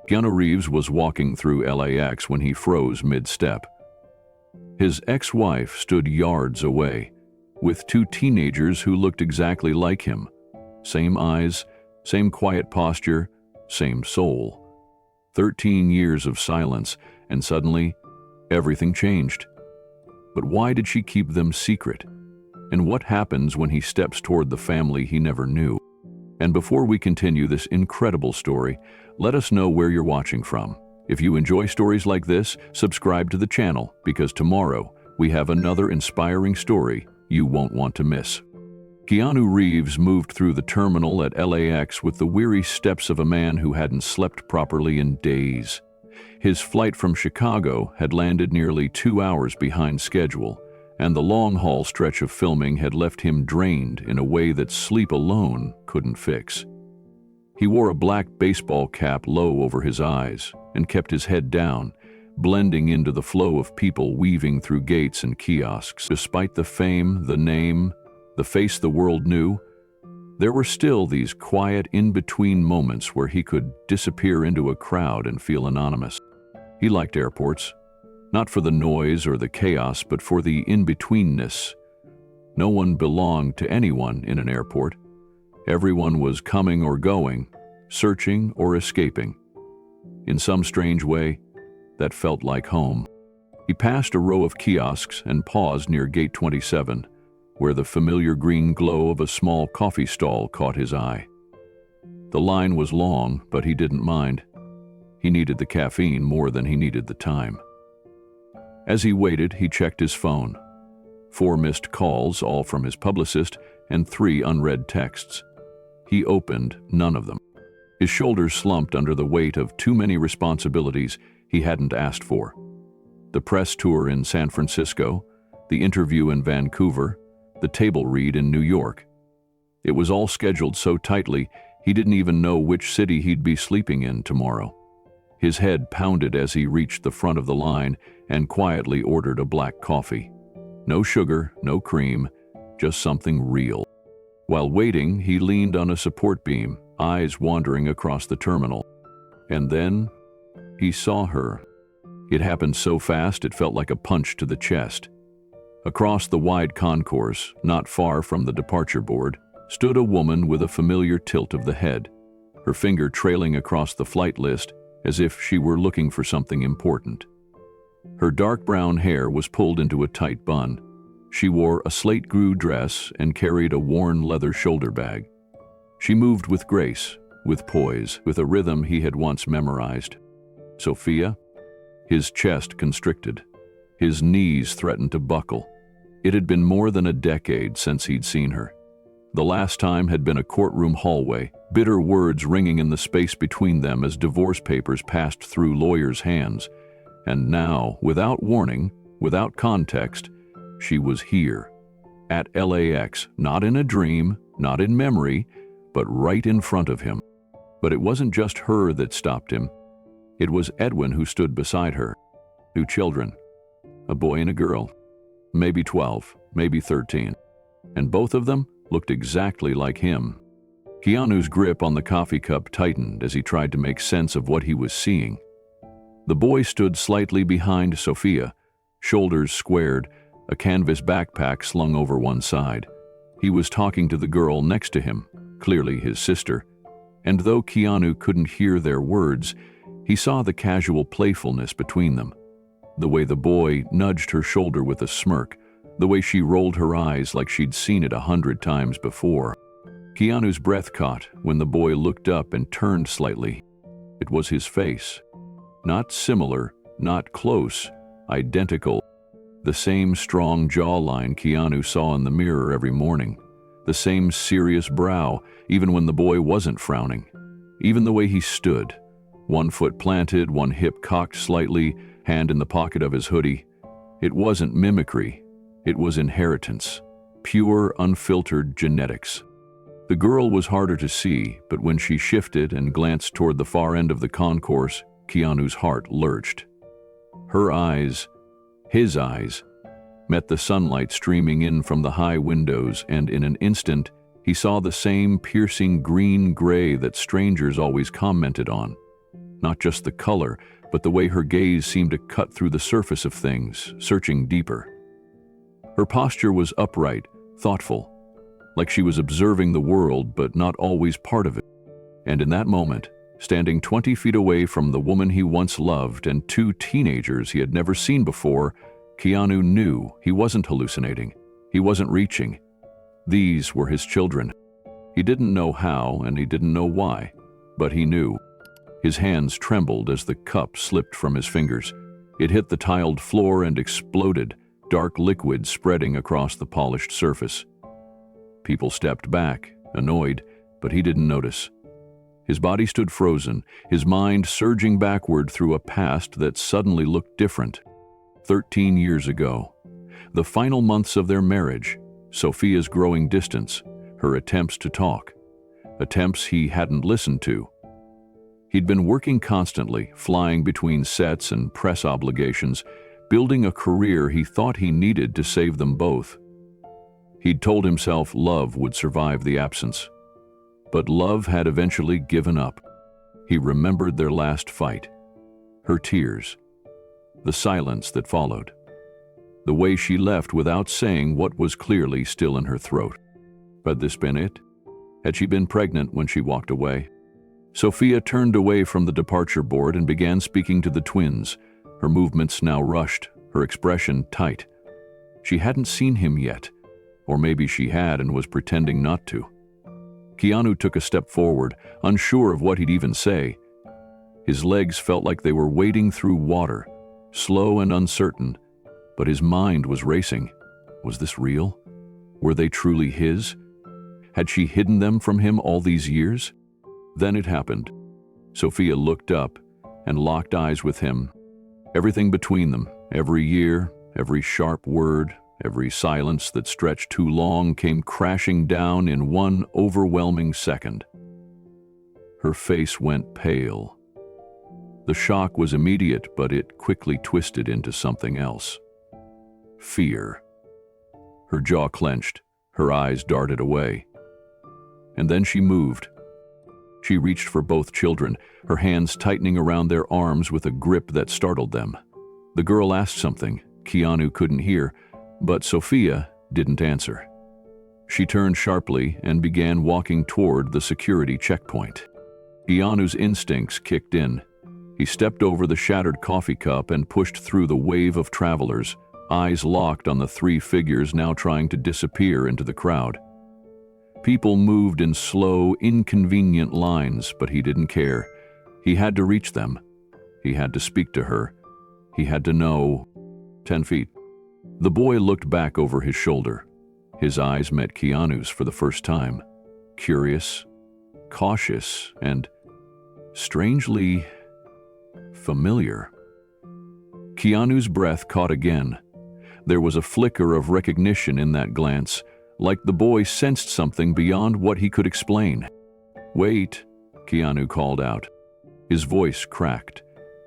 Keanu Reeves was walking through LAX when he froze mid-step. His ex-wife stood yards away, with two teenagers who looked exactly like him. Same eyes, same quiet posture, same soul. 13 years of silence, and suddenly, everything changed. But why did she keep them secret? And what happens when he steps toward the family he never knew? And before we continue this incredible story, let us know where you're watching from. If you enjoy stories like this, subscribe to the channel, because tomorrow we have another inspiring story you won't want to miss. Keanu Reeves moved through the terminal at LAX with the weary steps of a man who hadn't slept properly in days. His flight from Chicago had landed nearly 2 hours behind schedule, and the long-haul stretch of filming had left him drained in a way that sleep alone couldn't fix. He wore a black baseball cap low over his eyes and kept his head down, blending into the flow of people weaving through gates and kiosks. Despite the fame, the name, the face the world knew, there were still these quiet in-between moments where he could disappear into a crowd and feel anonymous. He liked airports. Not for the noise or the chaos, but for the in-betweenness. No one belonged to anyone in an airport. Everyone was coming or going, searching or escaping. In some strange way, that felt like home. He passed a row of kiosks and paused near Gate 27, where the familiar green glow of a small coffee stall caught his eye. The line was long, but he didn't mind. He needed the caffeine more than he needed the time. As he waited, he checked his phone. 4 missed calls, all from his publicist, and 3 unread texts. He opened none of them. His shoulders slumped under the weight of too many responsibilities he hadn't asked for. The press tour in San Francisco, the interview in Vancouver, the table read in New York. It was all scheduled so tightly, he didn't even know which city he'd be sleeping in tomorrow. His head pounded as he reached the front of the line and quietly ordered a black coffee. No sugar, no cream, just something real. While waiting, he leaned on a support beam, eyes wandering across the terminal. And then, he saw her. It happened so fast it felt like a punch to the chest. Across the wide concourse, not far from the departure board, stood a woman with a familiar tilt of the head, her finger trailing across the flight list as if she were looking for something important. Her dark brown hair was pulled into a tight bun. She wore a slate-grue dress and carried a worn leather shoulder bag. She moved with grace, with poise, with a rhythm he had once memorized. Sophia? His chest constricted. His knees threatened to buckle. It had been more than a decade since he'd seen her. The last time had been a courtroom hallway, bitter words ringing in the space between them as divorce papers passed through lawyers' hands. And now, without warning, without context, she was here, at LAX, not in a dream, not in memory, but right in front of him. But it wasn't just her that stopped him. It was Edwin who stood beside her. 2 children, a boy and a girl, maybe 12, maybe 13, and both of them looked exactly like him. Keanu's grip on the coffee cup tightened as he tried to make sense of what he was seeing. The boy stood slightly behind Sophia, shoulders squared, a canvas backpack slung over one side. He was talking to the girl next to him, clearly his sister, and though Keanu couldn't hear their words, he saw the casual playfulness between them. The way the boy nudged her shoulder with a smirk, the way she rolled her eyes like she'd seen it 100 times before. Keanu's breath caught when the boy looked up and turned slightly. It was his face. Not similar, not close, identical. The same strong jawline Keanu saw in the mirror every morning. The same serious brow, even when the boy wasn't frowning. Even the way he stood. One foot planted, one hip cocked slightly, hand in the pocket of his hoodie. It wasn't mimicry. It was inheritance. Pure, unfiltered genetics. The girl was harder to see, but when she shifted and glanced toward the far end of the concourse, Keanu's heart lurched. Her eyes, his eyes, met the sunlight streaming in from the high windows, and in an instant, he saw the same piercing green-gray that strangers always commented on. Not just the color, but the way her gaze seemed to cut through the surface of things, searching deeper. Her posture was upright, thoughtful, like she was observing the world but not always part of it. And in that moment, standing 20 feet away from the woman he once loved and two teenagers he had never seen before, Keanu knew he wasn't hallucinating. He wasn't reaching. These were his children. He didn't know how and he didn't know why, but he knew. His hands trembled as the cup slipped from his fingers. It hit the tiled floor and exploded, dark liquid spreading across the polished surface. People stepped back, annoyed, but he didn't notice. His body stood frozen, his mind surging backward through a past that suddenly looked different. 13 years ago, the final months of their marriage, Sophia's growing distance, her attempts to talk, attempts he hadn't listened to. He'd been working constantly, flying between sets and press obligations, building a career he thought he needed to save them both. He'd told himself love would survive the absence. But love had eventually given up. He remembered their last fight, her tears, the silence that followed, the way she left without saying what was clearly still in her throat. Had this been it? Had she been pregnant when she walked away? Sophia turned away from the departure board and began speaking to the twins, her movements now rushed, her expression tight. She hadn't seen him yet, or maybe she had and was pretending not to. Keanu took a step forward, unsure of what he'd even say. His legs felt like they were wading through water, slow and uncertain, but his mind was racing. Was this real? Were they truly his? Had she hidden them from him all these years? Then it happened. Sophia looked up and locked eyes with him. Everything between them, every year, every sharp word, every silence that stretched too long came crashing down in one overwhelming second. Her face went pale. The shock was immediate, but it quickly twisted into something else. Fear. Her jaw clenched, her eyes darted away. And then she moved. She reached for both children, her hands tightening around their arms with a grip that startled them. The girl asked something Keanu couldn't hear, but Sophia didn't answer. She turned sharply and began walking toward the security checkpoint. Keanu's instincts kicked in. He stepped over the shattered coffee cup and pushed through the wave of travelers, eyes locked on the three figures now trying to disappear into the crowd. People moved in slow, inconvenient lines, but he didn't care. He had to reach them. He had to speak to her. He had to know. 10 feet. The boy looked back over his shoulder. His eyes met Keanu's for the first time. Curious, cautious, and strangely familiar. Keanu's breath caught again. There was a flicker of recognition in that glance, like the boy sensed something beyond what he could explain. "Wait," Keanu called out. His voice cracked,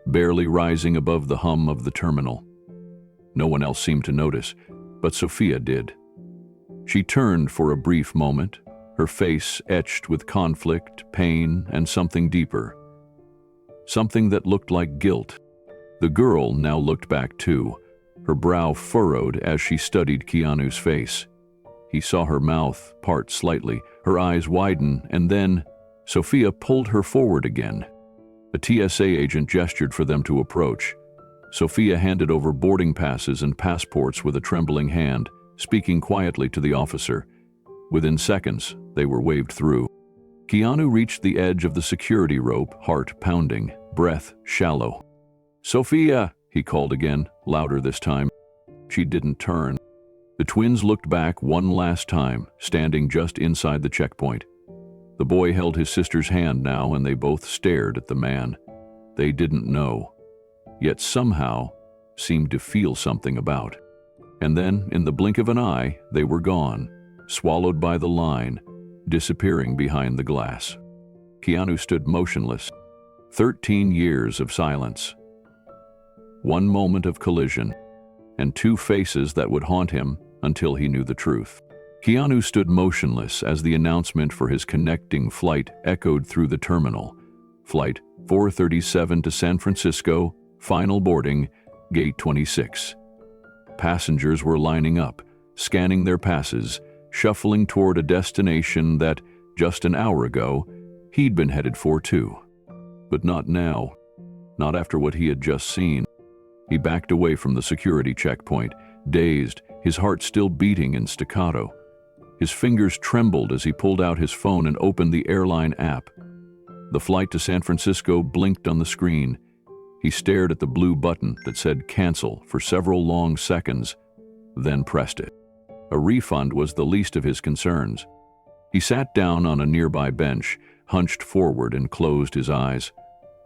barely rising above the hum of the terminal. No one else seemed to notice, but Sophia did. She turned for a brief moment, her face etched with conflict, pain, and something deeper. Something that looked like guilt. The girl now looked back too, her brow furrowed as she studied Keanu's face. He saw her mouth part slightly, her eyes widen, and then Sophia pulled her forward again. A TSA agent gestured for them to approach. Sophia handed over boarding passes and passports with a trembling hand, speaking quietly to the officer. Within seconds, they were waved through. Keanu reached the edge of the security rope, heart pounding, breath shallow. "Sophia!" he called again, louder this time. She didn't turn. The twins looked back one last time, standing just inside the checkpoint. The boy held his sister's hand now, and they both stared at the man they didn't know, yet somehow seemed to feel something about. And then, in the blink of an eye, they were gone, swallowed by the line, disappearing behind the glass. Keanu stood motionless. 13 years of silence. One moment of collision, and two faces that would haunt him until he knew the truth. Keanu stood motionless as the announcement for his connecting flight echoed through the terminal. Flight 437 to San Francisco, final boarding, Gate 26. Passengers were lining up, scanning their passes, shuffling toward a destination that, just an hour ago, he'd been headed for too. But not now. Not after what he had just seen. He backed away from the security checkpoint, dazed, his heart still beating in staccato. His fingers trembled as he pulled out his phone and opened the airline app. The flight to San Francisco blinked on the screen. He stared at the blue button that said cancel for several long seconds, then pressed it. A refund was the least of his concerns. He sat down on a nearby bench, hunched forward and closed his eyes.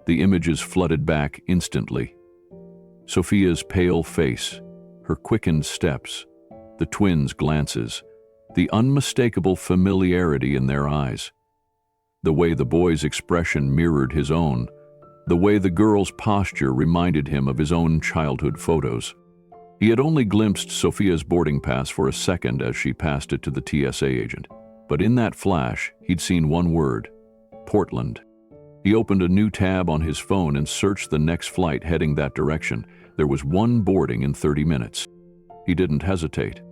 The images flooded back instantly. Sophia's pale face, her quickened steps, the twins' glances, the unmistakable familiarity in their eyes. The way the boy's expression mirrored his own, the way the girl's posture reminded him of his own childhood photos. He had only glimpsed Sophia's boarding pass for a second as she passed it to the TSA agent, but in that flash, he'd seen one word: Portland. He opened a new tab on his phone and searched the next flight heading that direction. There was one boarding in 30 minutes. He didn't hesitate.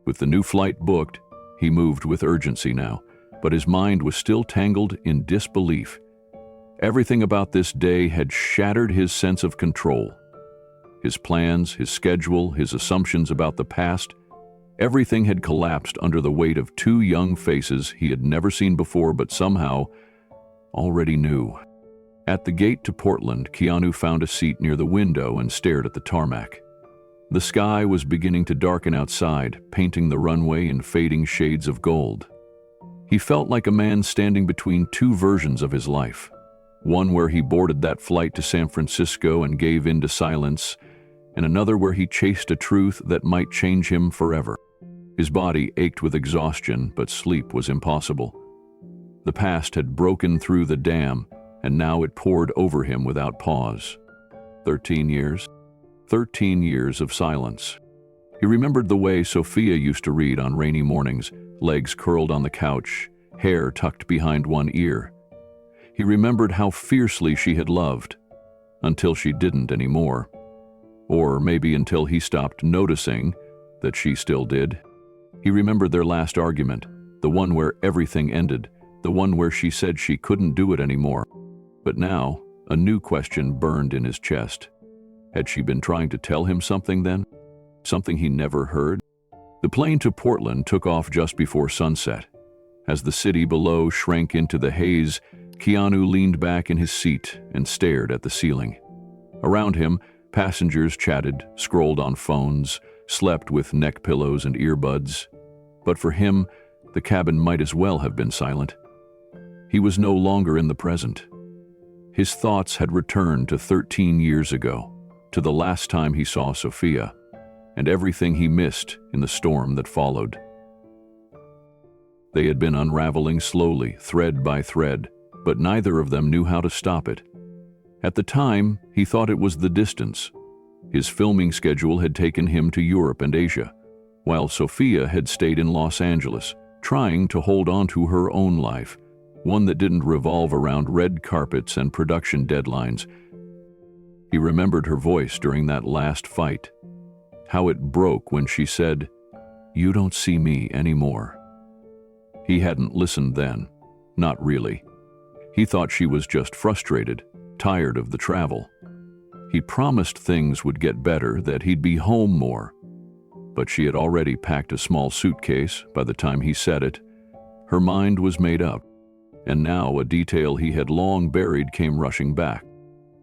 With the new flight booked, he moved with urgency now, but his mind was still tangled in disbelief. Everything about this day had shattered his sense of control. His plans, his schedule, his assumptions about the past, everything had collapsed under the weight of two young faces he had never seen before but somehow already knew. At the gate to Portland, Keanu found a seat near the window and stared at the tarmac. The sky was beginning to darken outside, painting the runway in fading shades of gold. He felt like a man standing between two versions of his life. One where he boarded that flight to San Francisco and gave in to silence, and another where he chased a truth that might change him forever. His body ached with exhaustion, but sleep was impossible. The past had broken through the dam, and now it poured over him without pause. 13 years. 13 years of silence. He remembered the way Sophia used to read on rainy mornings, legs curled on the couch, hair tucked behind one ear. He remembered how fiercely she had loved, until she didn't anymore. Or maybe until he stopped noticing that she still did. He remembered their last argument, the one where everything ended, the one where she said she couldn't do it anymore. But now, a new question burned in his chest. Had she been trying to tell him something then? Something he never heard? The plane to Portland took off just before sunset. As the city below shrank into the haze, Keanu leaned back in his seat and stared at the ceiling. Around him, passengers chatted, scrolled on phones, slept with neck pillows and earbuds. But for him, the cabin might as well have been silent. He was no longer in the present. His thoughts had returned to 13 years ago, to the last time he saw Sophia, and everything he missed in the storm that followed. They had been unraveling slowly, thread by thread, but neither of them knew how to stop it. At the time, he thought it was the distance. His filming schedule had taken him to Europe and Asia, while Sophia had stayed in Los Angeles, trying to hold on to her own life, one that didn't revolve around red carpets and production deadlines. He remembered her voice during that last fight, how it broke when she said, "You don't see me anymore." He hadn't listened then, not really. He thought she was just frustrated, tired of the travel. He promised things would get better, that he'd be home more. But she had already packed a small suitcase by the time he said it. Her mind was made up, and now a detail he had long buried came rushing back.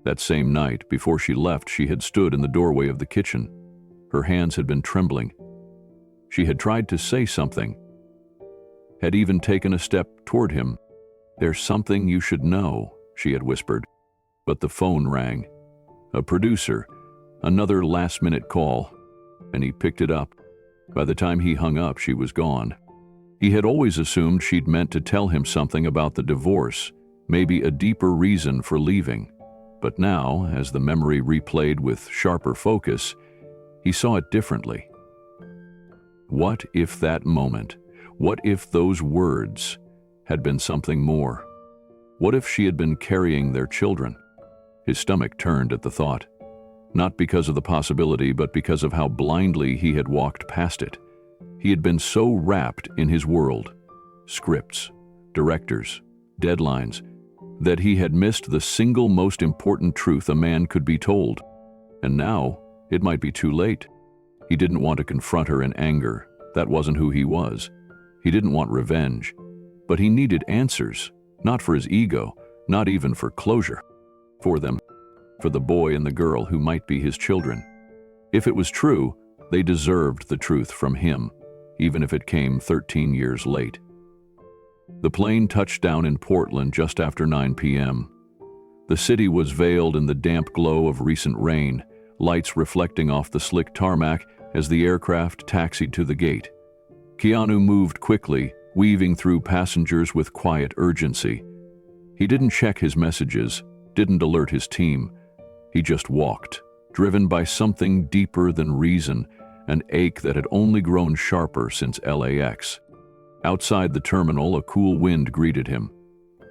That same night, before she left, she had stood in the doorway of the kitchen. Her hands had been trembling. She had tried to say something, had even taken a step toward him. "There's something you should know," she had whispered. But the phone rang. A producer, another last-minute call, and he picked it up. By the time he hung up, she was gone. He had always assumed she'd meant to tell him something about the divorce, maybe a deeper reason for leaving. But now, as the memory replayed with sharper focus, he saw it differently. What if that moment, what if those words had been something more? What if she had been carrying their children? His stomach turned at the thought, not because of the possibility, but because of how blindly he had walked past it. He had been so wrapped in his world, scripts, directors, deadlines, that he had missed the single most important truth a man could be told. And now, it might be too late. He didn't want to confront her in anger. That wasn't who he was. He didn't want revenge. But he needed answers, not for his ego, not even for closure. For them, for the boy and the girl who might be his children. If it was true, they deserved the truth from him, even if it came 13 years late. The plane touched down in Portland just after 9 p.m. The city was veiled in the damp glow of recent rain, lights reflecting off the slick tarmac as the aircraft taxied to the gate. Keanu moved quickly, weaving through passengers with quiet urgency. He didn't check his messages, didn't alert his team. He just walked, driven by something deeper than reason, an ache that had only grown sharper since LAX. Outside the terminal, a cool wind greeted him.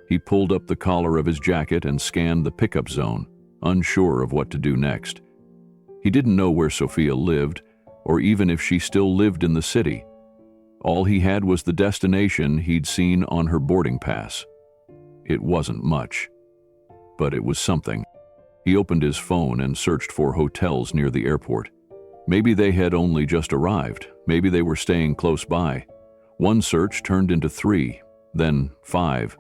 He pulled up the collar of his jacket and scanned the pickup zone, unsure of what to do next. He didn't know where Sophia lived, or even if she still lived in the city. All he had was the destination he'd seen on her boarding pass. It wasn't much, but it was something. He opened his phone and searched for hotels near the airport. Maybe they had only just arrived. Maybe they were staying close by. One search turned into 3, then 5.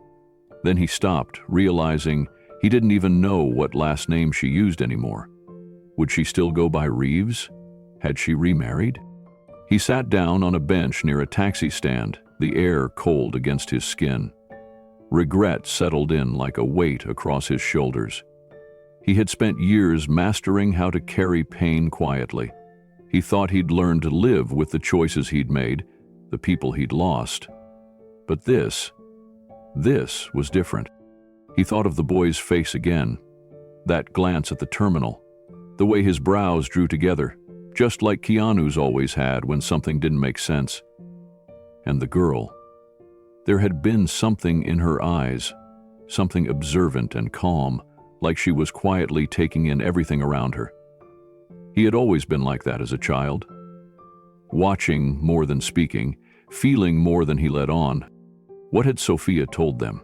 Then he stopped, realizing he didn't even know what last name she used anymore. Would she still go by Reeves? Had she remarried? He sat down on a bench near a taxi stand, the air cold against his skin. Regret settled in like a weight across his shoulders. He had spent years mastering how to carry pain quietly. He thought he'd learned to live with the choices he'd made, the people he'd lost. But this was different. He thought of the boy's face again, that glance at the terminal, the way his brows drew together, just like Keanu's always had when something didn't make sense. And the girl. There had been something in her eyes, something observant and calm, like she was quietly taking in everything around her. He had always been like that as a child, watching more than speaking, feeling more than he let on. What had Sophia told them?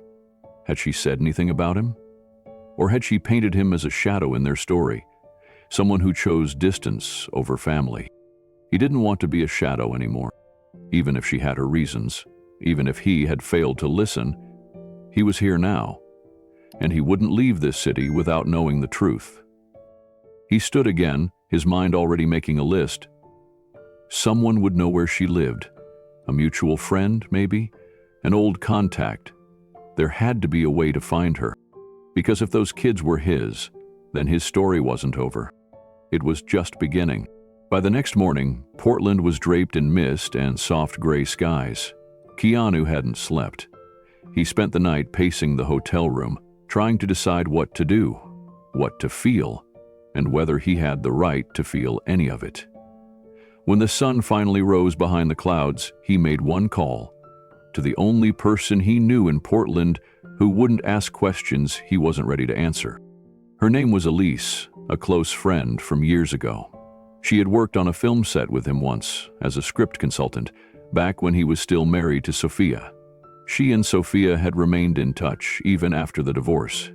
Had she said anything about him? Or had she painted him as a shadow in their story, someone who chose distance over family? He didn't want to be a shadow anymore, even if she had her reasons, even if he had failed to listen. He was here now, and he wouldn't leave this city without knowing the truth. He stood again, his mind already making a list. Someone would know where she lived. A mutual friend, maybe? An old contact. There had to be a way to find her. Because if those kids were his, then his story wasn't over. It was just beginning. By the next morning, Portland was draped in mist and soft gray skies. Keanu hadn't slept. He spent the night pacing the hotel room, trying to decide what to do, what to feel, and whether he had the right to feel any of it. When the sun finally rose behind the clouds, he made one call to the only person he knew in Portland who wouldn't ask questions he wasn't ready to answer. Her name was Elise, a close friend from years ago. She had worked on a film set with him once as a script consultant, back when he was still married to Sophia. She and Sophia had remained in touch even after the divorce.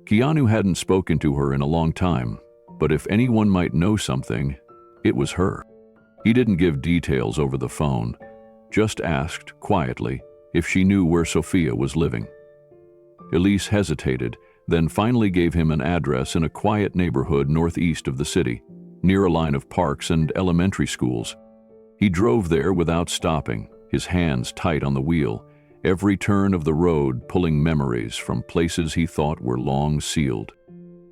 Keanu hadn't spoken to her in a long time, but if anyone might know something, it was her. He didn't give details over the phone, just asked, quietly, if she knew where Sophia was living. Elise hesitated, then finally gave him an address in a quiet neighborhood northeast of the city, near a line of parks and elementary schools. He drove there without stopping, his hands tight on the wheel, every turn of the road pulling memories from places he thought were long sealed.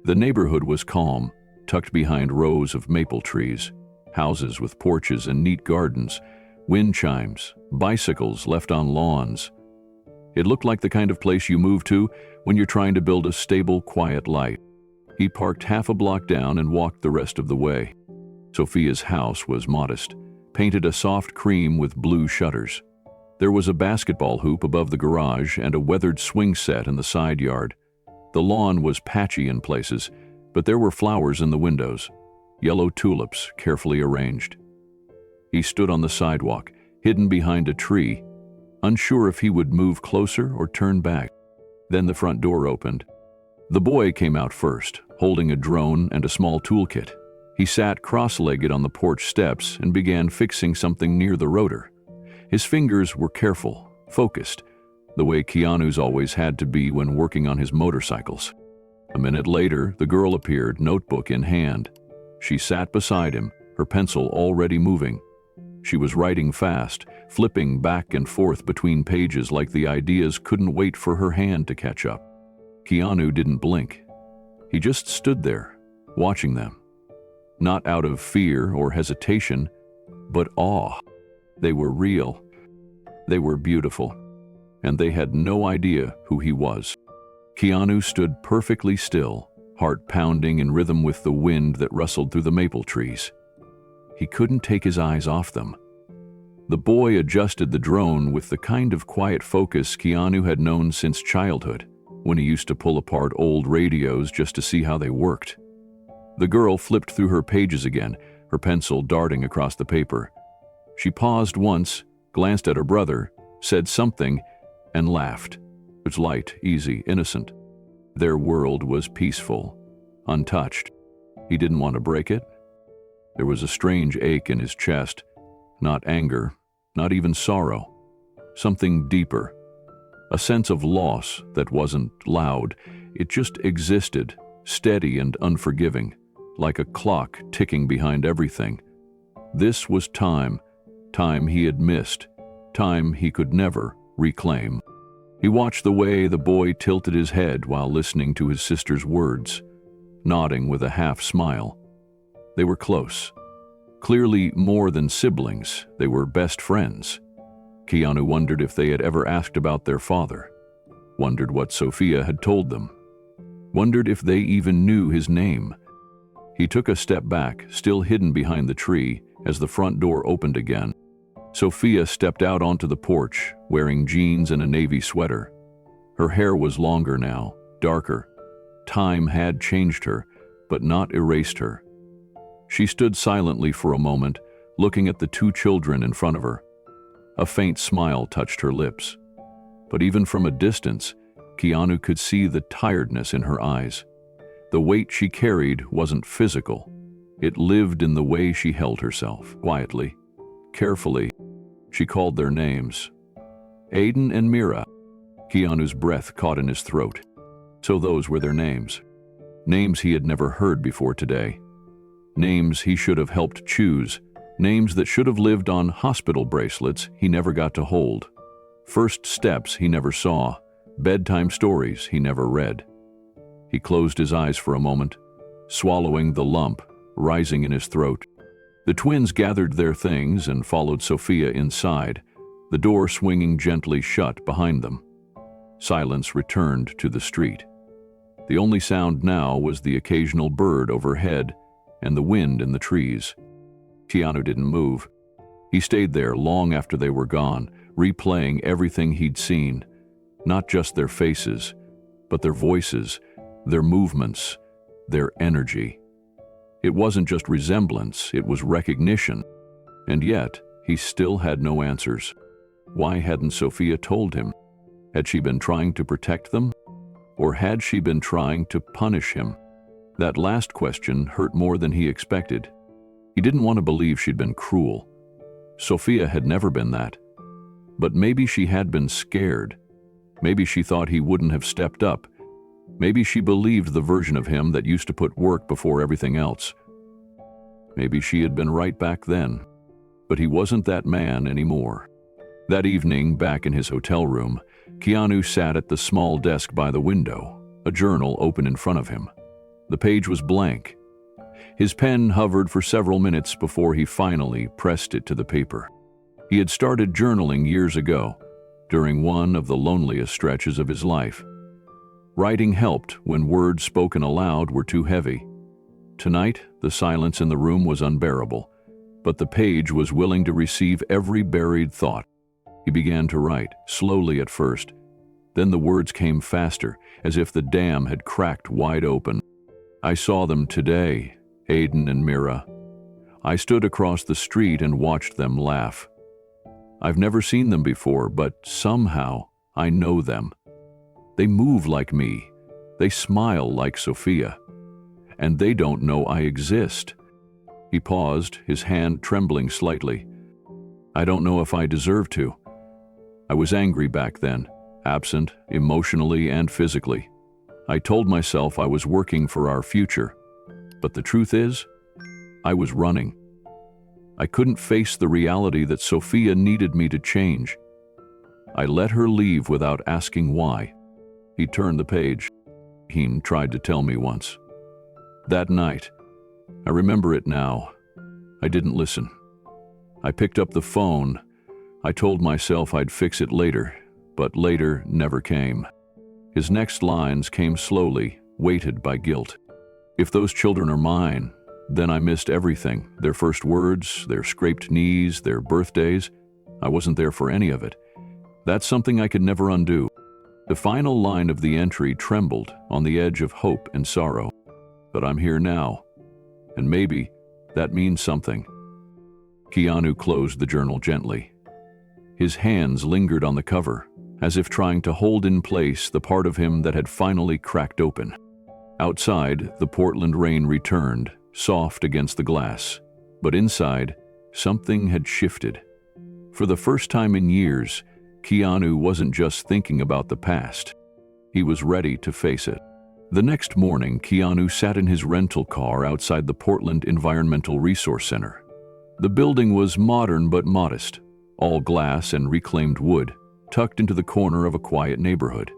The neighborhood was calm, tucked behind rows of maple trees, houses with porches and neat gardens, wind chimes, bicycles left on lawns. It looked like the kind of place you move to when you're trying to build a stable, quiet life. He parked half a block down and walked the rest of the way. Sophia's house was modest, painted a soft cream with blue shutters. There was a basketball hoop above the garage and a weathered swing set in the side yard. The lawn was patchy in places, but there were flowers in the windows, yellow tulips carefully arranged. He stood on the sidewalk, hidden behind a tree, unsure if he would move closer or turn back. Then the front door opened. The boy came out first, holding a drone and a small toolkit. He sat cross-legged on the porch steps and began fixing something near the rotor. His fingers were careful, focused, the way Keanu's always had to be when working on his motorcycles. A minute later, the girl appeared, notebook in hand. She sat beside him, her pencil already moving. She was writing fast, flipping back and forth between pages like the ideas couldn't wait for her hand to catch up. Keanu didn't blink. He just stood there, watching them. Not out of fear or hesitation, but awe. They were real. They were beautiful. And they had no idea who he was. Keanu stood perfectly still, heart pounding in rhythm with the wind that rustled through the maple trees. He couldn't take his eyes off them. The boy adjusted the drone with the kind of quiet focus Keanu had known since childhood, when he used to pull apart old radios just to see how they worked. The girl flipped through her pages again, her pencil darting across the paper. She paused once, glanced at her brother, said something, and laughed. It was light, easy, innocent. Their world was peaceful, untouched. He didn't want to break it. There was a strange ache in his chest, not anger, not even sorrow, something deeper, a sense of loss that wasn't loud. It just existed, steady and unforgiving, like a clock ticking behind everything. This was time he had missed, time he could never reclaim. He watched the way the boy tilted his head while listening to his sister's words, nodding with a half smile. They were close. Clearly more than siblings, they were best friends. Keanu wondered if they had ever asked about their father, wondered what Sophia had told them, wondered if they even knew his name. He took a step back, still hidden behind the tree, as the front door opened again. Sophia stepped out onto the porch, wearing jeans and a navy sweater. Her hair was longer now, darker. Time had changed her, but not erased her. She stood silently for a moment, looking at the two children in front of her. A faint smile touched her lips. But even from a distance, Keanu could see the tiredness in her eyes. The weight she carried wasn't physical. It lived in the way she held herself, quietly, carefully. She called their names. Aiden and Mira. Keanu's breath caught in his throat. So those were their names. Names he had never heard before today. Names he should have helped choose. Names that should have lived on hospital bracelets he never got to hold. First steps he never saw. Bedtime stories he never read. He closed his eyes for a moment, swallowing the lump rising in his throat. The twins gathered their things and followed Sophia inside, the door swinging gently shut behind them. Silence returned to the street. The only sound now was the occasional bird overhead and the wind in the trees. Keanu didn't move. He stayed there long after they were gone, replaying everything he'd seen, not just their faces, but their voices, their movements, their energy. It wasn't just resemblance, it was recognition. And yet, he still had no answers. Why hadn't Sophia told him? Had she been trying to protect them? Or had she been trying to punish him? That last question hurt more than he expected. He didn't want to believe she'd been cruel. Sophia had never been that. But maybe she had been scared. Maybe she thought he wouldn't have stepped up. Maybe she believed the version of him that used to put work before everything else. Maybe she had been right back then. But he wasn't that man anymore. That evening, back in his hotel room, Keanu sat at the small desk by the window, a journal open in front of him. The page was blank. His pen hovered for several minutes before he finally pressed it to the paper. He had started journaling years ago, during one of the loneliest stretches of his life. Writing helped when words spoken aloud were too heavy. Tonight, the silence in the room was unbearable, but the page was willing to receive every buried thought. He began to write, slowly at first. Then the words came faster, as if the dam had cracked wide open. I saw them today, Aiden and Mira. I stood across the street and watched them laugh. I've never seen them before, but somehow I know them. They move like me. They smile like Sophia. And they don't know I exist. He paused, his hand trembling slightly. I don't know if I deserve to. I was angry back then, absent, emotionally and physically. I told myself I was working for our future. But the truth is, I was running. I couldn't face the reality that Sophia needed me to change. I let her leave without asking why. He turned the page. He tried to tell me once. That night, I remember it now, I didn't listen. I picked up the phone. I told myself I'd fix it later, but later never came. His next lines came slowly, weighted by guilt. If those children are mine, then I missed everything. Their first words, their scraped knees, their birthdays. I wasn't there for any of it. That's something I could never undo. The final line of the entry trembled on the edge of hope and sorrow. But I'm here now, and maybe that means something. Keanu closed the journal gently. His hands lingered on the cover, as if trying to hold in place the part of him that had finally cracked open. Outside, the Portland rain returned, soft against the glass. But inside, something had shifted. For the first time in years, Keanu wasn't just thinking about the past. He was ready to face it. The next morning, Keanu sat in his rental car outside the Portland Environmental Resource Center. The building was modern but modest, all glass and reclaimed wood, tucked into the corner of a quiet neighborhood.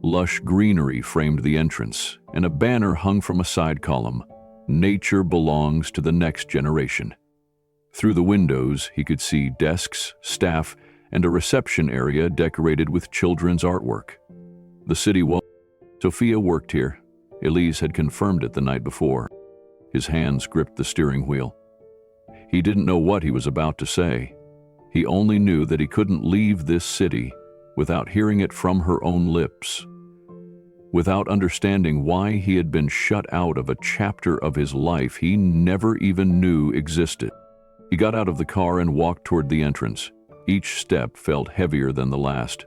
Lush greenery framed the entrance, and a banner hung from a side column, "Nature belongs to the next generation." Through the windows, he could see desks, staff, and a reception area decorated with children's artwork. The city was... Sophia worked here. Elise had confirmed it the night before. His hands gripped the steering wheel. He didn't know what he was about to say. He only knew that he couldn't leave this city without hearing it from her own lips, without understanding why he had been shut out of a chapter of his life he never even knew existed. He got out of the car and walked toward the entrance. Each step felt heavier than the last.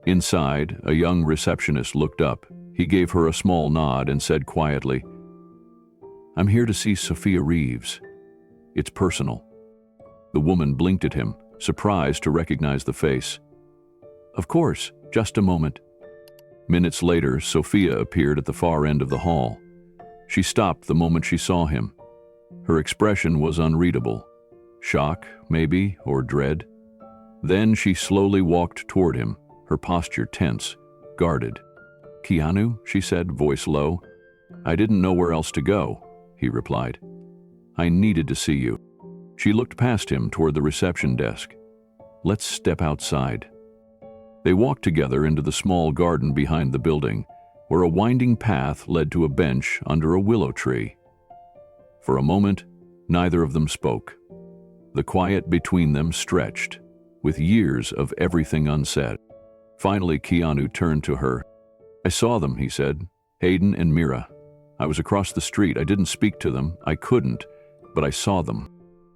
Inside, a young receptionist looked up. He gave her a small nod and said quietly, "I'm here to see Sophia Reeves. It's personal." The woman blinked at him, surprised to recognize the face. "Of course, just a moment." Minutes later, Sophia appeared at the far end of the hall. She stopped the moment she saw him. Her expression was unreadable. Shock, maybe, or dread. Then she slowly walked toward him, her posture tense, guarded. "Keanu," she said, voice low. "I didn't know where else to go," he replied. "I needed to see you." She looked past him toward the reception desk. "Let's step outside." They walked together into the small garden behind the building, where a winding path led to a bench under a willow tree. For a moment, neither of them spoke. The quiet between them stretched, with years of everything unsaid. Finally, Keanu turned to her. "I saw them," he said, "Aiden and Mira. I was across the street. I didn't speak to them. I couldn't, but I saw them."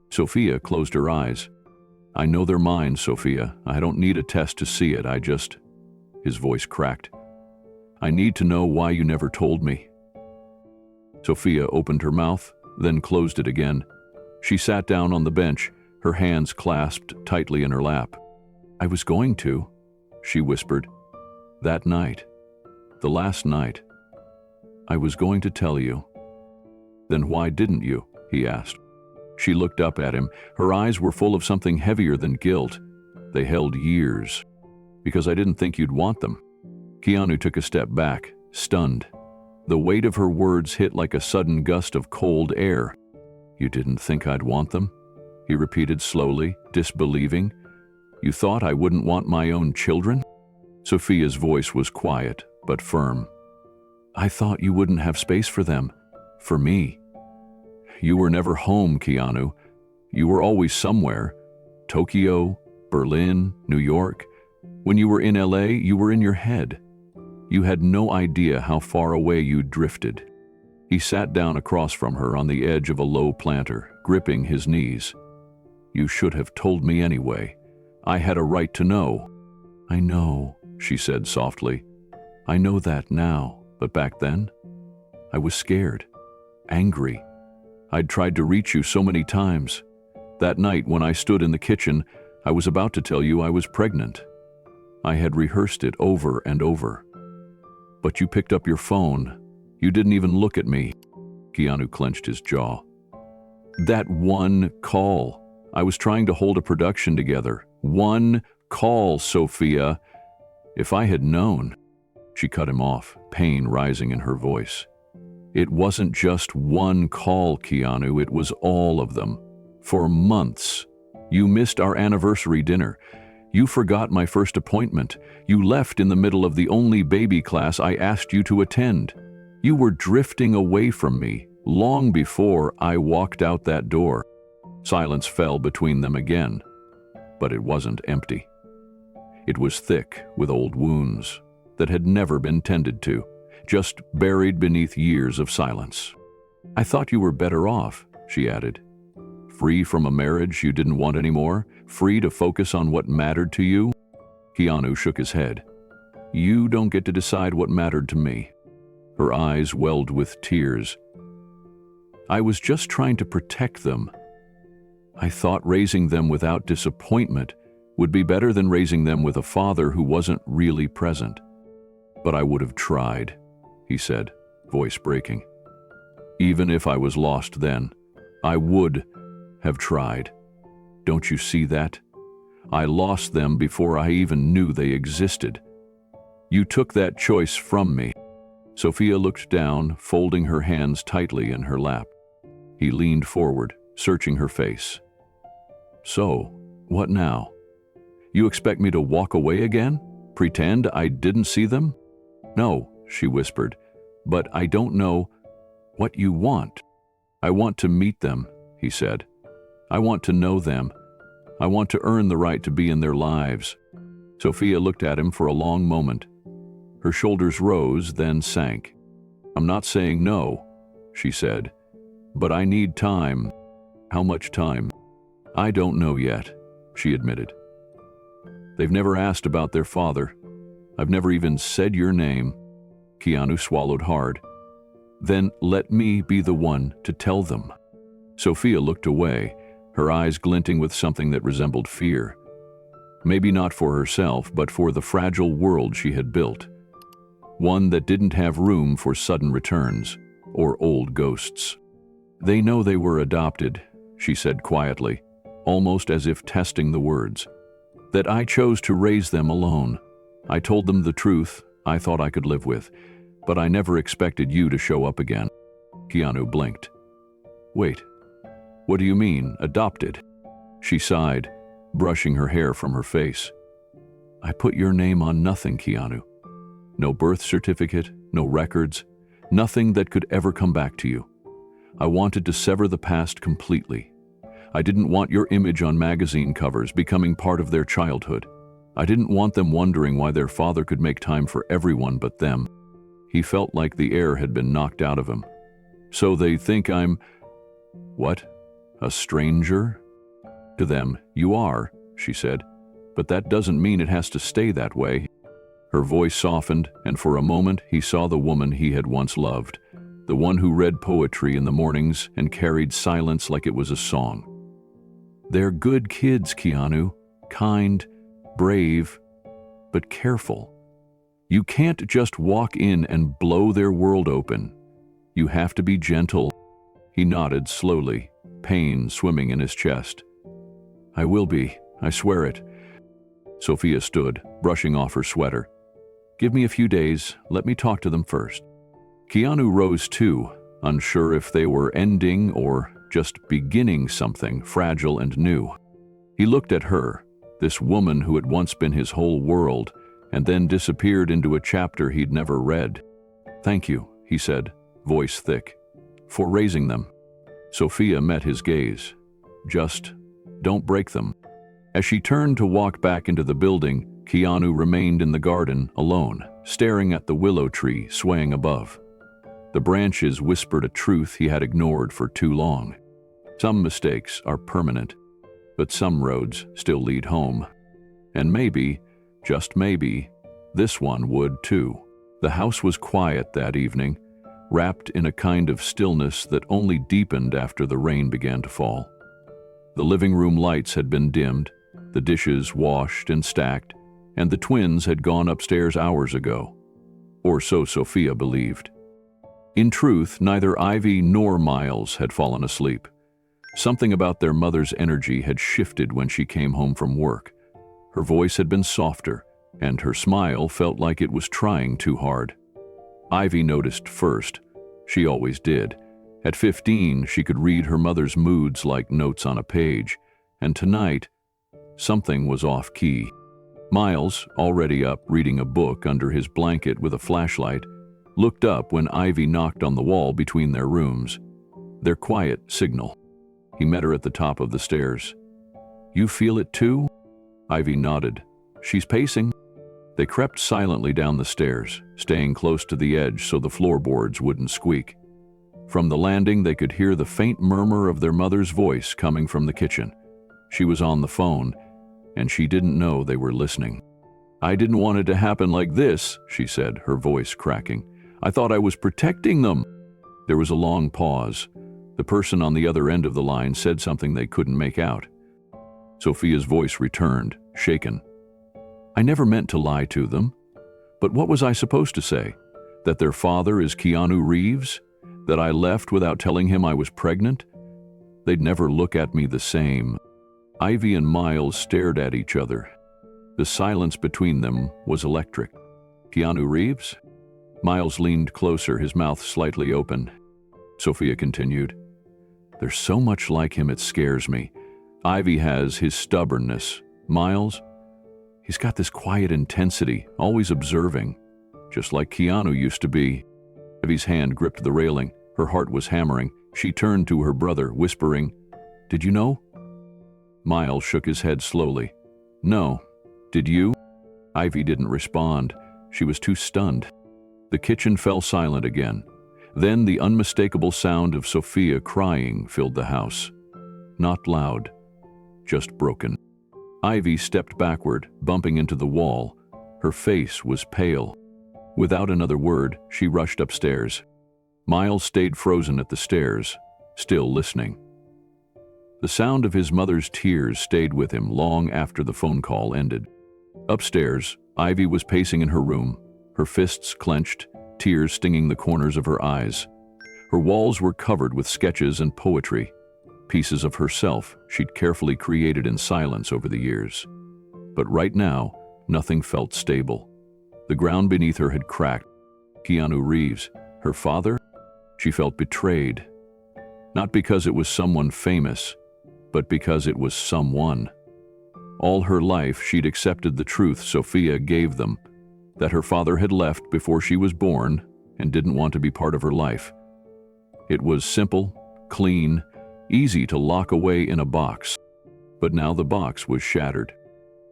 Sophia closed her eyes. "I know they're mine, Sophia. I don't need a test to see it. His voice cracked. "I need to know why you never told me." Sophia opened her mouth, then closed it again. She sat down on the bench, her hands clasped tightly in her lap. "I was going to," she whispered. "That night. The last night. I was going to tell you." "Then why didn't you?" he asked. She looked up at him. Her eyes were full of something heavier than guilt. They held years. "Because I didn't think you'd want them." Keanu took a step back, stunned. The weight of her words hit like a sudden gust of cold air. "You didn't think I'd want them?" he repeated slowly, disbelieving. "You thought I wouldn't want my own children?" Sophia's voice was quiet, but firm. "I thought you wouldn't have space for them. For me." "You were never home, Keanu. You were always somewhere. Tokyo, Berlin, New York. When you were in LA, you were in your head. You had no idea how far away you drifted. He sat down across from her on the edge of a low planter, gripping his knees. You should have told me anyway. I had a right to know. I know, she said softly. I know that now, but back then, I was scared, angry. I'd tried to reach you so many times. That night when I stood in the kitchen, I was about to tell you I was pregnant. I had rehearsed it over and over. But you picked up your phone. You didn't even look at me. Keanu clenched his jaw. That one call. I was trying to hold a production together. One call, Sophia. If I had known. She cut him off, pain rising in her voice. It wasn't just one call, Keanu, it was all of them. For months. You missed our anniversary dinner. You forgot my first appointment. You left in the middle of the only baby class I asked you to attend. You were drifting away from me long before I walked out that door. Silence fell between them again, but it wasn't empty. It was thick with old wounds that had never been tended to, just buried beneath years of silence. I thought you were better off, she added. Free from a marriage you didn't want anymore, free to focus on what mattered to you? Keanu shook his head. You don't get to decide what mattered to me. Her eyes welled with tears. I was just trying to protect them. I thought raising them without disappointment would be better than raising them with a father who wasn't really present. But I would have tried, he said, voice breaking. Even if I was lost then, I would have tried. Don't you see that? I lost them before I even knew they existed. You took that choice from me. Sophia looked down, folding her hands tightly in her lap. He leaned forward, searching her face. So, what now? You expect me to walk away again? Pretend I didn't see them? No, she whispered, but I don't know what you want. I want to meet them, he said. I want to know them. I want to earn the right to be in their lives. Sophia looked at him for a long moment. Her shoulders rose, then sank. I'm not saying no, she said, but I need time. How much time? I don't know yet, she admitted. They've never asked about their father. I've never even said your name. Keanu swallowed hard. Then let me be the one to tell them. Sophia looked away, her eyes glinting with something that resembled fear. Maybe not for herself, but for the fragile world she had built. One that didn't have room for sudden returns or old ghosts. They know they were adopted, she said quietly, almost as if testing the words. That I chose to raise them alone. I told them the truth I thought I could live with, but I never expected you to show up again. Keanu blinked. Wait, what do you mean, adopted? She sighed, brushing her hair from her face. I put your name on nothing, Keanu. No birth certificate, no records, nothing that could ever come back to you. I wanted to sever the past completely. I didn't want your image on magazine covers becoming part of their childhood. I didn't want them wondering why their father could make time for everyone but them. He felt like the air had been knocked out of him. So they think I'm… What? A stranger? To them, you are, she said, but that doesn't mean it has to stay that way. Her voice softened, and for a moment he saw the woman he had once loved, the one who read poetry in the mornings and carried silence like it was a song. They're good kids, Keanu, kind, brave, but careful. You can't just walk in and blow their world open. You have to be gentle. He nodded slowly, pain swimming in his chest. I will be, I swear it. Sophia stood, brushing off her sweater. Give me a few days, let me talk to them first. Keanu rose too, unsure if they were ending or just beginning something fragile and new. He looked at her, this woman who had once been his whole world, and then disappeared into a chapter he'd never read. Thank you, he said, voice thick, for raising them. Sophia met his gaze. Just don't break them. As she turned to walk back into the building, Keanu remained in the garden alone, staring at the willow tree swaying above. The branches whispered a truth he had ignored for too long. Some mistakes are permanent, but some roads still lead home. And maybe, just maybe, this one would too. The house was quiet that evening, wrapped in a kind of stillness that only deepened after the rain began to fall. The living room lights had been dimmed, the dishes washed and stacked, and the twins had gone upstairs hours ago. Or so Sophia believed. In truth, neither Ivy nor Miles had fallen asleep. Something about their mother's energy had shifted when she came home from work. Her voice had been softer, and her smile felt like it was trying too hard. Ivy noticed first. She always did. At 15, she could read her mother's moods like notes on a page, and tonight, something was off-key. Miles, already up reading a book under his blanket with a flashlight, looked up when Ivy knocked on the wall between their rooms. Their quiet signal. He met her at the top of the stairs. "You feel it too?" Ivy nodded. "She's pacing." They crept silently down the stairs, staying close to the edge so the floorboards wouldn't squeak. From the landing, they could hear the faint murmur of their mother's voice coming from the kitchen. She was on the phone, and she didn't know they were listening. "I didn't want it to happen like this," she said, her voice cracking. "I thought I was protecting them." There was a long pause. The person on the other end of the line said something they couldn't make out. Sophia's voice returned, shaken. "I never meant to lie to them. But what was I supposed to say? That their father is Keanu Reeves? That I left without telling him I was pregnant? They'd never look at me the same." Ivy and Miles stared at each other. The silence between them was electric. "Keanu Reeves?" Miles leaned closer, his mouth slightly open. Sophia continued, "There's so much like him it scares me. Ivy has his stubbornness. Miles, he's got this quiet intensity, always observing, just like Keanu used to be." Ivy's hand gripped the railing. Her heart was hammering. She turned to her brother, whispering, "Did you know?" Miles shook his head slowly. "No. Did you?" Ivy didn't respond. She was too stunned. The kitchen fell silent again. Then the unmistakable sound of Sophia crying filled the house. Not loud, just broken. Ivy stepped backward, bumping into the wall. Her face was pale. Without another word, she rushed upstairs. Miles stayed frozen at the stairs, still listening. The sound of his mother's tears stayed with him long after the phone call ended. Upstairs, Ivy was pacing in her room, her fists clenched, tears stinging the corners of her eyes. Her walls were covered with sketches and poetry, pieces of herself she'd carefully created in silence over the years. But right now, nothing felt stable. The ground beneath her had cracked. Keanu Reeves, her father? She felt betrayed. Not because it was someone famous, but because it was someone. All her life, she'd accepted the truth Sophia gave them, that her father had left before she was born and didn't want to be part of her life. It was simple, clean, easy to lock away in a box. But now the box was shattered.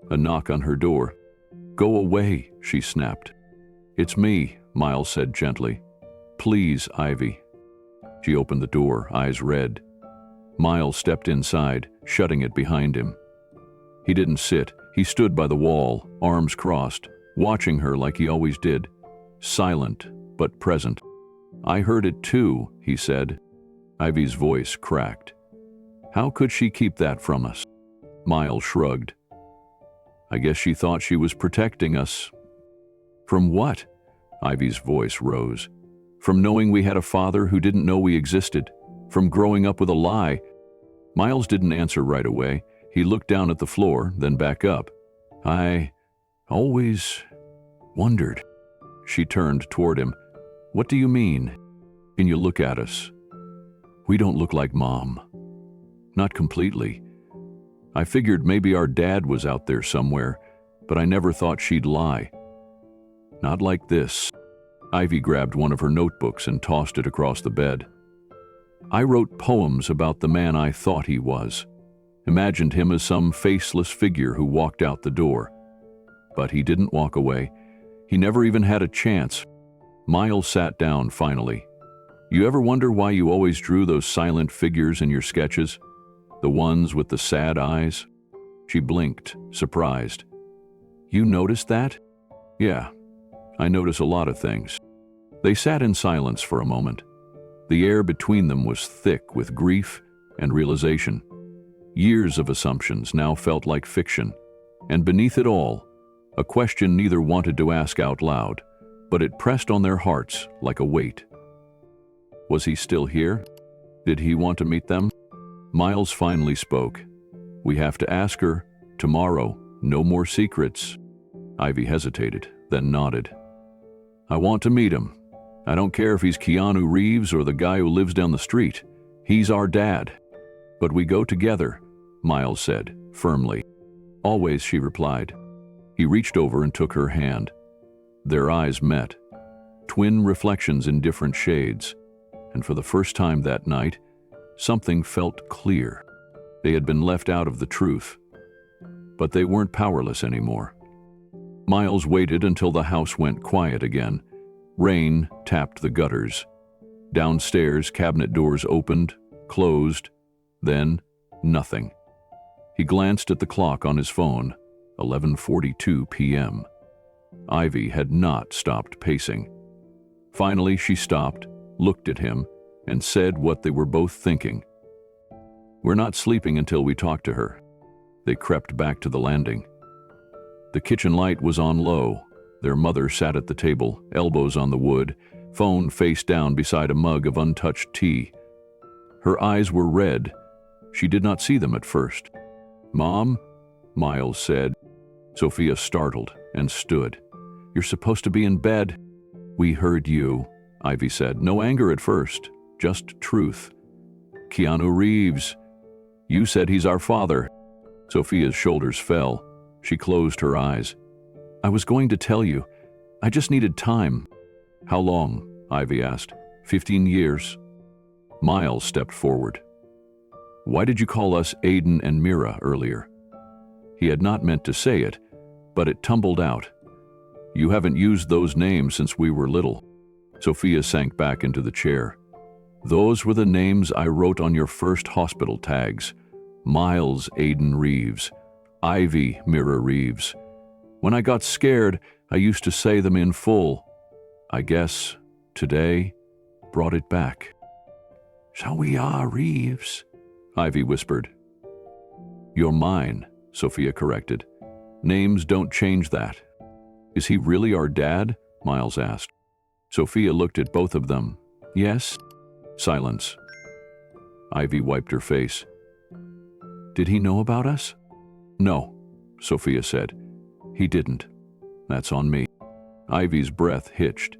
A knock on her door. "Go away," she snapped. "It's me," Miles said gently. "Please, Ivy." She opened the door, eyes red. Miles stepped inside, shutting it behind him. He didn't sit. He stood by the wall, arms crossed, watching her like he always did, silent but present. "I heard it too," he said. Ivy's voice cracked. "How could she keep that from us?" Miles shrugged. "I guess she thought she was protecting us." "From what?" Ivy's voice rose. "From knowing we had a father who didn't know we existed. From growing up with a lie." Miles didn't answer right away. He looked down at the floor, then back up. "I always wondered." She turned toward him. "What do you mean? Can you look at us? We don't look like Mom." "Not completely. I figured maybe our dad was out there somewhere, but I never thought she'd lie. Not like this." Ivy grabbed one of her notebooks and tossed it across the bed. "I wrote poems about the man I thought he was. imagined him as some faceless figure who walked out the door. But he didn't walk away. He never even had a chance. Miles sat down finally. You ever wonder why you always drew those silent figures in your sketches? The ones with the sad eyes? She blinked, surprised. You noticed that? Yeah, I notice a lot of things. They sat in silence for a moment. The air between them was thick with grief and realization. Years of assumptions now felt like fiction, and beneath it all, a question neither wanted to ask out loud, but it pressed on their hearts like a weight. Was he still here? Did he want to meet them? Miles finally spoke. We have to ask her. Tomorrow, no more secrets. Ivy hesitated, then nodded. I want to meet him. I don't care if he's Keanu Reeves or the guy who lives down the street. He's our dad. But we go together, Miles said, firmly. Always, she replied. He reached over and took her hand. Their eyes met, twin reflections in different shades, and for the first time that night, something felt clear. They had been left out of the truth, but they weren't powerless anymore. Miles waited until the house went quiet again. Rain tapped the gutters. Downstairs, cabinet doors opened, closed, then nothing. He glanced at the clock on his phone, 11:42 p.m. Ivy had not stopped pacing. Finally, she stopped, looked at him, and said what they were both thinking. We're not sleeping until we talk to her. They crept back to the landing. The kitchen light was on low. Their mother sat at the table, elbows on the wood, phone face down beside a mug of untouched tea. Her eyes were red. She did not see them at first. Mom? Miles said. Sophia startled and stood. You're supposed to be in bed. We heard you, Ivy said. No anger at first, just truth. Keanu Reeves. You said he's our father. Sophia's shoulders fell. She closed her eyes. I was going to tell you. I just needed time. How long? Ivy asked. 15 years. Miles stepped forward. Why did you call us Aiden and Mira earlier? He had not meant to say it, but it tumbled out. You haven't used those names since we were little. Sophia sank back into the chair. Those were the names I wrote on your first hospital tags. Miles Aiden Reeves. Ivy Mira Reeves. When I got scared, I used to say them in full. I guess today brought it back. So we are Reeves, Ivy whispered. You're mine, Sophia corrected. Names don't change that. Is he really our dad? Miles asked. Sophia looked at both of them. Yes? Silence. Ivy wiped her face. Did he know about us? No, Sophia said. He didn't. That's on me. Ivy's breath hitched.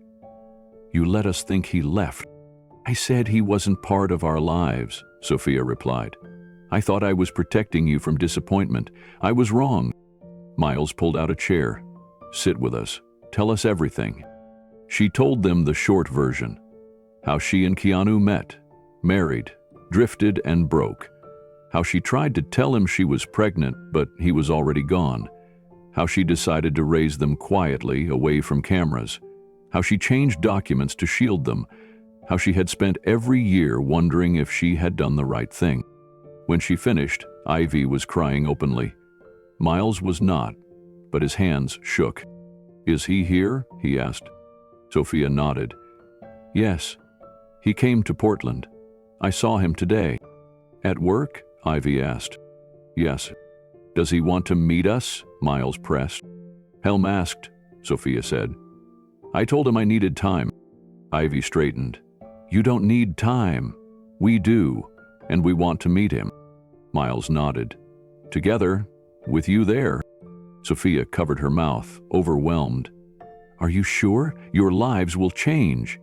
You let us think he left. I said he wasn't part of our lives, Sophia replied. I thought I was protecting you from disappointment. I was wrong. Miles pulled out a chair. Sit with us. Tell us everything. She told them the short version. How she and Keanu met, married, drifted and broke. How she tried to tell him she was pregnant, but he was already gone. How she decided to raise them quietly, away from cameras. How she changed documents to shield them. How she had spent every year wondering if she had done the right thing. When she finished, Ivy was crying openly. Miles was not, but his hands shook. Is he here? He asked. Sophia nodded. Yes. He came to Portland. I saw him today. At work? Ivy asked. Yes. Does he want to meet us? Miles pressed. Helm asked, Sophia said. I told him I needed time. Ivy straightened. You don't need time. We do, and we want to meet him. Miles nodded. Together, with you there. Sophia covered her mouth, overwhelmed. Are you sure? Your lives will change.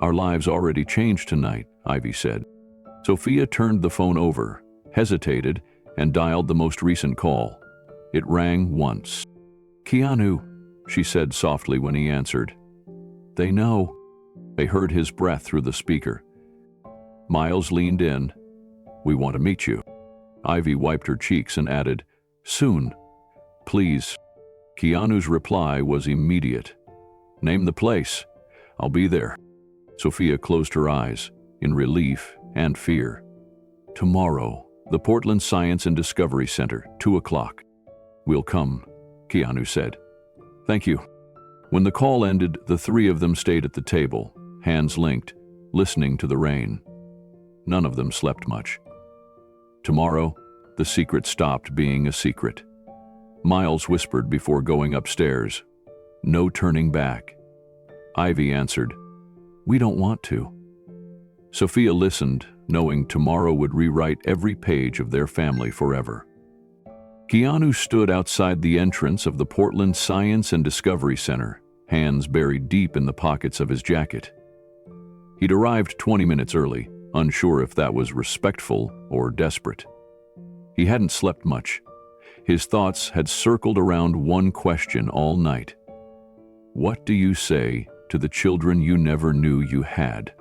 Our lives already changed tonight, Ivy said. Sophia turned the phone over, hesitated, and dialed the most recent call. It rang once. Keanu, she said softly when he answered. They know. They heard his breath through the speaker. Miles leaned in. We want to meet you. Ivy wiped her cheeks and added, "Soon. Please." Keanu's reply was immediate. "Name the place. I'll be there." Sophia closed her eyes, in relief and fear. "Tomorrow, the Portland Science and Discovery Center, 2 o'clock. "We'll come," Keanu said. "Thank you." When the call ended, the three of them stayed at the table, hands linked, listening to the rain. None of them slept much. Tomorrow, the secret stopped being a secret. Miles whispered before going upstairs, "No turning back." Ivy answered, "We don't want to." Sophia listened, knowing tomorrow would rewrite every page of their family forever. Keanu stood outside the entrance of the Portland Science and Discovery Center, hands buried deep in the pockets of his jacket. He'd arrived 20 minutes early, unsure if that was respectful or desperate. He hadn't slept much. His thoughts had circled around one question all night. What do you say to the children you never knew you had?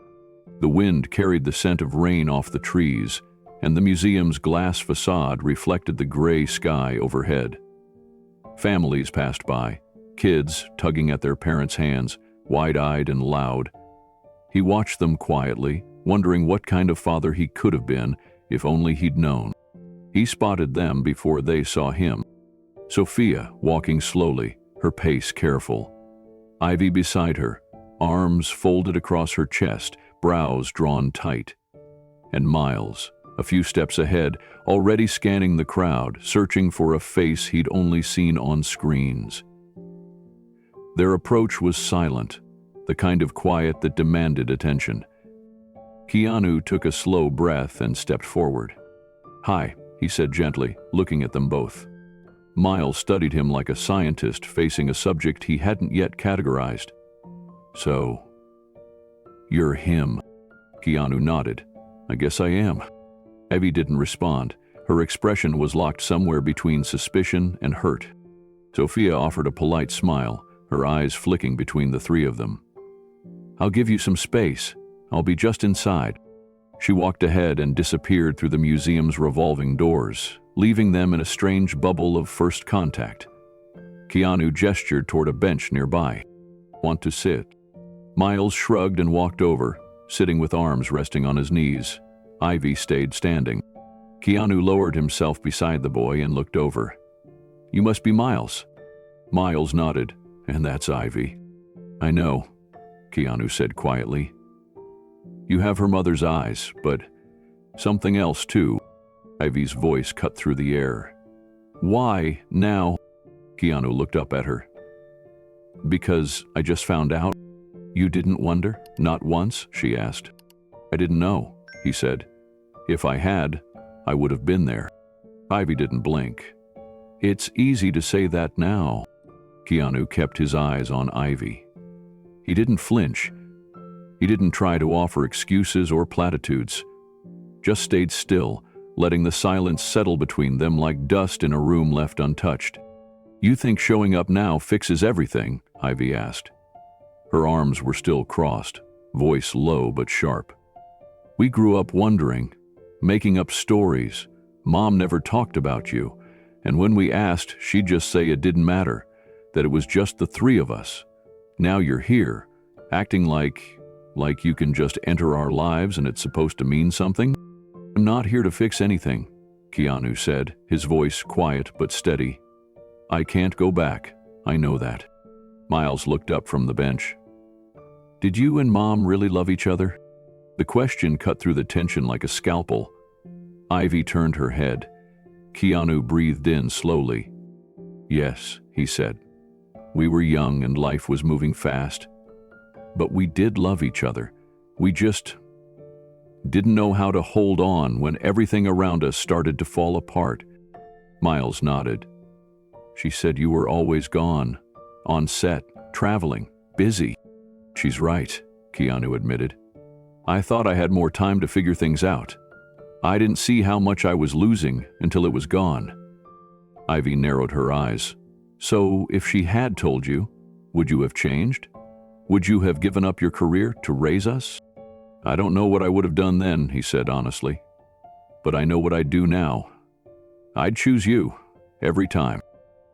The wind carried the scent of rain off the trees, and the museum's glass facade reflected the gray sky overhead. Families passed by, kids tugging at their parents' hands, wide-eyed and loud. He watched them quietly, wondering what kind of father he could have been if only he'd known. He spotted them before they saw him. Sophia, walking slowly, her pace careful. Ivy beside her, arms folded across her chest, brows drawn tight. And Miles, a few steps ahead, already scanning the crowd, searching for a face he'd only seen on screens. Their approach was silent, the kind of quiet that demanded attention. Keanu took a slow breath and stepped forward. "Hi," he said gently, looking at them both. Miles studied him like a scientist facing a subject he hadn't yet categorized. "So, you're him." Keanu nodded. "I guess I am." Evie didn't respond. Her expression was locked somewhere between suspicion and hurt. Sophia offered a polite smile, her eyes flicking between the three of them. "I'll give you some space. I'll be just inside." She walked ahead and disappeared through the museum's revolving doors, leaving them in a strange bubble of first contact. Keanu gestured toward a bench nearby. "Want to sit?" Miles shrugged and walked over, sitting with arms resting on his knees. Ivy stayed standing. Keanu lowered himself beside the boy and looked over. "You must be Miles." Miles nodded. "And that's Ivy." "I know," Keanu said quietly. "You have her mother's eyes, but something else too." Ivy's voice cut through the air. "Why now?" Keanu looked up at her. "Because I just found out." "You didn't wonder? Not once?" she asked. "I didn't know," he said. "If I had, I would have been there." Ivy didn't blink. "It's easy to say that now." Keanu kept his eyes on Ivy. He didn't flinch. He didn't try to offer excuses or platitudes. Just stayed still, letting the silence settle between them like dust in a room left untouched. "You think showing up now fixes everything?" Ivy asked. Her arms were still crossed, voice low but sharp. "We grew up wondering, making up stories. Mom never talked about you, and when we asked, she'd just say it didn't matter, that it was just the three of us. Now you're here, acting like you can just enter our lives and it's supposed to mean something?" "I'm not here to fix anything," Keanu said, his voice quiet but steady. "I can't go back, I know that." Miles looked up from the bench. "Did you and Mom really love each other?" The question cut through the tension like a scalpel. Ivy turned her head. Keanu breathed in slowly. "Yes," he said. "We were young and life was moving fast. But we did love each other. We just didn't know how to hold on when everything around us started to fall apart." Miles nodded. "She said you were always gone, on set, traveling, busy." "She's right," Keanu admitted. "I thought I had more time to figure things out. I didn't see how much I was losing until it was gone." Ivy narrowed her eyes. "So if she had told you, would you have changed? Would you have given up your career to raise us?" "I don't know what I would have done then," he said honestly. "But I know what I'd do now, I'd choose you, every time.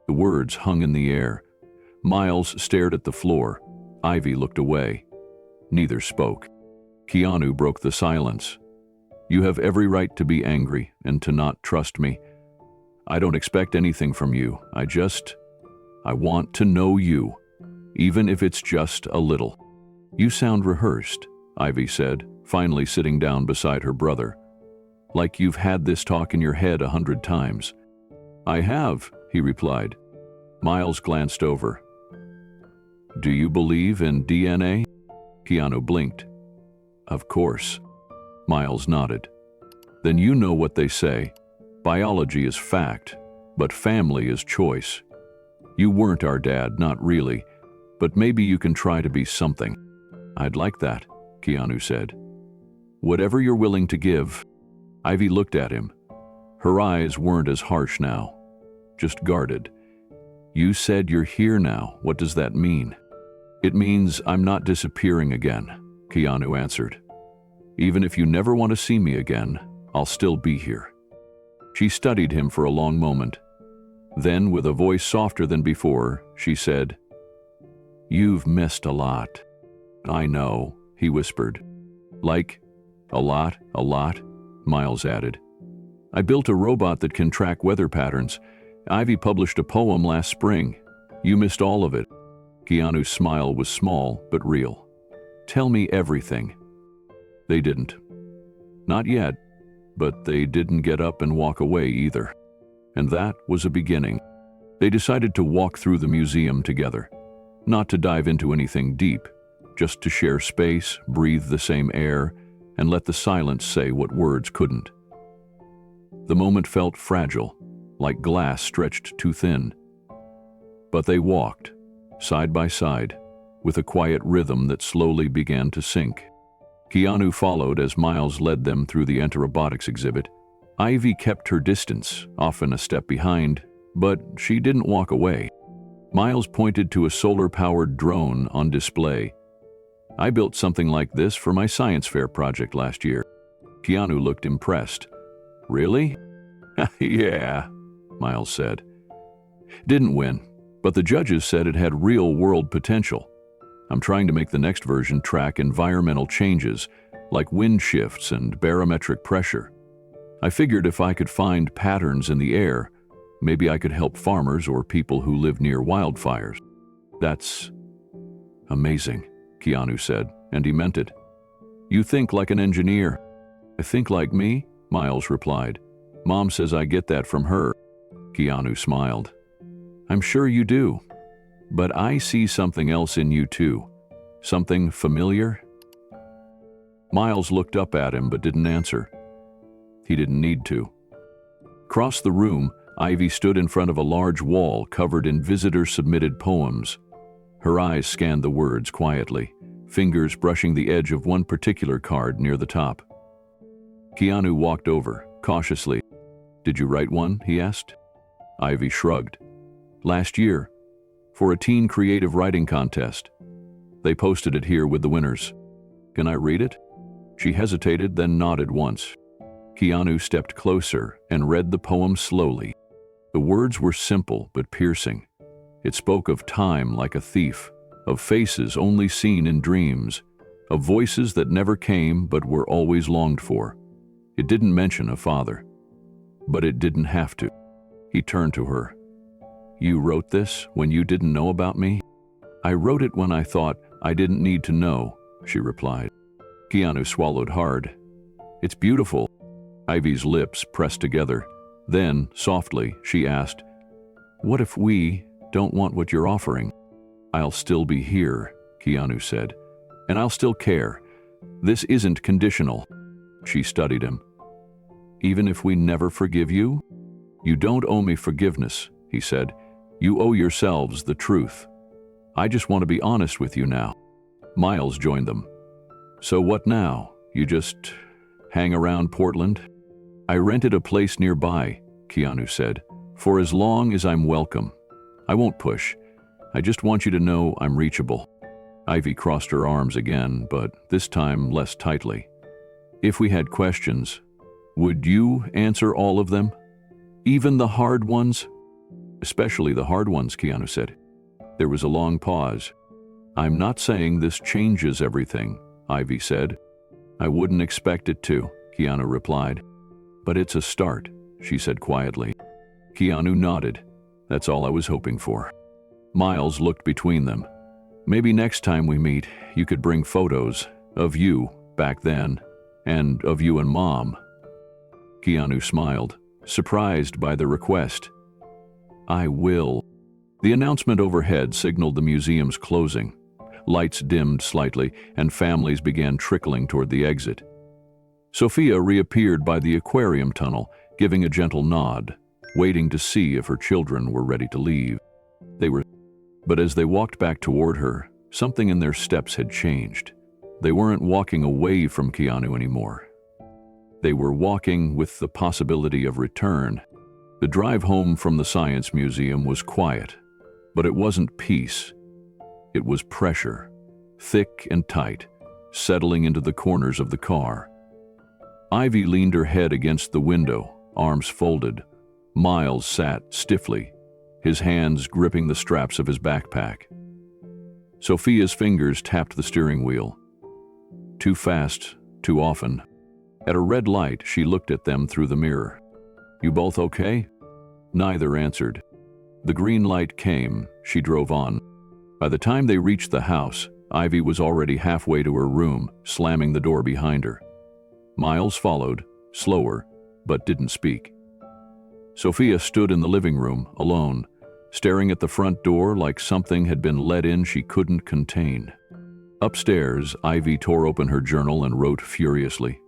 The words hung in the air. Miles stared at the floor. Ivy looked away. Neither spoke. Keanu broke the silence. You have every right to be angry and to not trust me. I don't expect anything from you. I want to know you, even if it's just a little. You sound rehearsed, Ivy said, finally sitting down beside her brother. Like you've had this talk in your head 100 times. I have, he replied. Miles glanced over. Do you believe in DNA? Keanu blinked. Of course. Miles nodded. Then you know what they say. Biology is fact, but family is choice. You weren't our dad, not really, but maybe you can try to be something. I'd like that, Keanu said. Whatever you're willing to give. Ivy looked at him. Her eyes weren't as harsh now, just guarded. You said you're here now. What does that mean? It means I'm not disappearing again, Keanu answered. Even if you never want to see me again, I'll still be here. She studied him for a long moment. Then, with a voice softer than before, she said, You've missed a lot. I know, he whispered. Like, a lot, Miles added. I built a robot that can track weather patterns. Ivy published a poem last spring. You missed all of it. Keanu's smile was small but real. Tell me everything. They didn't. Not yet, but they didn't get up and walk away either. And that was a beginning. They decided to walk through the museum together, not to dive into anything deep, just to share space, breathe the same air, and let the silence say what words couldn't. The moment felt fragile, like glass stretched too thin. But they walked, side by side, with a quiet rhythm that slowly began to sink. Keanu followed as Miles led them through the Enter-Robotics exhibit. Ivy kept her distance, often a step behind, but she didn't walk away. Miles pointed to a solar-powered drone on display. I built something like this for my science fair project last year. Keanu looked impressed. Really? Yeah, Miles said. Didn't win, but the judges said it had real-world potential. I'm trying to make the next version track environmental changes, like wind shifts and barometric pressure. I figured if I could find patterns in the air, maybe I could help farmers or people who live near wildfires. That's amazing, Keanu said, and he meant it. You think like an engineer. I think like me, Miles replied. Mom says I get that from her. Keanu smiled. I'm sure you do. But I see something else in you too. Something familiar? Miles looked up at him but didn't answer. He didn't need to. Across the room, Ivy stood in front of a large wall covered in visitor-submitted poems. Her eyes scanned the words quietly, fingers brushing the edge of one particular card near the top. Keanu walked over, cautiously. Did you write one? He asked. Ivy shrugged. Last year, for a teen creative writing contest. They posted it here with the winners. Can I read it? She hesitated, then nodded once. Keanu stepped closer and read the poem slowly. The words were simple but piercing. It spoke of time like a thief, of faces only seen in dreams, of voices that never came but were always longed for. It didn't mention a father, but it didn't have to. He turned to her. You wrote this when you didn't know about me? I wrote it when I thought I didn't need to know, she replied. Keanu swallowed hard. It's beautiful. Ivy's lips pressed together. Then, softly, she asked, What if we don't want what you're offering? I'll still be here, Keanu said, and I'll still care. This isn't conditional. She studied him. Even if we never forgive you? You don't owe me forgiveness, he said. You owe yourselves the truth. I just want to be honest with you now. Miles joined them. So what now? You just hang around Portland? I rented a place nearby, Keanu said, for as long as I'm welcome. I won't push. I just want you to know I'm reachable. Ivy crossed her arms again, but this time less tightly. If we had questions, would you answer all of them? Even the hard ones? Especially the hard ones, Keanu said. There was a long pause. I'm not saying this changes everything, Ivy said. I wouldn't expect it to, Keanu replied. But it's a start, she said quietly. Keanu nodded. That's all I was hoping for. Miles looked between them. Maybe next time we meet, you could bring photos of you back then, and of you and Mom. Keanu smiled, surprised by the request. I will. The announcement overhead signaled the museum's closing. Lights dimmed slightly, and families began trickling toward the exit. Sophia reappeared by the aquarium tunnel, giving a gentle nod, waiting to see if her children were ready to leave. But as they walked back toward her, something in their steps had changed. They weren't walking away from Keanu anymore. They were walking with the possibility of return. The drive home from the Science Museum was quiet, but it wasn't peace. It was pressure, thick and tight, settling into the corners of the car. Ivy leaned her head against the window, arms folded. Miles sat stiffly, his hands gripping the straps of his backpack. Sophia's fingers tapped the steering wheel. Too fast, too often. At a red light, she looked at them through the mirror. You both okay? Neither answered. The green light came, she drove on. By the time they reached the house, Ivy was already halfway to her room, slamming the door behind her. Miles followed, slower, but didn't speak. Sophia stood in the living room, alone, staring at the front door like something had been let in she couldn't contain. Upstairs, Ivy tore open her journal and wrote furiously.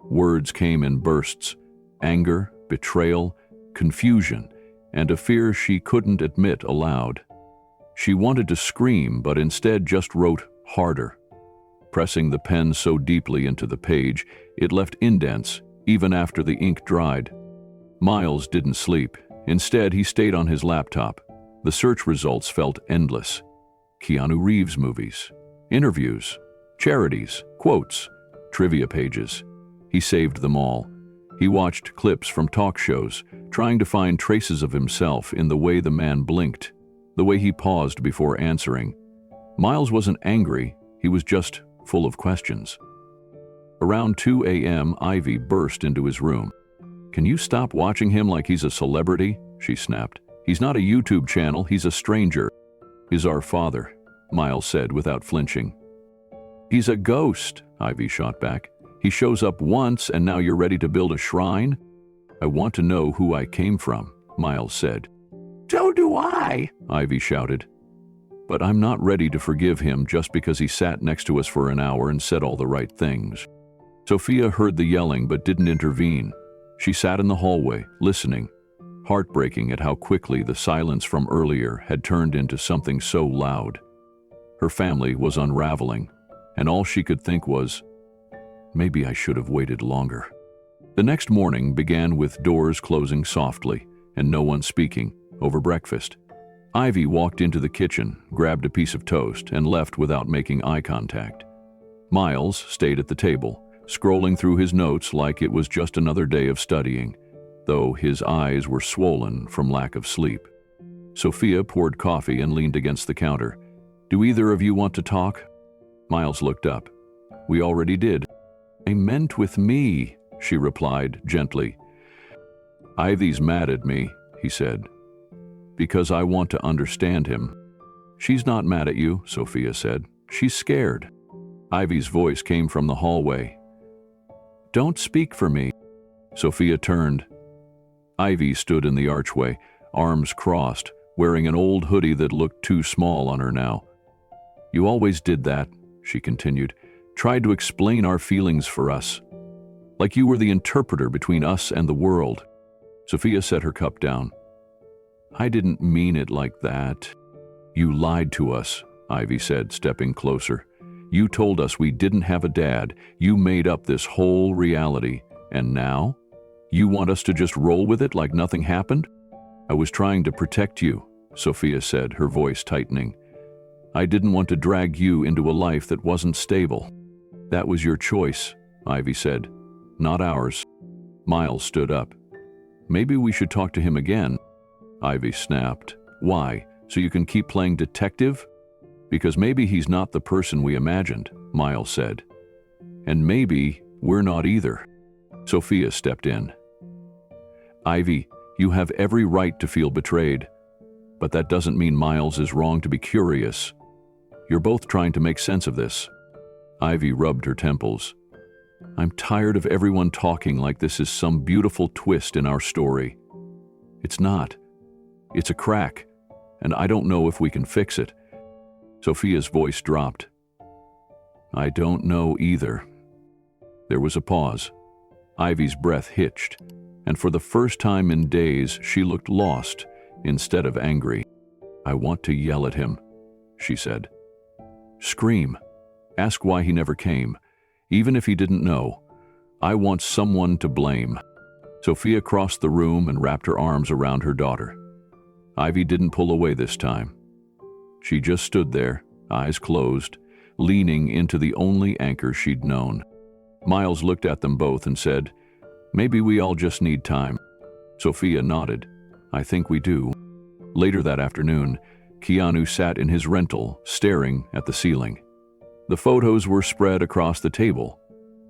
Words came in bursts: anger, betrayal, confusion, and a fear she couldn't admit aloud. She wanted to scream, but instead just wrote harder. Pressing the pen so deeply into the page, it left indents even after the ink dried. Miles didn't sleep. Instead, he stayed on his laptop. The search results felt endless. Keanu Reeves movies, interviews, charities, quotes, trivia pages. He saved them all. He watched clips from talk shows, trying to find traces of himself in the way the man blinked, the way he paused before answering. Miles wasn't angry, he was just full of questions. Around 2 a.m., Ivy burst into his room. Can you stop watching him like he's a celebrity? She snapped. He's not a YouTube channel, he's a stranger. He's our father, Miles said without flinching. He's a ghost, Ivy shot back. He shows up once and now you're ready to build a shrine? I want to know who I came from, Miles said. So do I, Ivy shouted. But I'm not ready to forgive him just because he sat next to us for an hour and said all the right things. Sophia heard the yelling but didn't intervene. She sat in the hallway, listening, heartbreaking at how quickly the silence from earlier had turned into something so loud. Her family was unraveling, and all she could think was, maybe I should have waited longer. The next morning began with doors closing softly and no one speaking over breakfast. Ivy walked into the kitchen, grabbed a piece of toast, and left without making eye contact. Miles stayed at the table, scrolling through his notes like it was just another day of studying, though his eyes were swollen from lack of sleep. Sophia poured coffee and leaned against the counter. Do either of you want to talk? Miles looked up. We already did. I meant with me, she replied gently. Ivy's mad at me, he said, because I want to understand him. She's not mad at you, Sophia said. She's scared. Ivy's voice came from the hallway. Don't speak for me. Sophia turned. Ivy stood in the archway, arms crossed, wearing an old hoodie that looked too small on her now. You always did that, she continued, tried to explain our feelings for us. Like you were the interpreter between us and the world. Sophia set her cup down. I didn't mean it like that. You lied to us, Ivy said, stepping closer. You told us we didn't have a dad. You made up this whole reality. And now? You want us to just roll with it like nothing happened? I was trying to protect you, Sophia said, her voice tightening. I didn't want to drag you into a life that wasn't stable. That was your choice, Ivy said, not ours. Miles stood up. Maybe we should talk to him again. Ivy snapped. Why? So you can keep playing detective? Because maybe he's not the person we imagined, Miles said. And maybe we're not either. Sophia stepped in. Ivy, you have every right to feel betrayed. But that doesn't mean Miles is wrong to be curious. You're both trying to make sense of this. Ivy rubbed her temples. I'm tired of everyone talking like this is some beautiful twist in our story. It's not. It's a crack, and I don't know if we can fix it. Sophia's voice dropped. I don't know either. There was a pause. Ivy's breath hitched, and for the first time in days, she looked lost instead of angry. I want to yell at him, she said. Scream. Ask why he never came, even if he didn't know. I want someone to blame. Sophia crossed the room and wrapped her arms around her daughter. Ivy didn't pull away this time. She just stood there, eyes closed, leaning into the only anchor she'd known. Miles looked at them both and said, Maybe we all just need time. Sophia nodded. I think we do. Later that afternoon, Keanu sat in his rental, staring at the ceiling. The photos were spread across the table.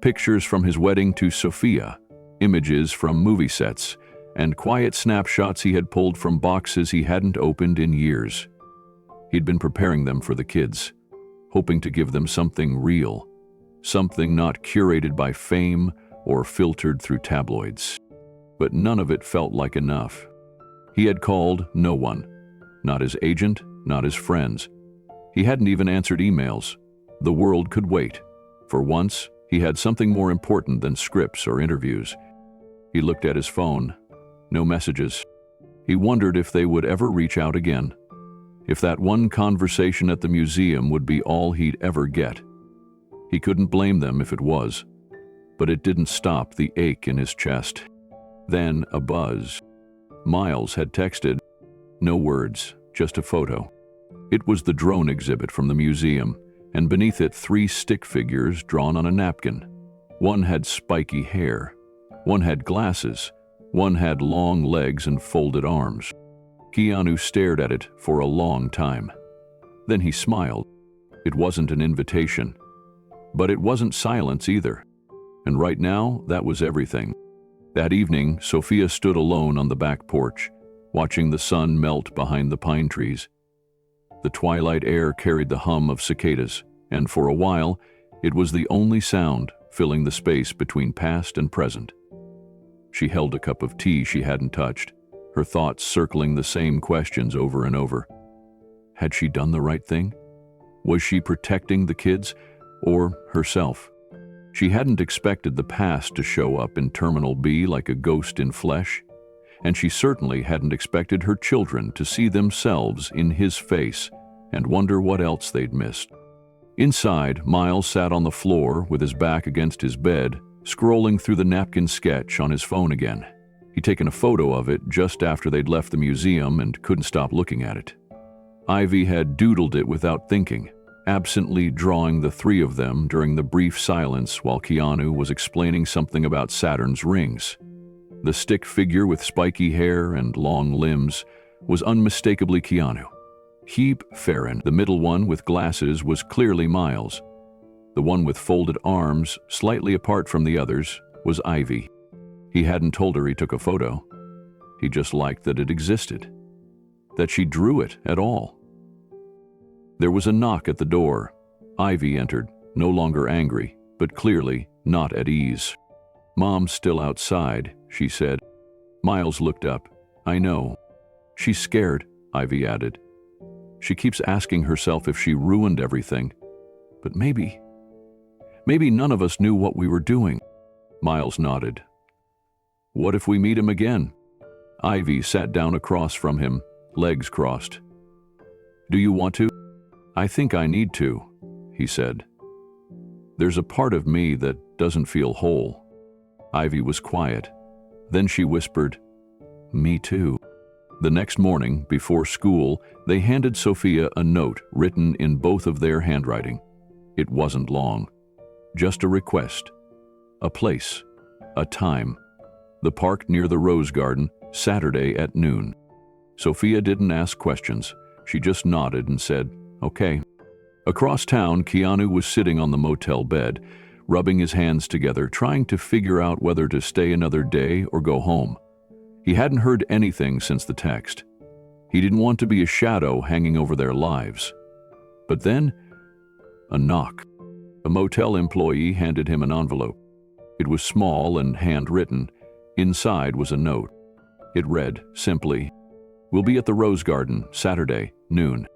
Pictures from his wedding to Sophia, images from movie sets, and quiet snapshots he had pulled from boxes he hadn't opened in years. He'd been preparing them for the kids, hoping to give them something real, something not curated by fame or filtered through tabloids. But none of it felt like enough. He had called no one, not his agent, not his friends. He hadn't even answered emails. The world could wait. For once, he had something more important than scripts or interviews. He looked at his phone. No messages. He wondered if they would ever reach out again. If that one conversation at the museum would be all he'd ever get. He couldn't blame them if it was, but it didn't stop the ache in his chest. Then a buzz. Miles had texted. No words, just a photo. It was the drone exhibit from the museum, and beneath it 3 stick figures drawn on a napkin. One had spiky hair. One had glasses. One had long legs and folded arms. Keanu stared at it for a long time. Then he smiled. It wasn't an invitation. But it wasn't silence either. And right now, that was everything. That evening, Sophia stood alone on the back porch, watching the sun melt behind the pine trees. The twilight air carried the hum of cicadas, and for a while, it was the only sound filling the space between past and present. She held a cup of tea she hadn't touched, her thoughts circling the same questions over and over. Had she done the right thing? Was she protecting the kids, or herself? She hadn't expected the past to show up in Terminal B like a ghost in flesh, and she certainly hadn't expected her children to see themselves in his face and wonder what else they'd missed. Inside, Miles sat on the floor with his back against his bed, scrolling through the napkin sketch on his phone again. He'd taken a photo of it just after they'd left the museum and couldn't stop looking at it. Ivy had doodled it without thinking, absently drawing the 3 of them during the brief silence while Keanu was explaining something about Saturn's rings. The stick figure with spiky hair and long limbs was unmistakably Keanu. Heap Farron, the middle one with glasses, was clearly Miles. The one with folded arms, slightly apart from the others, was Ivy. He hadn't told her he took a photo. He just liked that it existed, that she drew it at all. There was a knock at the door. Ivy entered, no longer angry, but clearly not at ease. "Mom's still outside," she said. Miles looked up. "I know." "She's scared," Ivy added. "She keeps asking herself if she ruined everything. But maybe none of us knew what we were doing." Miles nodded. "What if we meet him again?" Ivy sat down across from him, legs crossed. "Do you want to?" "I think I need to," he said. "There's a part of me that doesn't feel whole." Ivy was quiet. Then she whispered, "Me too." The next morning, before school, they handed Sophia a note written in both of their handwriting. It wasn't long. Just a request. A place. A time. The park near the Rose Garden, Saturday at noon. Sophia didn't ask questions. She just nodded and said, "Okay." Across town, Keanu was sitting on the motel bed, rubbing his hands together, trying to figure out whether to stay another day or go home. He hadn't heard anything since the text. He didn't want to be a shadow hanging over their lives. But then, a knock. A motel employee handed him an envelope. It was small and handwritten. Inside was a note. It read, simply, "We'll be at the Rose Garden, Saturday, noon."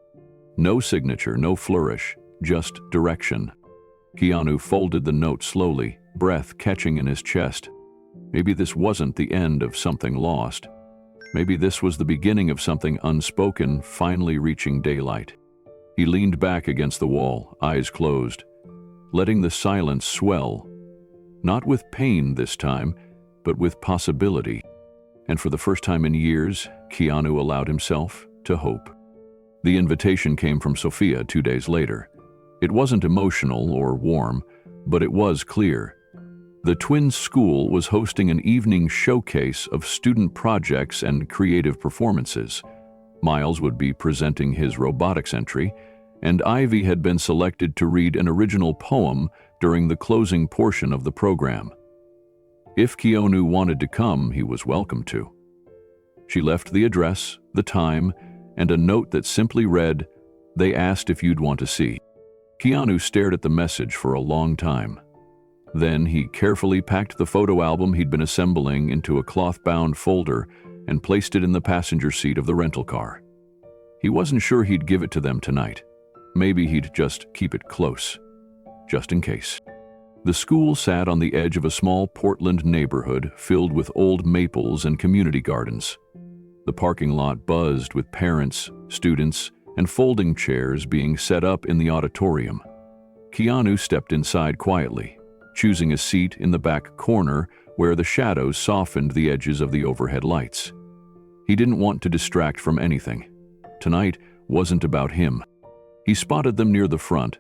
No signature, no flourish, just direction. Keanu folded the note slowly, breath catching in his chest. Maybe this wasn't the end of something lost. Maybe this was the beginning of something unspoken finally reaching daylight. He leaned back against the wall, eyes closed, letting the silence swell. Not with pain this time, but with possibility. And for the first time in years, Keanu allowed himself to hope. The invitation came from Sophia 2 days later. It wasn't emotional or warm, but it was clear. The twins' school was hosting an evening showcase of student projects and creative performances. Miles would be presenting his robotics entry, and Ivy had been selected to read an original poem during the closing portion of the program. If Keanu wanted to come, he was welcome to. She left the address, the time, and a note that simply read, "They asked if you'd want to see." Keanu stared at the message for a long time. Then he carefully packed the photo album he'd been assembling into a cloth-bound folder and placed it in the passenger seat of the rental car. He wasn't sure he'd give it to them tonight. Maybe he'd just keep it close, just in case. The school sat on the edge of a small Portland neighborhood filled with old maples and community gardens. The parking lot buzzed with parents, students, and folding chairs being set up in the auditorium. Keanu stepped inside quietly, choosing a seat in the back corner where the shadows softened the edges of the overhead lights. He didn't want to distract from anything. Tonight wasn't about him. He spotted them near the front,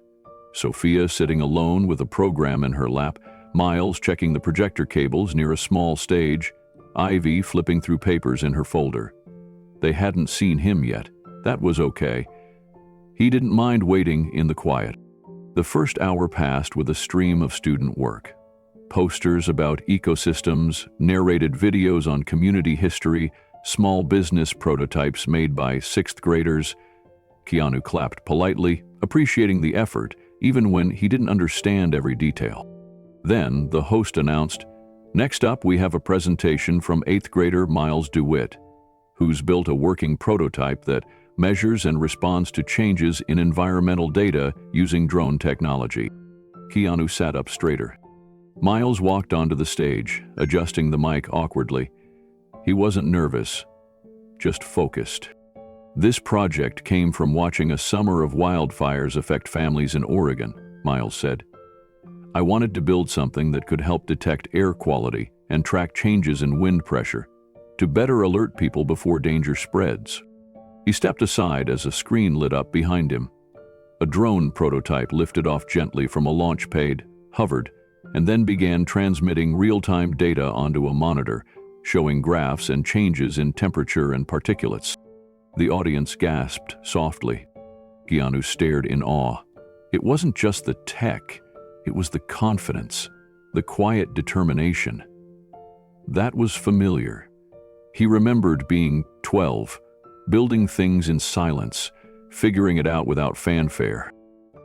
Sophia sitting alone with a program in her lap, Miles checking the projector cables near a small stage, Ivy flipping through papers in her folder. They hadn't seen him yet. That was okay. He didn't mind waiting in the quiet. The first hour passed with a stream of student work. Posters about ecosystems, narrated videos on community history, small business prototypes made by sixth graders. Keanu clapped politely, appreciating the effort, even when he didn't understand every detail. Then the host announced, "Next up, we have a presentation from 8th grader Miles DeWitt, who's built a working prototype that measures and responds to changes in environmental data using drone technology." Keanu sat up straighter. Miles walked onto the stage, adjusting the mic awkwardly. He wasn't nervous, just focused. "This project came from watching a summer of wildfires affect families in Oregon," Miles said. "I wanted to build something that could help detect air quality and track changes in wind pressure, to better alert people before danger spreads." He stepped aside as a screen lit up behind him. A drone prototype lifted off gently from a launch pad, hovered, and then began transmitting real-time data onto a monitor, showing graphs and changes in temperature and particulates. The audience gasped softly. Keanu stared in awe. It wasn't just the tech, it was the confidence, the quiet determination. That was familiar. He remembered being 12, building things in silence, figuring it out without fanfare.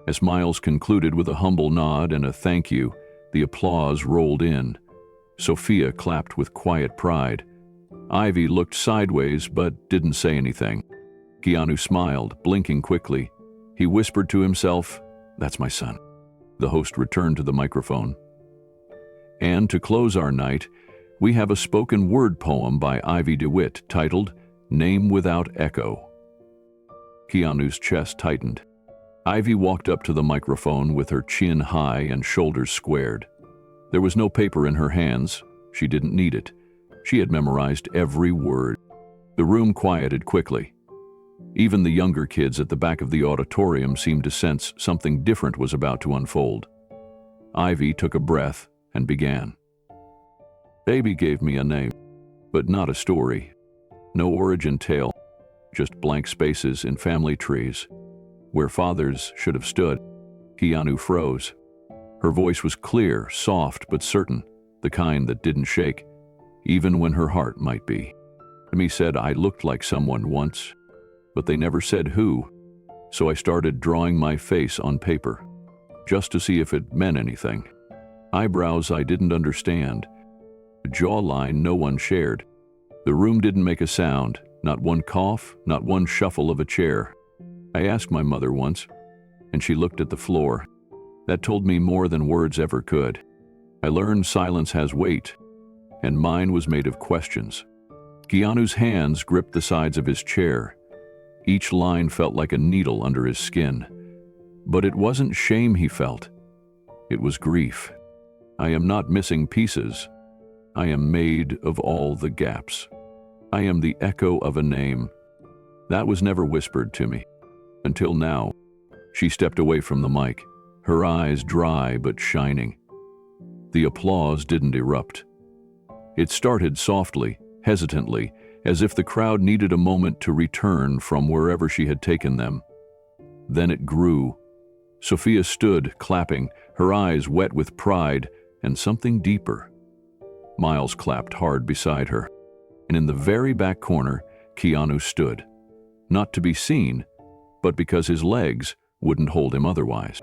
As Miles concluded with a humble nod and a thank you, the applause rolled in. Sophia clapped with quiet pride. Ivy looked sideways but didn't say anything. Keanu smiled, blinking quickly. He whispered to himself, "That's my son." The host returned to the microphone. "And to close our night, we have a spoken word poem by Ivy DeWitt titled Name Without Echo." Keanu's chest tightened. Ivy walked up to the microphone with her chin high and shoulders squared. There was no paper in her hands. She didn't need it. She had memorized every word. The room quieted quickly. Even the younger kids at the back of the auditorium seemed to sense something different was about to unfold. Ivy took a breath and began. Baby gave me a name, but not a story. No origin tale, just blank spaces in family trees, where fathers should have stood. Keanu froze. Her voice was clear, soft, but certain, the kind that didn't shake, even when her heart might be. Amy said I looked like someone once, but they never said who, so I started drawing my face on paper, just to see if it meant anything. Eyebrows I didn't understand, a jawline no one shared. The room didn't make a sound, not one cough, not one shuffle of a chair. I asked my mother once, and she looked at the floor. That told me more than words ever could. I learned silence has weight, and mine was made of questions. Keanu's hands gripped the sides of his chair. Each line felt like a needle under his skin. But it wasn't shame he felt. It was grief. I am not missing pieces. I am made of all the gaps. I am the echo of a name. That was never whispered to me. Until now. She stepped away from the mic, her eyes dry but shining. The applause didn't erupt. It started softly, hesitantly, as if the crowd needed a moment to return from wherever she had taken them. Then it grew. Sophia stood, clapping, her eyes wet with pride and something deeper. Miles clapped hard beside her, and in the very back corner, Keanu stood, not to be seen, but because his legs wouldn't hold him otherwise.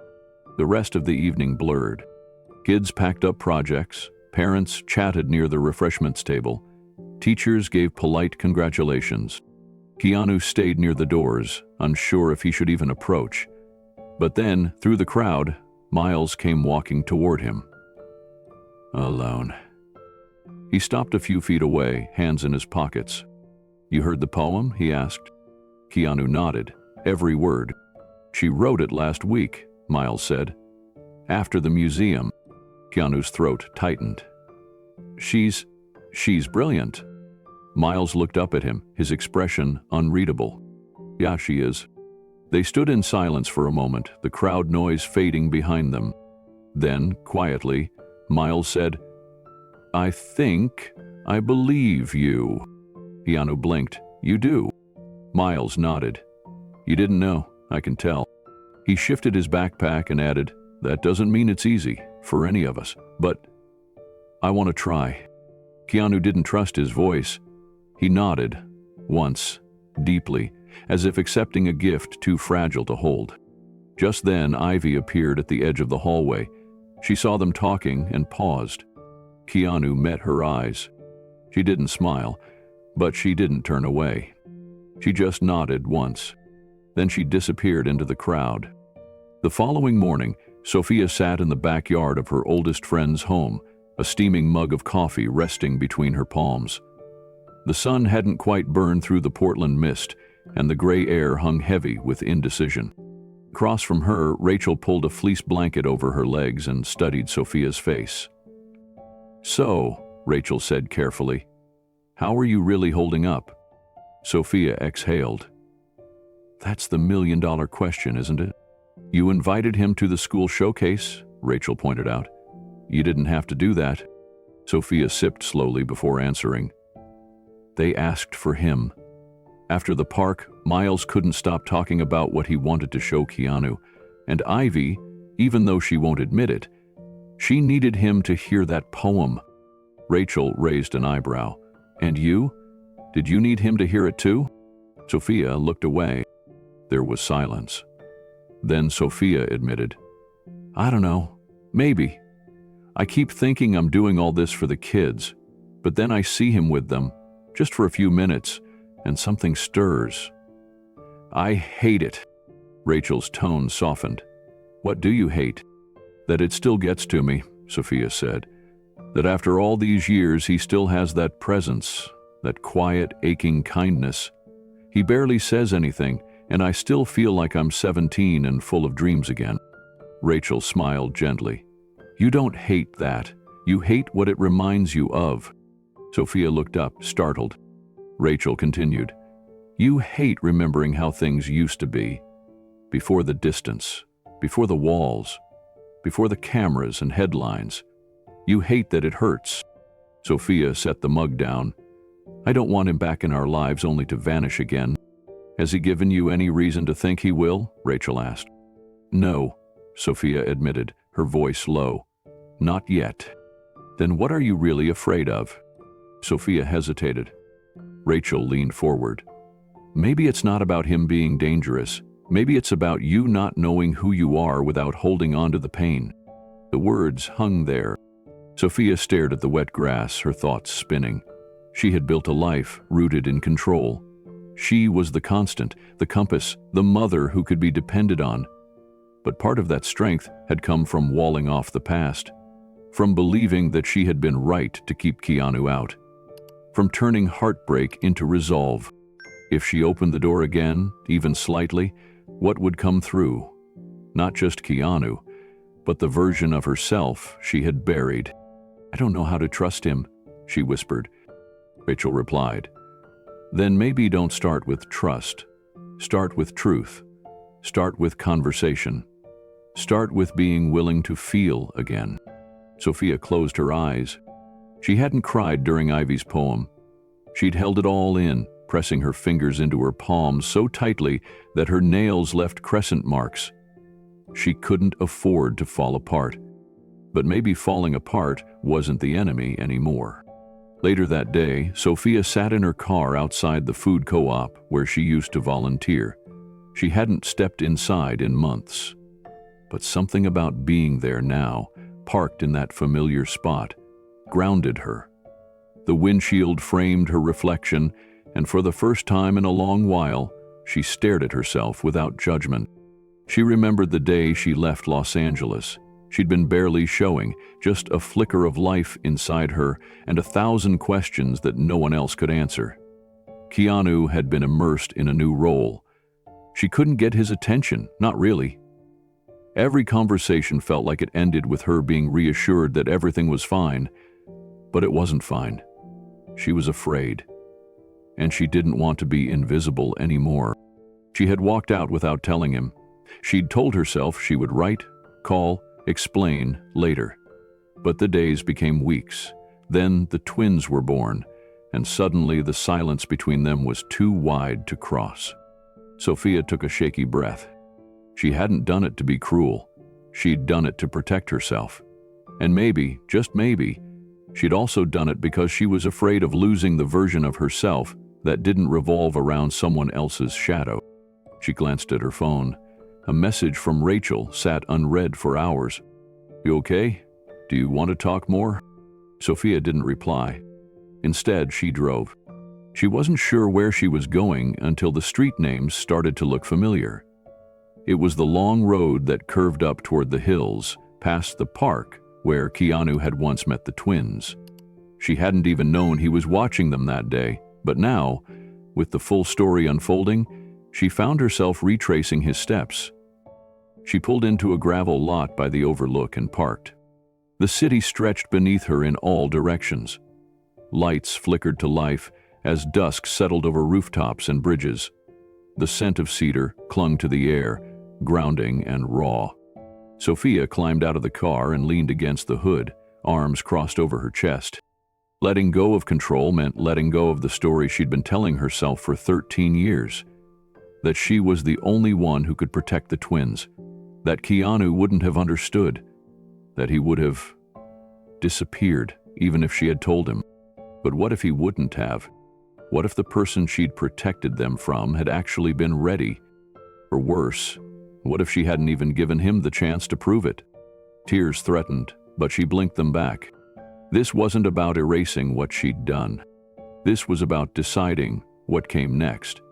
The rest of the evening blurred. Kids packed up projects, parents chatted near the refreshments table, teachers gave polite congratulations. Keanu stayed near the doors, unsure if he should even approach. But then, through the crowd, Miles came walking toward him. Alone. He stopped a few feet away, hands in his pockets. You heard the poem? He asked. Keanu nodded, every word. She wrote it last week, Miles said. After the museum. Keanu's throat tightened. She's brilliant. Miles looked up at him, his expression unreadable. Yeah, she is. They stood in silence for a moment, the crowd noise fading behind them. Then, quietly, Miles said, I believe you. Keanu blinked. You do. Miles nodded. You didn't know, I can tell. He shifted his backpack and added, that doesn't mean it's easy, for any of us, but I want to try. Keanu didn't trust his voice. He nodded, once, deeply, as if accepting a gift too fragile to hold. Just then, Ivy appeared at the edge of the hallway. She saw them talking and paused. Keanu met her eyes. She didn't smile, but she didn't turn away. She just nodded once. Then she disappeared into the crowd. The following morning, Sophia sat in the backyard of her oldest friend's home, a steaming mug of coffee resting between her palms. The sun hadn't quite burned through the Portland mist, and the gray air hung heavy with indecision. Across from her, Rachel pulled a fleece blanket over her legs and studied Sophia's face. So, Rachel said carefully, how are you really holding up? Sophia exhaled. That's the million-dollar question, isn't it? You invited him to the school showcase, Rachel pointed out. You didn't have to do that. Sophia sipped slowly before answering. They asked for him. After the park, Miles couldn't stop talking about what he wanted to show Keanu, and Ivy, even though she won't admit it, she needed him to hear that poem. Rachel raised an eyebrow. And you? Did you need him to hear it too? Sophia looked away. There was silence. Then Sophia admitted, I don't know, maybe. I keep thinking I'm doing all this for the kids, but then I see him with them, just for a few minutes, and something stirs. I hate it. Rachel's tone softened. What do you hate? That it still gets to me, Sophia said. That after all these years he still has that presence, that quiet, aching kindness. He barely says anything, and I still feel like I'm 17 and full of dreams again. Rachel smiled gently. You don't hate that. You hate what it reminds you of. Sophia looked up, startled. Rachel continued. You hate remembering how things used to be. Before the distance, before the walls, before the cameras and headlines. You hate that it hurts. Sophia set the mug down. I don't want him back in our lives only to vanish again. Has he given you any reason to think he will? Rachel asked. No, Sophia admitted, her voice low. Not yet. Then what are you really afraid of? Sophia hesitated. Rachel leaned forward. Maybe it's not about him being dangerous. Maybe it's about you not knowing who you are without holding on to the pain. The words hung there. Sophia stared at the wet grass, her thoughts spinning. She had built a life rooted in control. She was the constant, the compass, the mother who could be depended on. But part of that strength had come from walling off the past, from believing that she had been right to keep Keanu out, from turning heartbreak into resolve. If she opened the door again, even slightly, what would come through? Not just Keanu, but the version of herself she had buried. I don't know how to trust him, she whispered. Rachel replied, Then maybe don't start with trust. Start with truth. Start with conversation. Start with being willing to feel again. Sophia closed her eyes. She hadn't cried during Ivy's poem. She'd held it all in, pressing her fingers into her palms so tightly that her nails left crescent marks. She couldn't afford to fall apart. But maybe falling apart wasn't the enemy anymore. Later that day, Sophia sat in her car outside the food co-op where she used to volunteer. She hadn't stepped inside in months. But something about being there now, parked in that familiar spot, grounded her. The windshield framed her reflection, and for the first time in a long while, she stared at herself without judgment. She remembered the day she left Los Angeles. She'd been barely showing, just a flicker of life inside her and 1,000 questions that no one else could answer. Keanu had been immersed in a new role. She couldn't get his attention, not really. Every conversation felt like it ended with her being reassured that everything was fine, but it wasn't fine. She was afraid, and she didn't want to be invisible anymore. She had walked out without telling him. She'd told herself she would write, call, explain later. But the days became weeks. Then the twins were born, and suddenly the silence between them was too wide to cross. Sophia took a shaky breath. She hadn't done it to be cruel. She'd done it to protect herself. And maybe, just maybe, she'd also done it because she was afraid of losing the version of herself that didn't revolve around someone else's shadow. She glanced at her phone. A message from Rachel sat unread for hours. You okay? Do you want to talk more? Sophia didn't reply. Instead, she drove. She wasn't sure where she was going until the street names started to look familiar. It was the long road that curved up toward the hills, past the park where Keanu had once met the twins. She hadn't even known he was watching them that day, but now, with the full story unfolding, she found herself retracing his steps. She pulled into a gravel lot by the overlook and parked. The city stretched beneath her in all directions. Lights flickered to life as dusk settled over rooftops and bridges. The scent of cedar clung to the air, grounding and raw. Sophia climbed out of the car and leaned against the hood, arms crossed over her chest. Letting go of control meant letting go of the story she'd been telling herself for 13 years. That she was the only one who could protect the twins. That Keanu wouldn't have understood. That he would have disappeared, even if she had told him. But what if he wouldn't have? What if the person she'd protected them from had actually been ready? Or worse, what if she hadn't even given him the chance to prove it? Tears threatened, but she blinked them back. This wasn't about erasing what she'd done. This was about deciding what came next.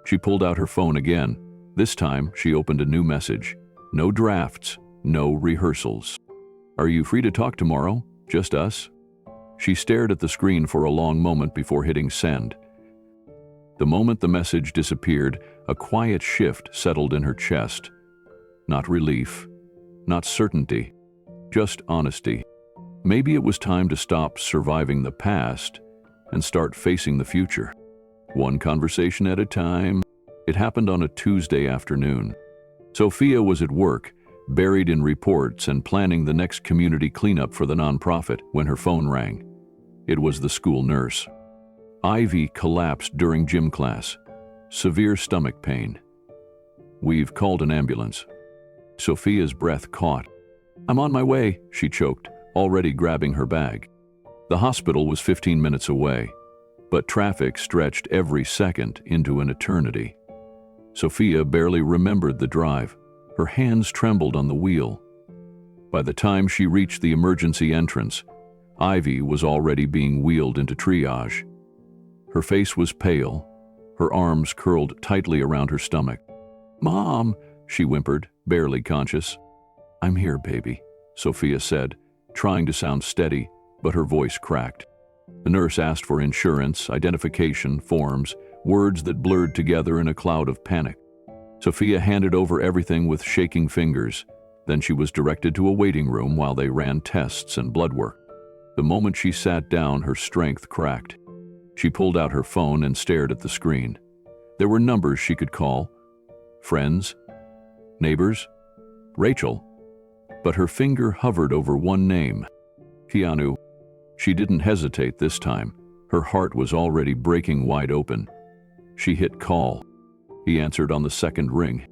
She pulled out her phone again. This time, she opened a new message. No drafts, no rehearsals. Are you free to talk tomorrow? Just us? She stared at the screen for a long moment before hitting send. The moment the message disappeared, a quiet shift settled in her chest. Not relief, not certainty, just honesty. Maybe it was time to stop surviving the past and start facing the future. One conversation at a time. It happened on a Tuesday afternoon. Sophia was at work, buried in reports and planning the next community cleanup for the nonprofit when her phone rang. It was the school nurse. Ivy collapsed during gym class. Severe stomach pain. We've called an ambulance. Sophia's breath caught. I'm on my way, she choked, already grabbing her bag. The hospital was 15 minutes away, but traffic stretched every second into an eternity. Sophia barely remembered the drive. Her hands trembled on the wheel. By the time she reached the emergency entrance, Ivy was already being wheeled into triage. Her face was pale, her arms curled tightly around her stomach. Mom, she whimpered, barely conscious. I'm here, baby, Sophia said, trying to sound steady, but her voice cracked. The nurse asked for insurance, identification, forms, words that blurred together in a cloud of panic. Sophia handed over everything with shaking fingers. Then she was directed to a waiting room while they ran tests and blood work. The moment she sat down, her strength cracked. She pulled out her phone and stared at the screen. There were numbers she could call. Friends, neighbors, Rachel. But her finger hovered over one name, Keanu. She didn't hesitate this time. Her heart was already breaking wide open. She hit call. He answered on the second ring.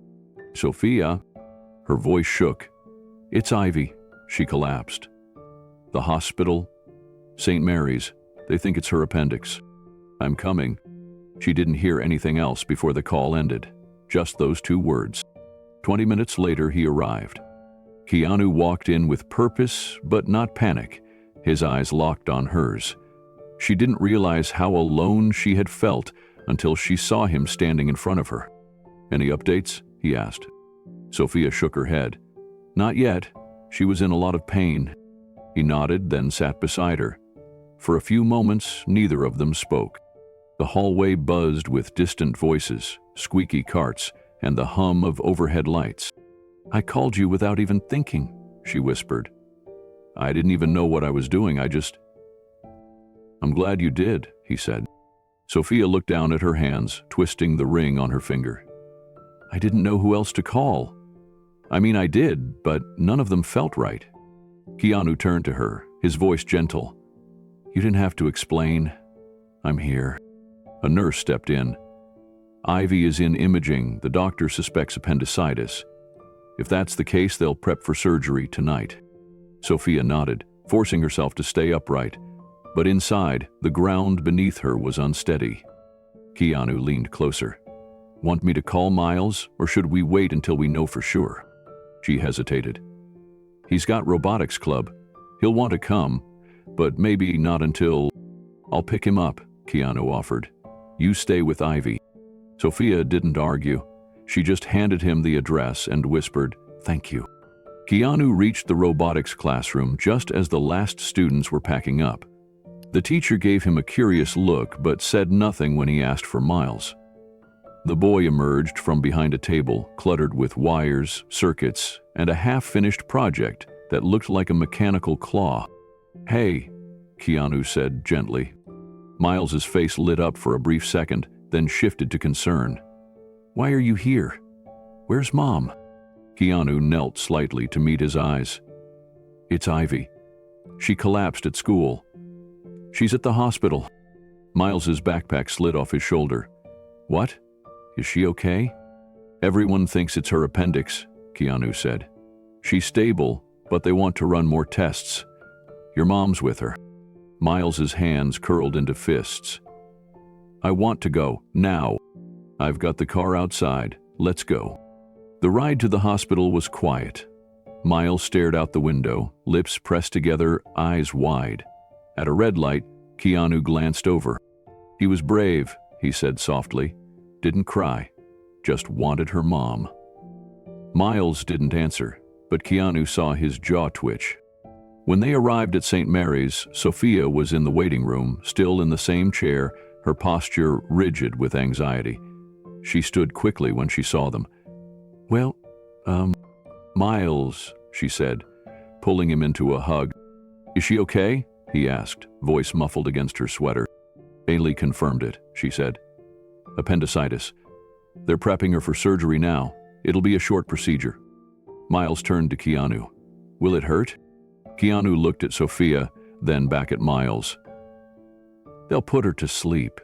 Sophia. Her voice shook. It's Ivy. She collapsed. The hospital? St. Mary's. They think it's her appendix. I'm coming. She didn't hear anything else before the call ended. Just those two words. 20 minutes later, he arrived. Keanu walked in with purpose, but not panic, his eyes locked on hers. She didn't realize how alone she had felt until she saw him standing in front of her. Any updates? He asked. Sophia shook her head. Not yet. She was in a lot of pain. He nodded, then sat beside her. For a few moments, neither of them spoke. The hallway buzzed with distant voices, squeaky carts, and the hum of overhead lights. I called you without even thinking, she whispered. I didn't even know what I was doing, I'm glad you did, he said. Sophia looked down at her hands, twisting the ring on her finger. I didn't know who else to call. I did, but none of them felt right. Keanu turned to her, his voice gentle. You didn't have to explain. I'm here. A nurse stepped in. Ivy is in imaging. The doctor suspects appendicitis. If that's the case, they'll prep for surgery tonight. Sophia nodded, forcing herself to stay upright. But inside, the ground beneath her was unsteady. Keanu leaned closer. Want me to call Miles, or should we wait until we know for sure? She hesitated. He's got robotics club. He'll want to come, but maybe not until... I'll pick him up, Keanu offered. You stay with Ivy. Sophia didn't argue. She just handed him the address and whispered, thank you. Keanu reached the robotics classroom just as the last students were packing up. The teacher gave him a curious look but said nothing when he asked for Miles. The boy emerged from behind a table cluttered with wires, circuits, and a half-finished project that looked like a mechanical claw. Hey, Keanu said gently. Miles's face lit up for a brief second, then shifted to concern. Why are you here? Where's Mom? Keanu knelt slightly to meet his eyes. It's Ivy. She collapsed at school. She's at the hospital. Miles's backpack slid off his shoulder. What? Is she okay? Everyone thinks it's her appendix, Keanu said. She's stable, but they want to run more tests. Your mom's with her. Miles's hands curled into fists. I want to go, now. I've got the car outside. Let's go. The ride to the hospital was quiet. Miles stared out the window, lips pressed together, eyes wide. At a red light, Keanu glanced over. He was brave, he said softly. Didn't cry, just wanted her mom. Miles didn't answer, but Keanu saw his jaw twitch. When they arrived at St. Mary's, Sophia was in the waiting room, still in the same chair, her posture rigid with anxiety. She stood quickly when she saw them. Well, Miles, she said, pulling him into a hug. Is she okay? He asked, voice muffled against her sweater. Bailey confirmed it, she said. Appendicitis. They're prepping her for surgery now. It'll be a short procedure. Miles turned to Keanu. Will it hurt? Keanu looked at Sophia, then back at Miles. They'll put her to sleep.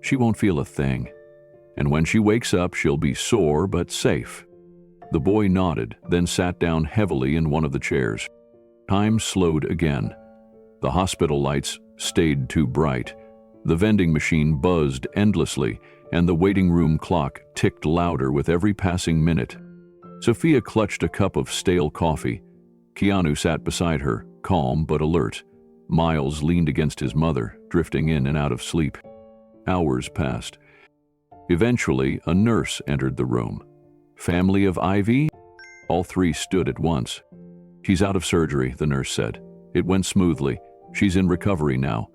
She won't feel a thing. And when she wakes up, she'll be sore but safe." The boy nodded, then sat down heavily in one of the chairs. Time slowed again. The hospital lights stayed too bright. The vending machine buzzed endlessly, and the waiting room clock ticked louder with every passing minute. Sophia clutched a cup of stale coffee. Keanu sat beside her, calm but alert. Miles leaned against his mother, drifting in and out of sleep. Hours passed. Eventually, a nurse entered the room. "Family of Ivy?" All three stood at once. "She's out of surgery," the nurse said. "It went smoothly. She's in recovery now.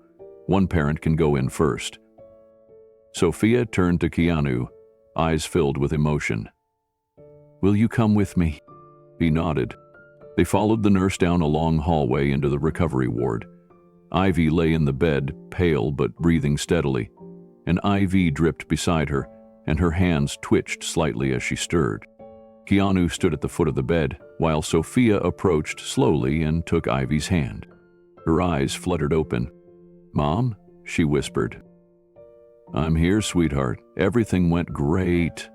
One parent can go in first." Sophia turned to Keanu, eyes filled with emotion. "Will you come with me?" He nodded. They followed the nurse down a long hallway into the recovery ward. Ivy lay in the bed, pale but breathing steadily. An IV dripped beside her, and her hands twitched slightly as she stirred. Keanu stood at the foot of the bed, while Sophia approached slowly and took Ivy's hand. Her eyes fluttered open. "Mom?" she whispered. "I'm here, sweetheart. Everything went great."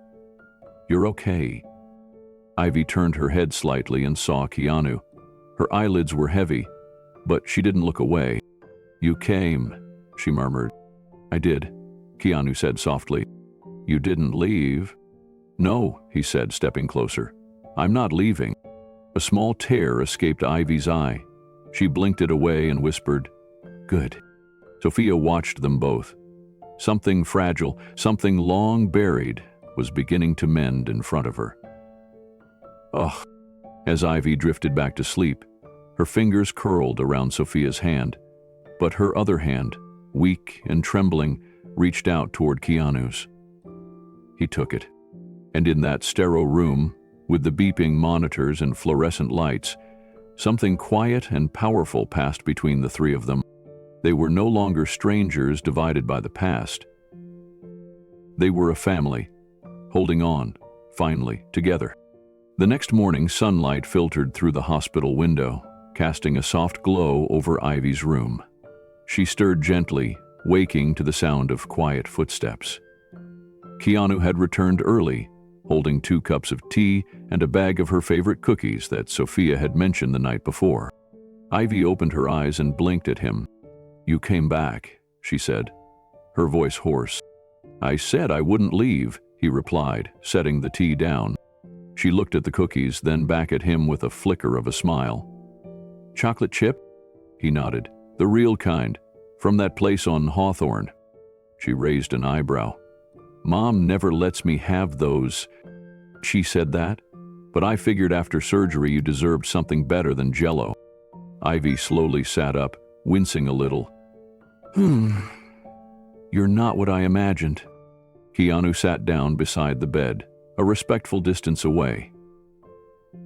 "You're okay." Ivy turned her head slightly and saw Keanu. Her eyelids were heavy, but she didn't look away. "You came," she murmured. "I did," Keanu said softly. "You didn't leave?" "No," he said, stepping closer. "I'm not leaving." A small tear escaped Ivy's eye. She blinked it away and whispered, "Good." Sophia watched them both. Something fragile, something long buried, was beginning to mend in front of her. Ugh. As Ivy drifted back to sleep, her fingers curled around Sophia's hand, but her other hand, weak and trembling, reached out toward Keanu's. He took it, and in that sterile room, with the beeping monitors and fluorescent lights, something quiet and powerful passed between the three of them. They were no longer strangers divided by the past. They were a family, holding on, finally, together. The next morning, sunlight filtered through the hospital window, casting a soft glow over Ivy's room. She stirred gently, waking to the sound of quiet footsteps. Keanu had returned early, holding 2 cups of tea and a bag of her favorite cookies that Sophia had mentioned the night before. Ivy opened her eyes and blinked at him. "You came back," she said, her voice hoarse. "I said I wouldn't leave," he replied, setting the tea down. She looked at the cookies, then back at him with a flicker of a smile. "Chocolate chip?" He nodded. "The real kind, from that place on Hawthorne." She raised an eyebrow. "Mom never lets me have those." "She said that? But I figured after surgery you deserved something better than Jell-O." Ivy slowly sat up, wincing a little. "You're not what I imagined." Keanu sat down beside the bed, a respectful distance away.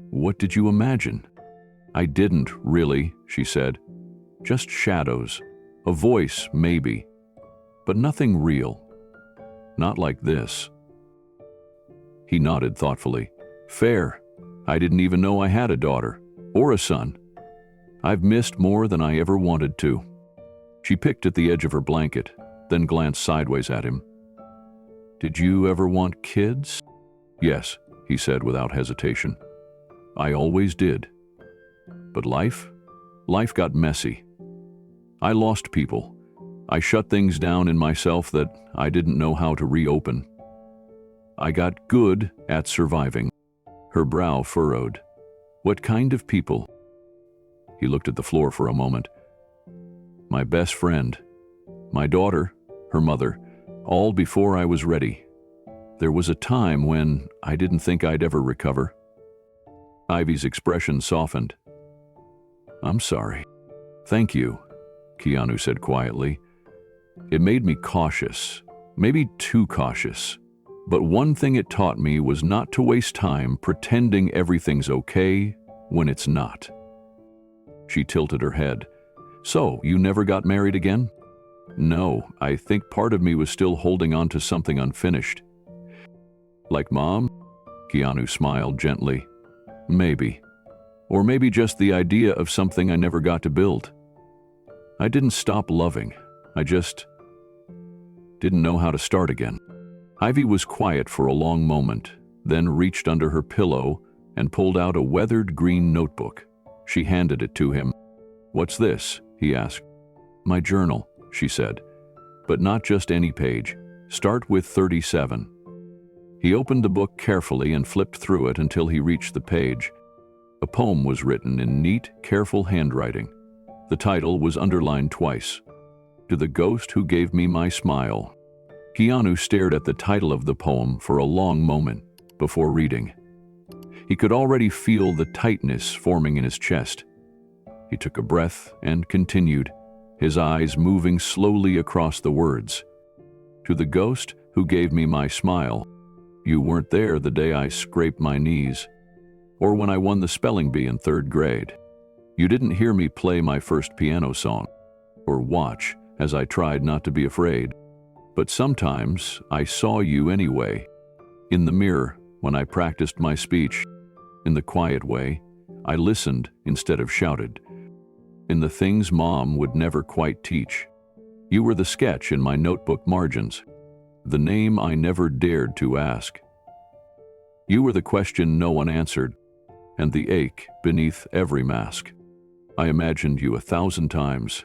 "What did you imagine?" "I didn't, really," she said. "Just shadows. A voice, maybe. But nothing real. Not like this." He nodded thoughtfully. "Fair. I didn't even know I had a daughter, or a son. I've missed more than I ever wanted to." She picked at the edge of her blanket, then glanced sideways at him. "Did you ever want kids?" "Yes," he said without hesitation. "I always did. But life got messy. I lost people. I shut things down in myself that I didn't know how to reopen. I got good at surviving." Her brow furrowed. "What kind of people?" He looked at the floor for a moment. "My best friend, my daughter, her mother, all before I was ready. There was a time when I didn't think I'd ever recover." Ivy's expression softened. "I'm sorry." "Thank you," Keanu said quietly. "It made me cautious, maybe too cautious. But one thing it taught me was not to waste time pretending everything's okay when it's not." She tilted her head. "So, you never got married again?" "No, I think part of me was still holding on to something unfinished." "Like Mom?" Keanu smiled gently. "Maybe. Or maybe just the idea of something I never got to build. I didn't stop loving. I just didn't know how to start again. Ivy was quiet for a long moment, then reached under her pillow and pulled out a weathered green notebook. She handed it to him. "What's this?" he asked. "My journal," she said. "But not just any page. Start with 37. He opened the book carefully and flipped through it until he reached the page. A poem was written in neat, careful handwriting. The title was underlined twice. "To the ghost who gave me my smile." Keanu stared at the title of the poem for a long moment before reading. He could already feel the tightness forming in his chest. He took a breath and continued, his eyes moving slowly across the words. "To the ghost who gave me my smile. You weren't there the day I scraped my knees, or when I won the spelling bee in 3rd grade. You didn't hear me play my first piano song, or watch as I tried not to be afraid. But sometimes I saw you anyway, in the mirror when I practiced my speech. In the quiet way, I listened instead of shouted. In the things Mom would never quite teach. You were the sketch in my notebook margins, the name I never dared to ask. You were the question no one answered, and the ache beneath every mask. I imagined you 1,000 times,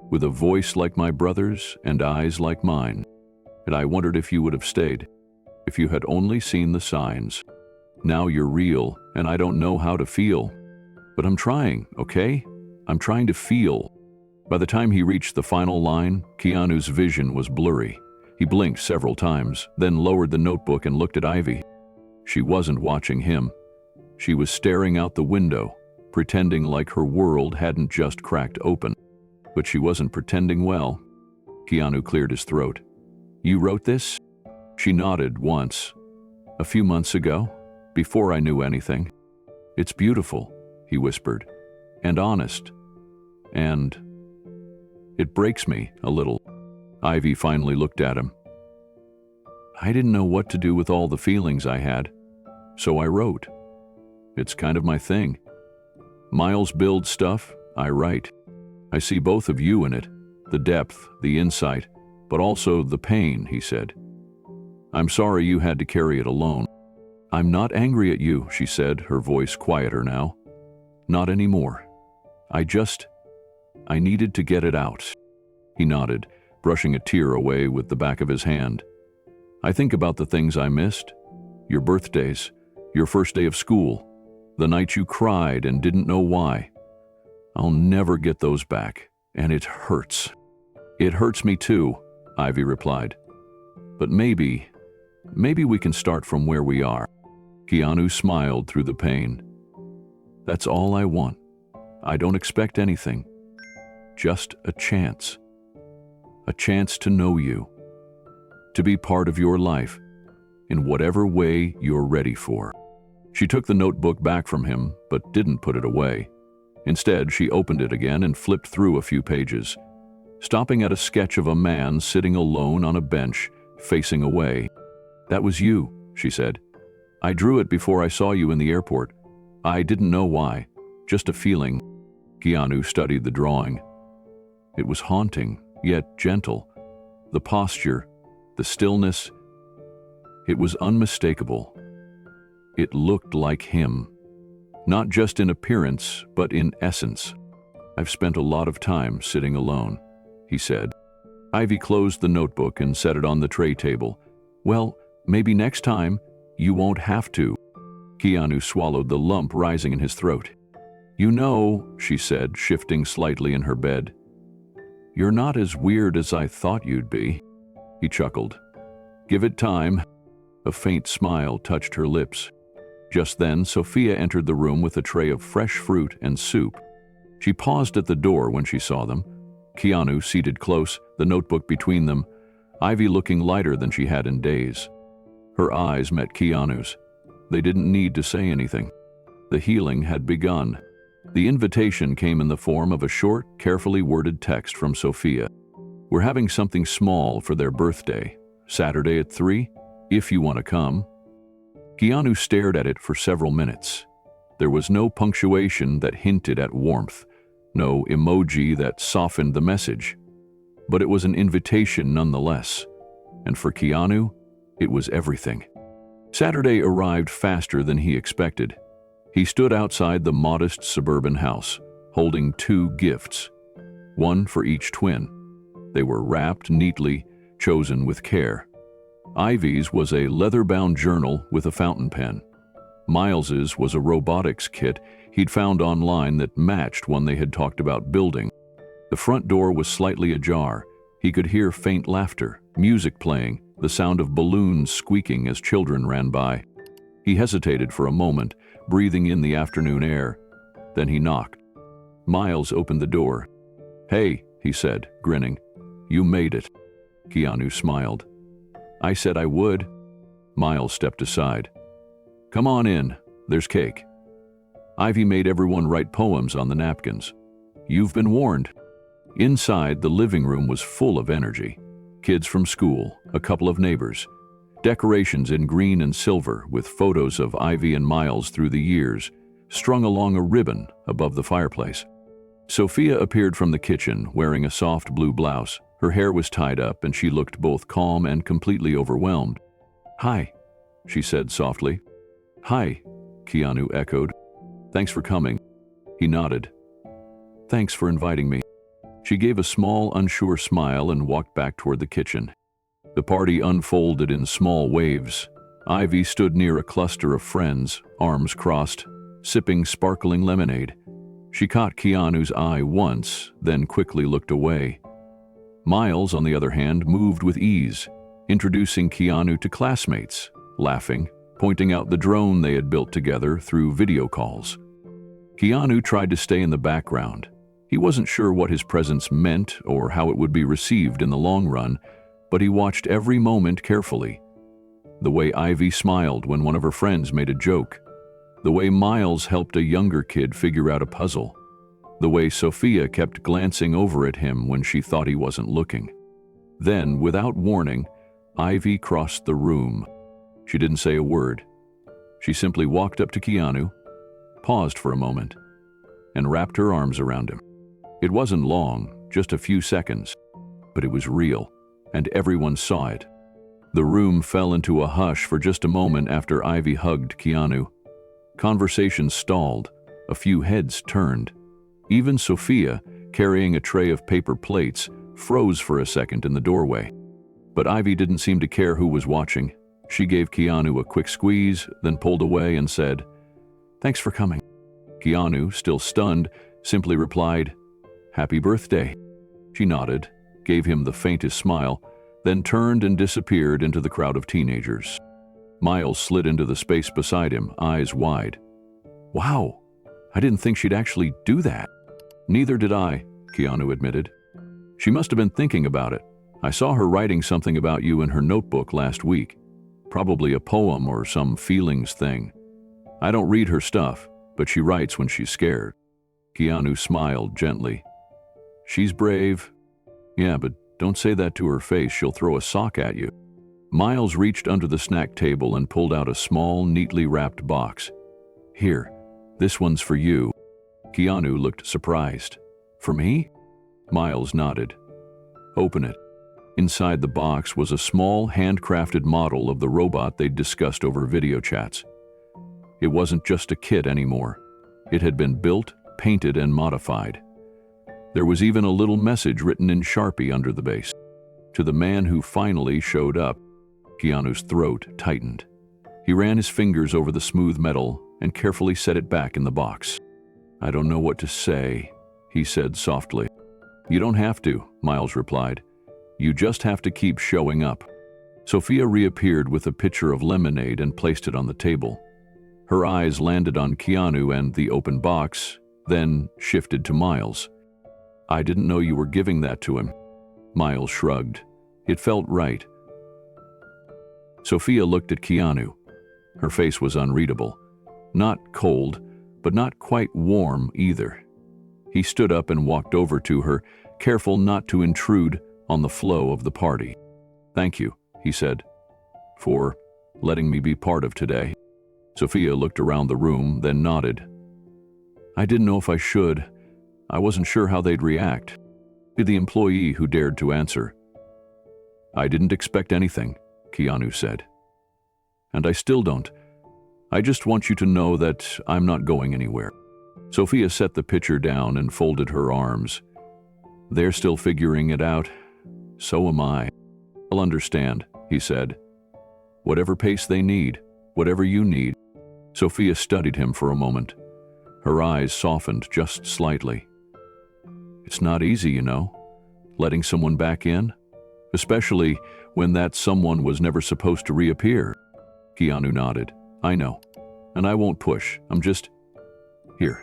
with a voice like my brother's and eyes like mine, and I wondered if you would have stayed, if you had only seen the signs. Now you're real, and I don't know how to feel. But I'm trying, okay? I'm trying to feel." By the time he reached the final line, Keanu's vision was blurry. He blinked several times, then lowered the notebook and looked at Ivy. She wasn't watching him. She was staring out the window, pretending like her world hadn't just cracked open. But she wasn't pretending well. Keanu cleared his throat. "You wrote this?" She nodded once. "A few months ago, before I knew anything." "It's beautiful," he whispered, "and honest. And it breaks me a little." Ivy finally looked at him. "I didn't know what to do with all the feelings I had, so I wrote. It's kind of my thing. Miles builds stuff, I write. I see both of you in it, the depth, the insight, but also the pain," he said. "I'm sorry you had to carry it alone." "I'm not angry at you," she said, her voice quieter now. "Not anymore. I needed to get it out." He nodded, brushing a tear away with the back of his hand. "I think about the things I missed. Your birthdays, your first day of school, the night you cried and didn't know why. I'll never get those back, and it hurts." "It hurts me too," Ivy replied. "But maybe we can start from where we are." Keanu smiled through the pain. "That's all I want. I don't expect anything. Just a chance. A chance to know you. To be part of your life, in whatever way you're ready for." She took the notebook back from him, but didn't put it away. Instead, she opened it again and flipped through a few pages, stopping at a sketch of a man sitting alone on a bench, facing away. "That was you," she said. "I drew it before I saw you in the airport. I didn't know why, just a feeling." Keanu studied the drawing. It was haunting, yet gentle. The posture, the stillness, it was unmistakable. It looked like him, not just in appearance, but in essence. "I've spent a lot of time sitting alone," he said. Ivy closed the notebook and set it on the tray table. "Well, maybe next time you won't have to." Keanu swallowed the lump rising in his throat. "You know," she said, shifting slightly in her bed, "you're not as weird as I thought you'd be." He chuckled. "Give it time." A faint smile touched her lips. Just then, Sophia entered the room with a tray of fresh fruit and soup. She paused at the door when she saw them. Keanu seated close, the notebook between them, Ivy looking lighter than she had in days. Her eyes met Keanu's. They didn't need to say anything. The healing had begun. The invitation came in the form of a short, carefully worded text from Sophia. "We're having something small for their birthday. Saturday at 3, if you want to come." Keanu stared at it for several minutes. There was no punctuation that hinted at warmth, no emoji that softened the message. But it was an invitation nonetheless, And for Keanu, it was everything. Saturday arrived faster than he expected. He stood outside the modest suburban house, holding 2 gifts, one for each twin. They were wrapped neatly, chosen with care. Ivy's was a leather-bound journal with a fountain pen. Miles's was a robotics kit he'd found online that matched one they had talked about building. The front door was slightly ajar. He could hear faint laughter, music playing, the sound of balloons squeaking as children ran by. He hesitated for a moment, breathing in the afternoon air. Then he knocked. Miles opened the door. "Hey," he said, grinning. "You made it." Keanu smiled. "I said I would." Miles stepped aside. "Come on in. There's cake." Ivy made everyone write poems on the napkins. "You've been warned." Inside, the living room was full of energy. Kids from school, a couple of neighbors. Decorations in green and silver with photos of Ivy and Miles through the years, strung along a ribbon above the fireplace. Sophia appeared from the kitchen wearing a soft blue blouse. Her hair was tied up and she looked both calm and completely overwhelmed. "Hi," she said softly. "Hi," Keanu echoed. "Thanks for coming." He nodded. "Thanks for inviting me." She gave a small, unsure smile and walked back toward the kitchen. The party unfolded in small waves. Ivy stood near a cluster of friends, arms crossed, sipping sparkling lemonade. She caught Keanu's eye once, then quickly looked away. Miles, on the other hand, moved with ease, introducing Keanu to classmates, laughing, pointing out the drone they had built together through video calls. Keanu tried to stay in the background. He wasn't sure what his presence meant or how it would be received in the long run, but he watched every moment carefully. The way Ivy smiled when one of her friends made a joke. The way Miles helped a younger kid figure out a puzzle. The way Sophia kept glancing over at him when she thought he wasn't looking. Then, without warning, Ivy crossed the room. She didn't say a word. She simply walked up to Keanu, paused for a moment, and wrapped her arms around him. It wasn't long, just a few seconds, but it was real, and everyone saw it. The room fell into a hush for just a moment after Ivy hugged Keanu. Conversation stalled, a few heads turned. Even Sophia, carrying a tray of paper plates, froze for a second in the doorway. But Ivy didn't seem to care who was watching. She gave Keanu a quick squeeze, then pulled away and said, "Thanks for coming." Keanu, still stunned, simply replied, "Happy birthday." She nodded, gave him the faintest smile, then turned and disappeared into the crowd of teenagers. Miles slid into the space beside him, eyes wide. "Wow, I didn't think she'd actually do that." "Neither did I," Keanu admitted. "She must have been thinking about it. I saw her writing something about you in her notebook last week. Probably a poem or some feelings thing. I don't read her stuff, but she writes when she's scared." Keanu smiled gently. "She's brave." "Yeah, but don't say that to her face. She'll throw a sock at you." Miles reached under the snack table and pulled out a small, neatly wrapped box. "Here, this one's for you." Keanu looked surprised. "For me?" Miles nodded. "Open it." Inside the box was a small, handcrafted model of the robot they'd discussed over video chats. It wasn't just a kit anymore. It had been built, painted, and modified. There was even a little message written in Sharpie under the base. "To the man who finally showed up." Keanu's throat tightened. He ran his fingers over the smooth metal and carefully set it back in the box. "I don't know what to say," he said softly. "You don't have to," Miles replied. "You just have to keep showing up." Sophia reappeared with a pitcher of lemonade and placed it on the table. Her eyes landed on Keanu and the open box, then shifted to Miles. "I didn't know you were giving that to him." Miles shrugged. It felt right. Sophia looked at Keanu. Her face was unreadable. Not cold, but not quite warm either. He stood up and walked over to her, careful not to intrude on the flow of the party. "Thank you," he said, "for letting me be part of today." Sophia looked around the room, then nodded. "I didn't know if I should. I wasn't sure how they'd react." To the employee who dared to answer, "I didn't expect anything," Keanu said. "And I still don't. I just want you to know that I'm not going anywhere." Sophia set the pitcher down and folded her arms. "They're still figuring it out. So am I." "I'll understand," he said. "Whatever pace they need, whatever you need." Sophia studied him for a moment. Her eyes softened just slightly. "It's not easy, you know, letting someone back in, especially when that someone was never supposed to reappear." Keanu nodded. "I know, and I won't push. I'm just here."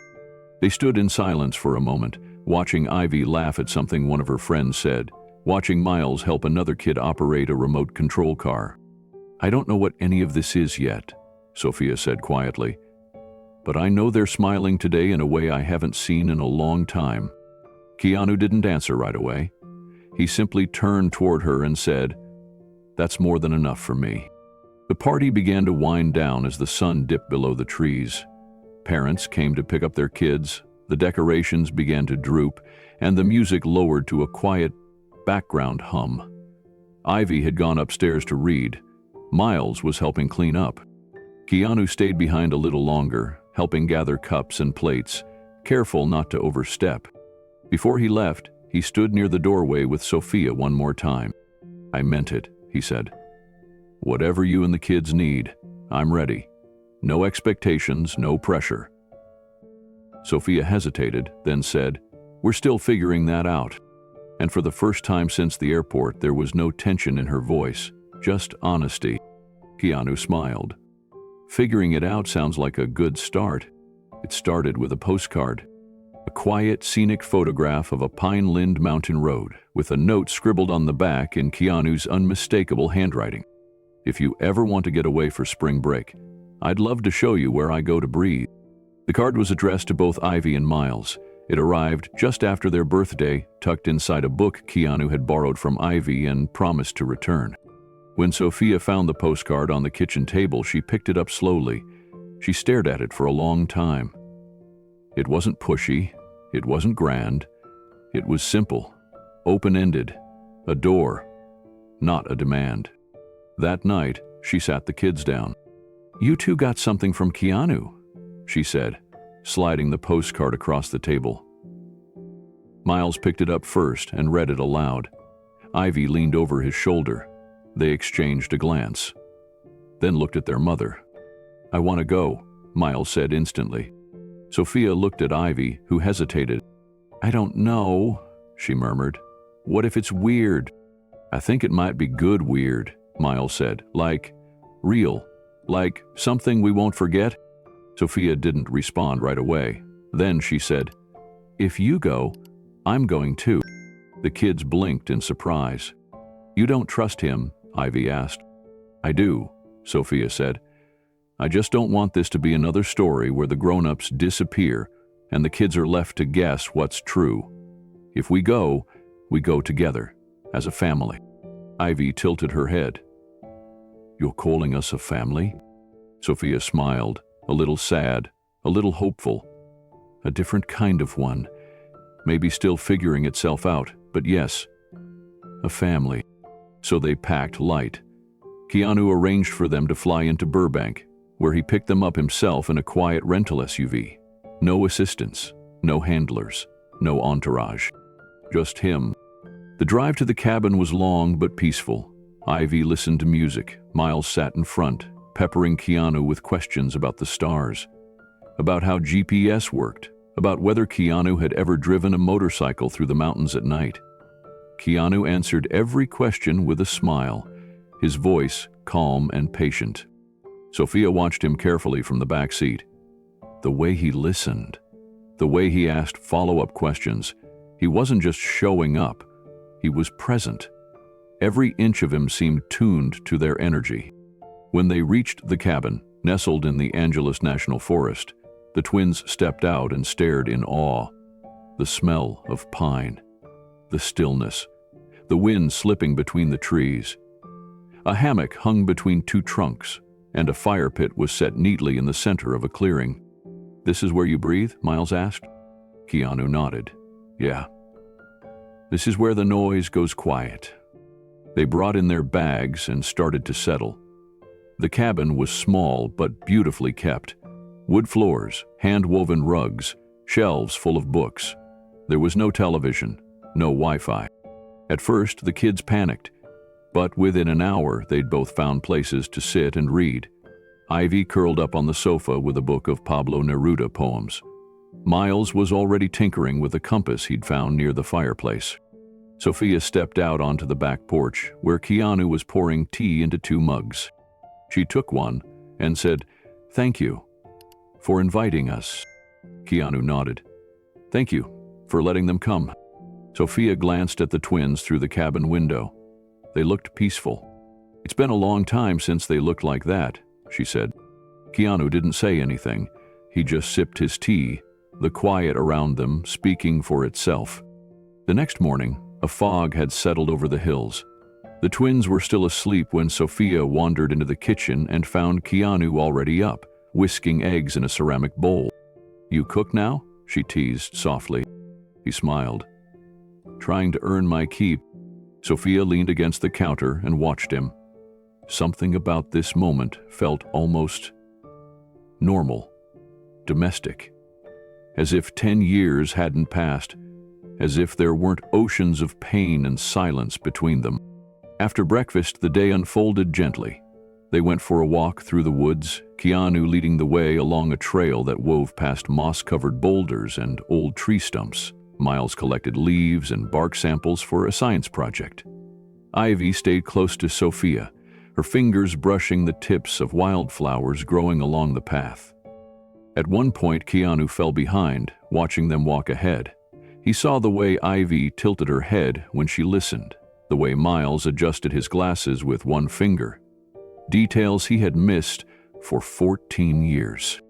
They stood in silence for a moment, watching Ivy laugh at something one of her friends said, watching Miles help another kid operate a remote control car. "I don't know what any of this is yet," Sophia said quietly, "but I know they're smiling today in a way I haven't seen in a long time." Keanu didn't answer right away. He simply turned toward her and said, "That's more than enough for me." The party began to wind down as the sun dipped below the trees. Parents came to pick up their kids, the decorations began to droop, and the music lowered to a quiet background hum. Ivy had gone upstairs to read. Miles was helping clean up. Keanu stayed behind a little longer, helping gather cups and plates, careful not to overstep. Before he left, he stood near the doorway with Sophia one more time. "I meant it," he said. "Whatever you and the kids need, I'm ready. No expectations, no pressure." Sophia hesitated, then said, "We're still figuring that out." And for the first time since the airport, there was no tension in her voice, just honesty. Keanu smiled. "Figuring it out sounds like a good start." It started with a postcard. A quiet, scenic photograph of a pine-lined mountain road, with a note scribbled on the back in Keanu's unmistakable handwriting. "If you ever want to get away for spring break, I'd love to show you where I go to breathe." The card was addressed to both Ivy and Miles. It arrived just after their birthday, tucked inside a book Keanu had borrowed from Ivy and promised to return. When Sophia found the postcard on the kitchen table, she picked it up slowly. She stared at it for a long time. It wasn't pushy. It wasn't grand. It was simple, open-ended, a door, not a demand. That night, she sat the kids down. "You two got something from Keanu," she said, sliding the postcard across the table. Miles picked it up first and read it aloud. Ivy leaned over his shoulder. They exchanged a glance, then looked at their mother. "I want to go," Miles said instantly. Sophia looked at Ivy, who hesitated. "I don't know," she murmured. "What if it's weird?" "I think it might be good weird," Miles said. "Like real. Like something we won't forget." Sophia didn't respond right away. Then she said, "If you go, I'm going too." The kids blinked in surprise. "You don't trust him?" Ivy asked. "I do," Sophia said. "I just don't want this to be another story where the grown-ups disappear and the kids are left to guess what's true. If we go together, as a family." Ivy tilted her head. "You're calling us a family?" Sophia smiled, a little sad, a little hopeful. "A different kind of one, maybe still figuring itself out, but yes, a family." So they packed light. Keanu arranged for them to fly into Burbank, where he picked them up himself in a quiet rental SUV. No assistants, no handlers, no entourage. Just him. The drive to the cabin was long but peaceful. Ivy listened to music. Miles sat in front, peppering Keanu with questions about the stars, about how GPS worked, about whether Keanu had ever driven a motorcycle through the mountains at night. Keanu answered every question with a smile, his voice calm and patient. Sophia watched him carefully from the back seat. The way he listened, the way he asked follow-up questions, he wasn't just showing up, he was present. Every inch of him seemed tuned to their energy. When they reached the cabin, nestled in the Angeles National Forest, the twins stepped out and stared in awe. The smell of pine, the stillness, the wind slipping between the trees. A hammock hung between two trunks, and a fire pit was set neatly in the center of a clearing. "This is where you breathe?" Miles asked. Keanu nodded. "Yeah. This is where the noise goes quiet." They brought in their bags and started to settle. The cabin was small but beautifully kept. Wood floors, hand-woven rugs, shelves full of books. There was no television, no Wi-Fi. At first, the kids panicked, but within an hour, they'd both found places to sit and read. Ivy curled up on the sofa with a book of Pablo Neruda poems. Miles was already tinkering with a compass he'd found near the fireplace. Sophia stepped out onto the back porch, where Keanu was pouring tea into 2 mugs. She took one and said, "Thank you for inviting us." Keanu nodded. "Thank you for letting them come." Sophia glanced at the twins through the cabin window. They looked peaceful. "It's been a long time since they looked like that," she said. Keanu didn't say anything. He just sipped his tea, the quiet around them speaking for itself. The next morning, a fog had settled over the hills. The twins were still asleep when Sophia wandered into the kitchen and found Keanu already up, whisking eggs in a ceramic bowl. "You cook now?" she teased softly. He smiled. "Trying to earn my keep." Sophia leaned against the counter and watched him. Something about this moment felt almost normal, domestic, as if 10 years hadn't passed, as if there weren't oceans of pain and silence between them. After breakfast, the day unfolded gently. They went for a walk through the woods, Keanu leading the way along a trail that wove past moss-covered boulders and old tree stumps. Miles collected leaves and bark samples for a science project. Ivy stayed close to Sophia, her fingers brushing the tips of wildflowers growing along the path. At one point, Keanu fell behind, watching them walk ahead. He saw the way Ivy tilted her head when she listened, the way Miles adjusted his glasses with one finger. Details he had missed for 14 years.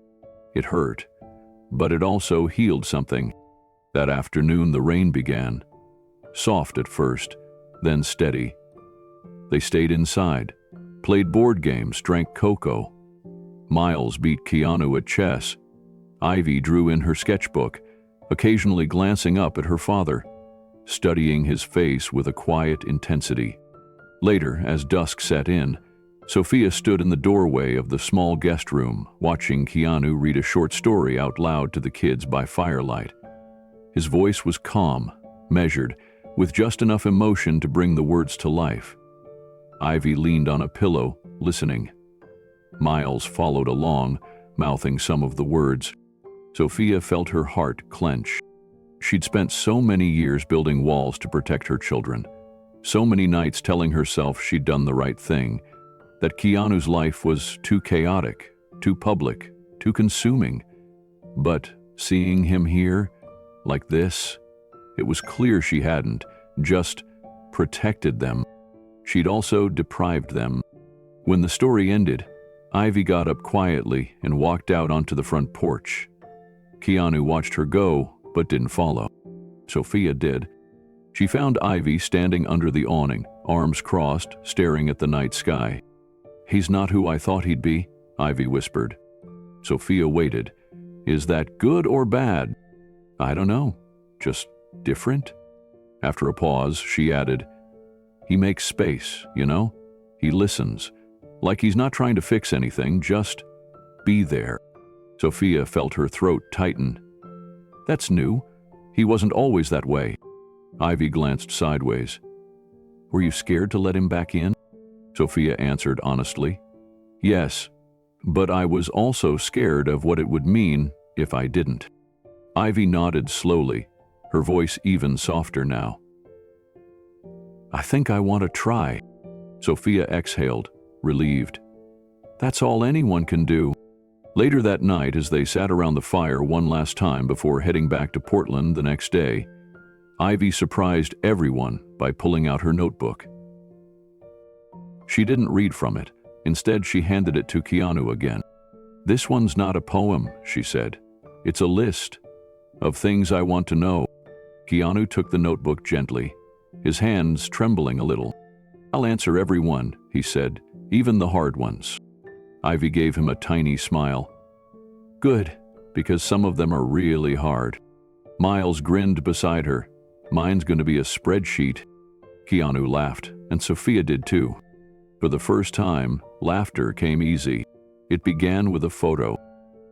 It hurt, but it also healed something. That afternoon, the rain began. Soft at first, then steady. They stayed inside, played board games, drank cocoa. Miles beat Keanu at chess. Ivy drew in her sketchbook, occasionally glancing up at her father, studying his face with a quiet intensity. Later, as dusk set in, Sophia stood in the doorway of the small guest room, watching Keanu read a short story out loud to the kids by firelight. His voice was calm, measured, with just enough emotion to bring the words to life. Ivy leaned on a pillow, listening. Miles followed along, mouthing some of the words. Sophia felt her heart clench. She'd spent so many years building walls to protect her children, so many nights telling herself she'd done the right thing, that Keanu's life was too chaotic, too public, too consuming. But seeing him here, like this, it was clear she hadn't just protected them. She'd also deprived them. When the story ended, Ivy got up quietly and walked out onto the front porch. Keanu watched her go, but didn't follow. Sophia did. She found Ivy standing under the awning, arms crossed, staring at the night sky. "He's not who I thought he'd be," Ivy whispered. Sophia waited. "Is that good or bad?" "I don't know. Just different?" After a pause, she added, "He makes space, you know? He listens. Like he's not trying to fix anything, just be there." Sophia felt her throat tighten. "That's new. He wasn't always that way." Ivy glanced sideways. "Were you scared to let him back in?" Sophia answered honestly. "Yes, but I was also scared of what it would mean if I didn't." Ivy nodded slowly, her voice even softer now. "I think I want to try." Sophia exhaled, relieved. "That's all anyone can do." Later that night, as they sat around the fire one last time before heading back to Portland the next day, Ivy surprised everyone by pulling out her notebook. She didn't read from it. Instead, she handed it to Keanu again. "This one's not a poem," she said. "It's a list of things I want to know." Keanu took the notebook gently, his hands trembling a little. "I'll answer every one," he said, "even the hard ones." Ivy gave him a tiny smile. "Good, because some of them are really hard." Miles grinned beside her. "Mine's going to be a spreadsheet." Keanu laughed. and Sophia did too. For the first time, laughter came easy. It began with a photo,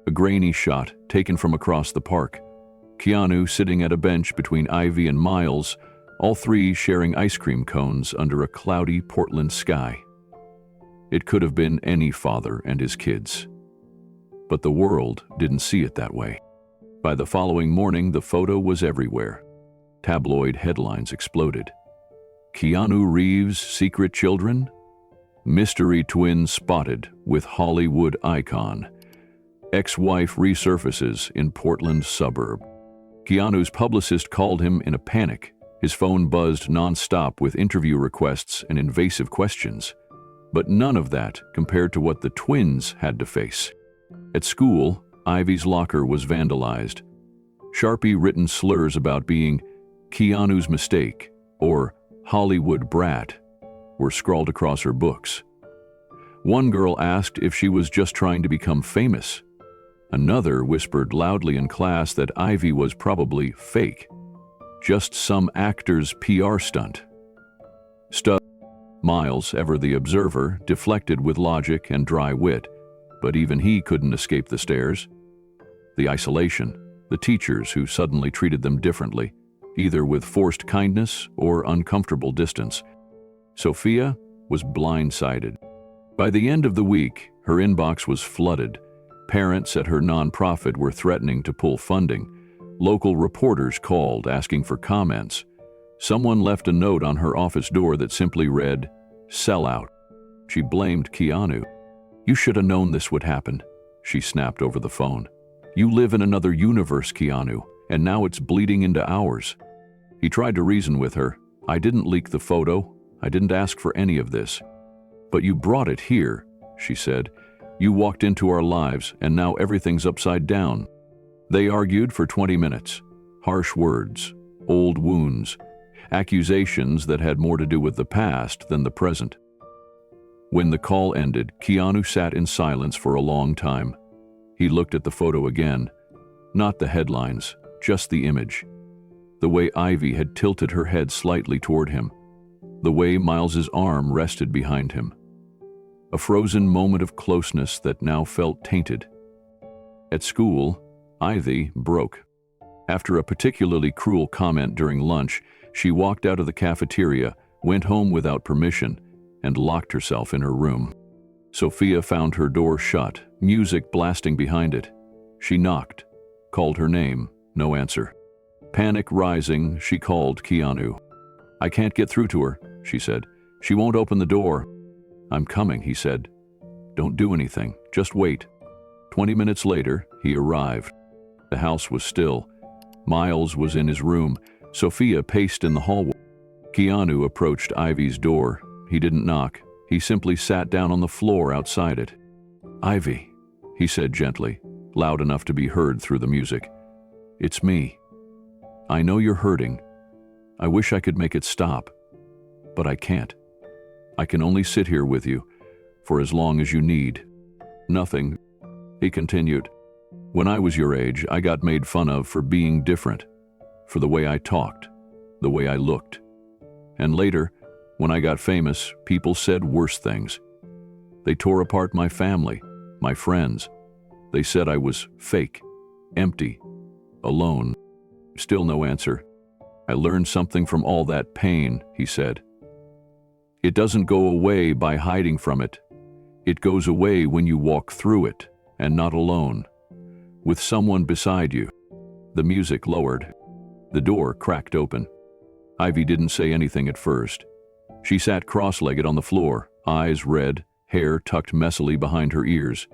a grainy shot taken from across the park. Keanu sitting at a bench between Ivy and Miles, all three sharing ice cream cones under a cloudy Portland sky. It could have been any father and his kids. But the world didn't see it that way. By the following morning, the photo was everywhere. Tabloid headlines exploded. Keanu Reeves' secret children? Mystery twin spotted with Hollywood icon. Ex-wife resurfaces in Portland suburb. Keanu's publicist called him in a panic. His phone buzzed non-stop with interview requests and invasive questions. But none of that compared to what the twins had to face. At school, Ivy's locker was vandalized. Sharpie-written slurs about being Keanu's mistake or Hollywood brat were scrawled across her books. One girl asked if she was just trying to become famous. Another whispered loudly in class that Ivy was probably fake, just some actor's PR stunt. Miles, ever the observer, deflected with logic and dry wit, but even he couldn't escape the stares. The isolation, the teachers who suddenly treated them differently, either with forced kindness or uncomfortable distance. Sophia was blindsided. By the end of the week, her inbox was flooded. Parents at her nonprofit were threatening to pull funding. Local reporters called asking for comments. Someone left a note on her office door that simply read, "Sellout." She blamed Keanu. "You should have known this would happen," she snapped over the phone. "You live in another universe, Keanu, and now it's bleeding into ours." He tried to reason with her. "I didn't leak the photo. I didn't ask for any of this." "But you brought it here," she said. "You walked into our lives, and now everything's upside down." They argued for 20 minutes. Harsh words, old wounds, accusations that had more to do with the past than the present. When the call ended, Keanu sat in silence for a long time. He looked at the photo again. Not the headlines, just the image. The way Ivy had tilted her head slightly toward him. The way Miles's arm rested behind him. A frozen moment of closeness that now felt tainted. At school, Ivy broke. After a particularly cruel comment during lunch, she walked out of the cafeteria, went home without permission, and locked herself in her room. Sophia found her door shut, music blasting behind it. She knocked, called her name, no answer. Panic rising, she called Keanu. "I can't get through to her," she said. "She won't open the door." "I'm coming," he said. "Don't do anything, just wait." 20 minutes later, he arrived. The house was still. Miles was in his room. Sophia paced in the hallway. Keanu approached Ivy's door. He didn't knock. He simply sat down on the floor outside it. "Ivy," he said gently, loud enough to be heard through the music. "It's me. I know you're hurting. I wish I could make it stop, but I can't. I can only sit here with you for as long as you need." "Nothing," he continued. "When I was your age, I got made fun of for being different, for the way I talked, the way I looked. And later, when I got famous, people said worse things. They tore apart my family, my friends. They said I was fake, empty, alone." Still no answer. "I learned something from all that pain," he said. "It doesn't go away by hiding from it. It goes away when you walk through it, and not alone, with someone beside you." The music lowered. The door cracked open. Ivy didn't say anything at first. She sat cross-legged on the floor, eyes red, hair tucked messily behind her ears.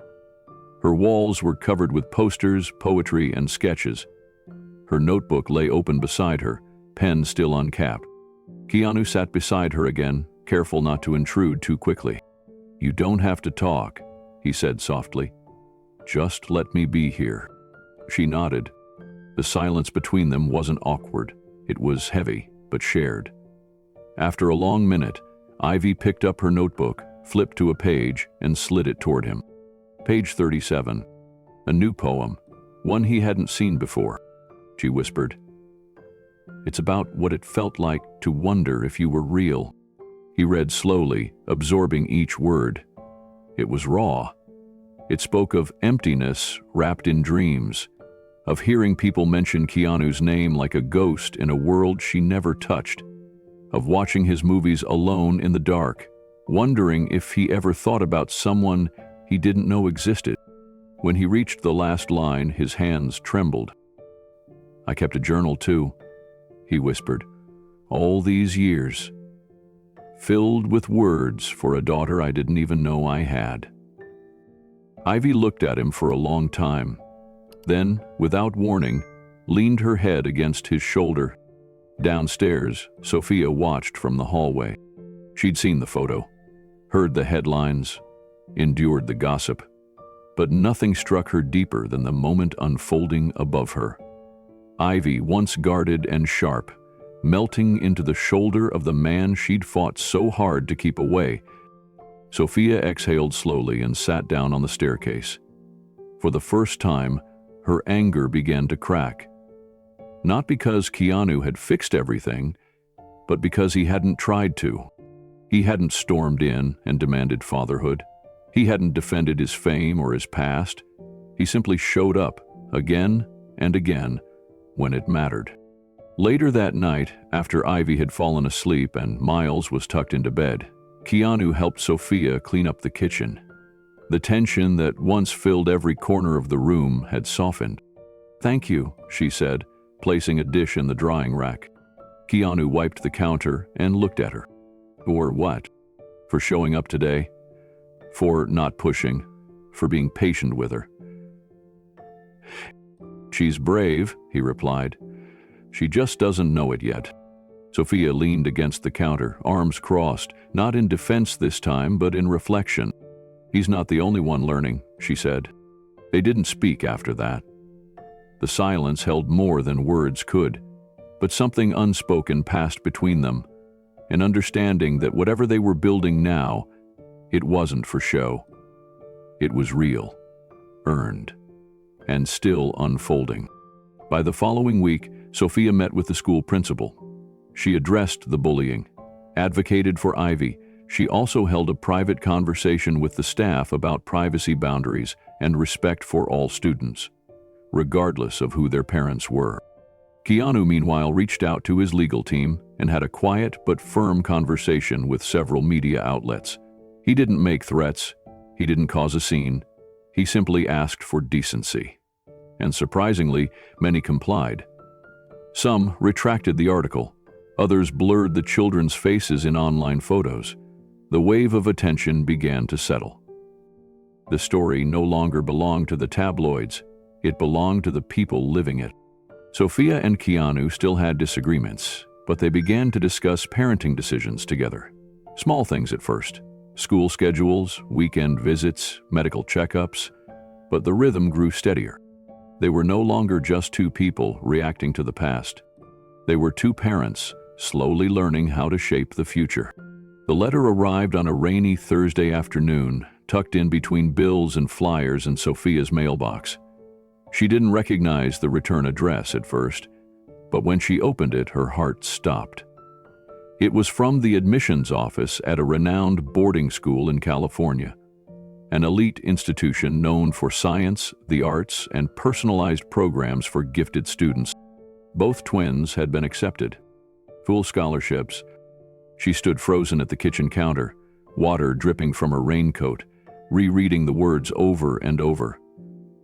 Her walls were covered with posters, poetry, and sketches. Her notebook lay open beside her, pen still uncapped. Keanu sat beside her again, careful not to intrude too quickly. "You don't have to talk," he said softly. "Just let me be here." She nodded. The silence between them wasn't awkward. It was heavy, but shared. After a long minute, Ivy picked up her notebook, flipped to a page, and slid it toward him. Page 37. A new poem, one he hadn't seen before. She whispered. "It's about what it felt like to wonder if you were real." He read slowly, absorbing each word. It was raw. It spoke of emptiness wrapped in dreams, of hearing people mention Keanu's name like a ghost in a world she never touched, of watching his movies alone in the dark, wondering if he ever thought about someone he didn't know existed. When he reached the last line, his hands trembled. "I kept a journal too," he whispered. "All these years, filled with words for a daughter I didn't even know I had." Ivy looked at him for a long time, then, without warning, leaned her head against his shoulder. Downstairs, Sophia watched from the hallway. She'd seen the photo, heard the headlines, endured the gossip, but nothing struck her deeper than the moment unfolding above her. Ivy, once guarded and sharp, melting into the shoulder of the man she'd fought so hard to keep away. Sophia exhaled slowly and sat down on the staircase. For the first time, her anger began to crack. Not because Keanu had fixed everything, but because he hadn't tried to. He hadn't stormed in and demanded fatherhood. He hadn't defended his fame or his past. He simply showed up, again and again, when it mattered. Later that night, after Ivy had fallen asleep and Miles was tucked into bed, Keanu helped Sophia clean up the kitchen. The tension that once filled every corner of the room had softened. "Thank you," she said, placing a dish in the drying rack. Keanu wiped the counter and looked at her. "For what? For showing up today? For not pushing? For being patient with her?" "She's brave," he replied. "She just doesn't know it yet." Sophia leaned against the counter, arms crossed, not in defense this time, but in reflection. "He's not the only one learning," she said. They didn't speak after that. The silence held more than words could, but something unspoken passed between them, an understanding that whatever they were building now, it wasn't for show. It was real, earned, and still unfolding. By the following week, Sophia met with the school principal. She addressed the bullying, advocated for Ivy. She also held a private conversation with the staff about privacy boundaries and respect for all students, regardless of who their parents were. Keanu, meanwhile, reached out to his legal team and had a quiet but firm conversation with several media outlets. He didn't make threats. He didn't cause a scene. He simply asked for decency. And surprisingly, many complied. Some retracted the article. Others blurred the children's faces in online photos. The wave of attention began to settle. The story no longer belonged to the tabloids. It belonged to the people living it. Sophia and Keanu still had disagreements, but they began to discuss parenting decisions together. Small things at first. School schedules, weekend visits, medical checkups. But the rhythm grew steadier. They were no longer just two people reacting to the past. They were two parents slowly learning how to shape the future. The letter arrived on a rainy Thursday afternoon, tucked in between bills and flyers in Sophia's mailbox. She didn't recognize the return address at first, but when she opened it, her heart stopped. It was from the admissions office at a renowned boarding school in California, an elite institution known for science, the arts, and personalized programs for gifted students. Both twins had been accepted. Full scholarships. She stood frozen at the kitchen counter, water dripping from her raincoat, rereading the words over and over.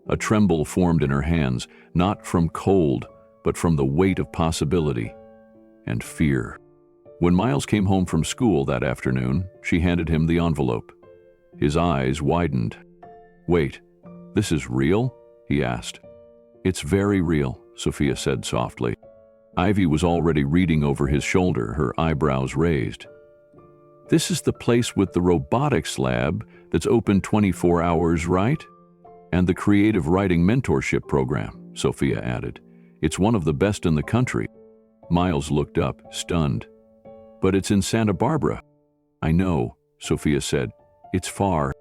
A tremble formed in her hands, not from cold, but from the weight of possibility and fear. When Miles came home from school that afternoon, she handed him the envelope. His eyes widened. "Wait, this is real?" he asked. "It's very real," Sophia said softly. Ivy was already reading over his shoulder, her eyebrows raised. "This is the place with the robotics lab that's open 24 hours, right? And the creative writing mentorship program," Sophia added. "It's one of the best in the country." Miles looked up, stunned. "But it's in Santa Barbara." "I know," Sophia said. "It's far."